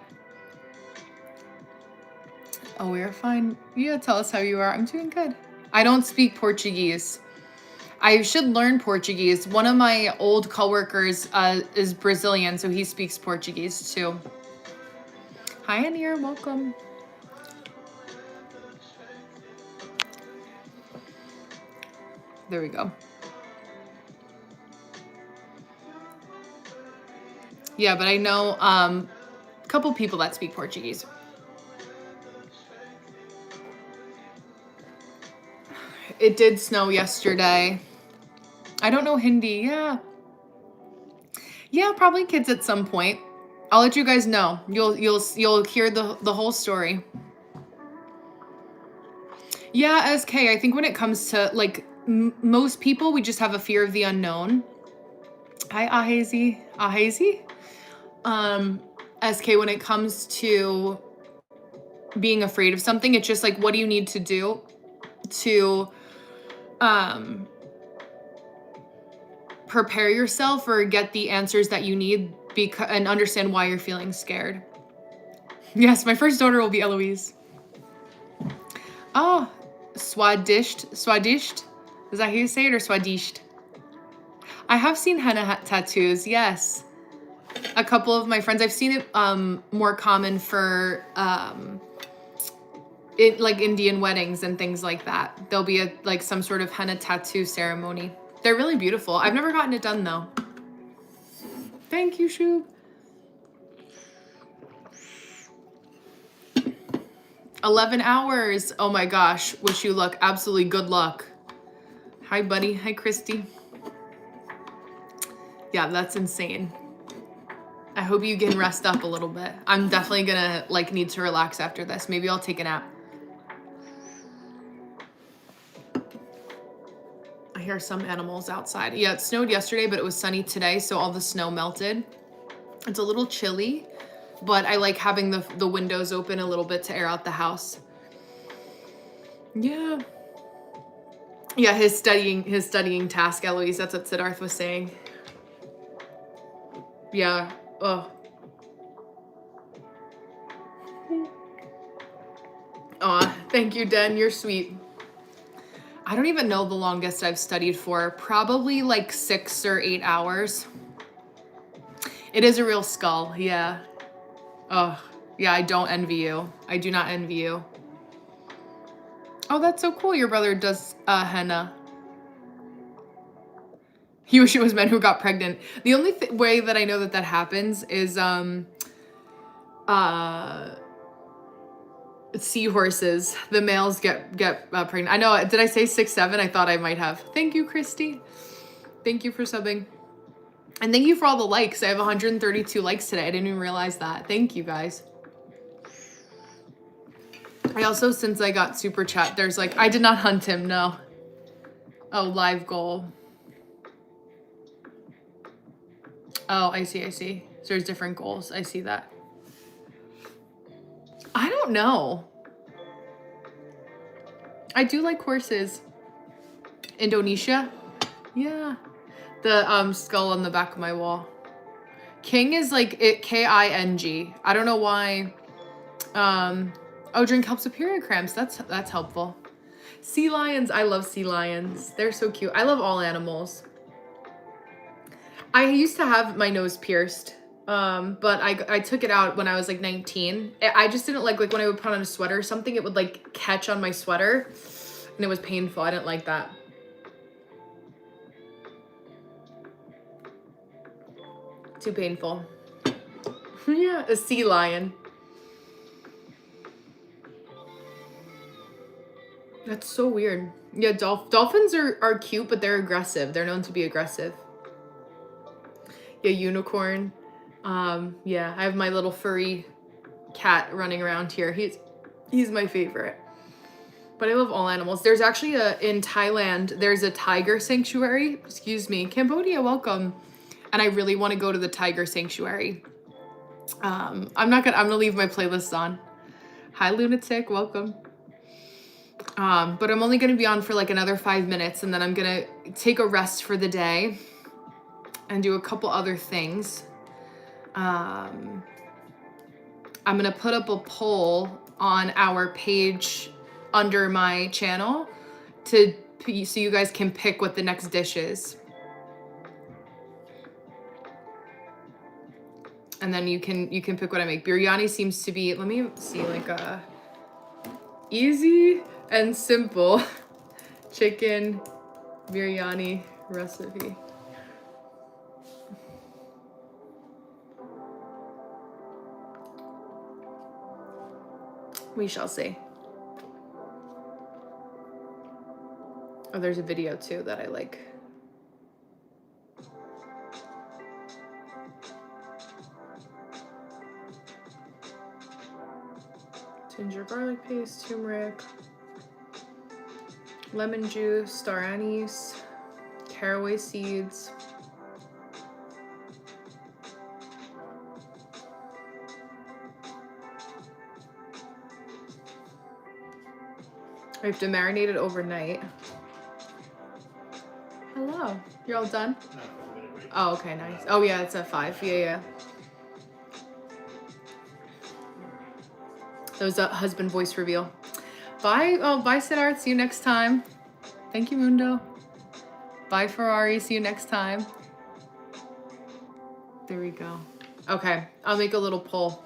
Oh, we're fine. Yeah, tell us how you are. I'm doing good. I don't speak Portuguese. I should learn Portuguese. One of my old coworkers is Brazilian, so he speaks Portuguese too. Hi, Anir. Welcome. There we go. Yeah, but I know a couple people that speak Portuguese. It did snow yesterday. I don't know Hindi. Yeah. Yeah, probably kids at some point. I'll let you guys know. You'll hear the whole story. Yeah, SK, I think when it comes to like most people, we just have a fear of the unknown. Hi, Ahazy. Ahazy? SK, when it comes to being afraid of something, it's just like, what do you need to do to prepare yourself or get the answers that you need and understand why you're feeling scared. Yes, my first daughter will be Eloise. Oh, Swadisht. Swadisht? Is that how you say it, or Swadisht? I have seen henna tattoos, yes. A couple of my friends, I've seen it more common for like Indian weddings and things like that. There'll be like some sort of henna tattoo ceremony. They're really beautiful. I've never gotten it done though. Thank you, Shub. 11 hours. Oh my gosh. Wish you luck. Absolutely good luck. Hi, buddy. Hi, Christy. Yeah, that's insane. I hope you can rest up a little bit. I'm definitely gonna like need to relax after this. Maybe I'll take a nap. I hear some animals outside. Yeah, it snowed yesterday, but it was sunny today, so all the snow melted. It's a little chilly, but I like having the windows open a little bit to air out the house. Yeah. Yeah, his studying task, Eloise, that's what Siddharth was saying. Yeah. Oh. Aw, thank you, Den. You're sweet. I don't even know the longest I've studied for. Probably like 6 or 8 hours. It is a real skull, yeah. Oh, yeah, I don't envy you. I do not envy you. Oh, that's so cool. Your brother does henna. He wish it was men who got pregnant. The only way that I know that that happens is seahorses. The males get pregnant. I know. Did I say 6, 7? I thought I might have. Thank you, Christy. Thank you for subbing. And thank you for all the likes. I have 132 likes today. I didn't even realize that. Thank you, guys. I also, since I got super chat, there's like, I did not hunt him, no. Oh, live goal. Oh, I see. So there's different goals. I see that. I don't know. I do like horses. Indonesia? Yeah. The skull on the back of my wall. King is like it King. I don't know why. Oh, drink helps with period cramps. That's helpful. Sea lions. I love sea lions. They're so cute. I love all animals. I used to have my nose pierced. But I took it out when I was like 19. I just didn't like when I would put on a sweater or something, it would like catch on my sweater and it was painful. I didn't like that. Too painful. Yeah, a sea lion. That's so weird. Yeah, dolphins are cute, but they're aggressive. They're known to be aggressive. Yeah, unicorn. Yeah, I have my little furry cat running around here. He's my favorite. But I love all animals. There's actually in Thailand, there's a tiger sanctuary. Excuse me. Cambodia, welcome. And I really want to go to the tiger sanctuary. I'm gonna leave my playlists on. Hi, Lunatic, welcome. But I'm only gonna be on for like another 5 minutes and then I'm gonna take a rest for the day and do a couple other things. I'm gonna put up a poll on our page under my channel so you guys can pick what the next dish is. And then you can pick what I make. Biryani seems to be, let me see, like a easy and simple chicken biryani recipe. We shall see. Oh, there's a video too that I like. Ginger garlic paste, turmeric, lemon juice, star anise, caraway seeds. I have to marinate it overnight. Hello, you're all done? No, I'm gonna wait. Oh, okay, nice. Oh yeah, it's at 5. Yeah. That was a husband voice reveal. Bye. Oh, bye, Siddharth. See you next time. Thank you, Mundo. Bye, Ferrari. See you next time. There we go. Okay, I'll make a little poll.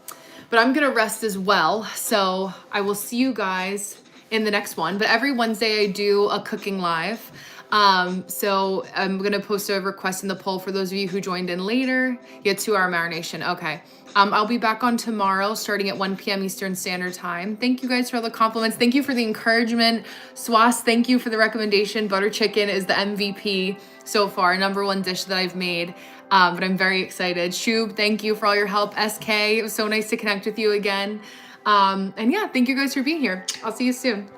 But I'm gonna rest as well. So I will see you guys in the next one. But every Wednesday I do a cooking live. So I'm gonna post a request in the poll for those of you who joined in later. Yeah, 2-hour marination. Okay. I'll be back on tomorrow starting at 1 p.m. Eastern Standard Time. Thank you guys for all the compliments. Thank you for the encouragement. Swas, thank you for the recommendation. Butter chicken is the MVP so far, #1 dish that I've made. But I'm very excited. Shub, thank you for all your help. SK, it was so nice to connect with you again. And yeah, thank you guys for being here. I'll see you soon.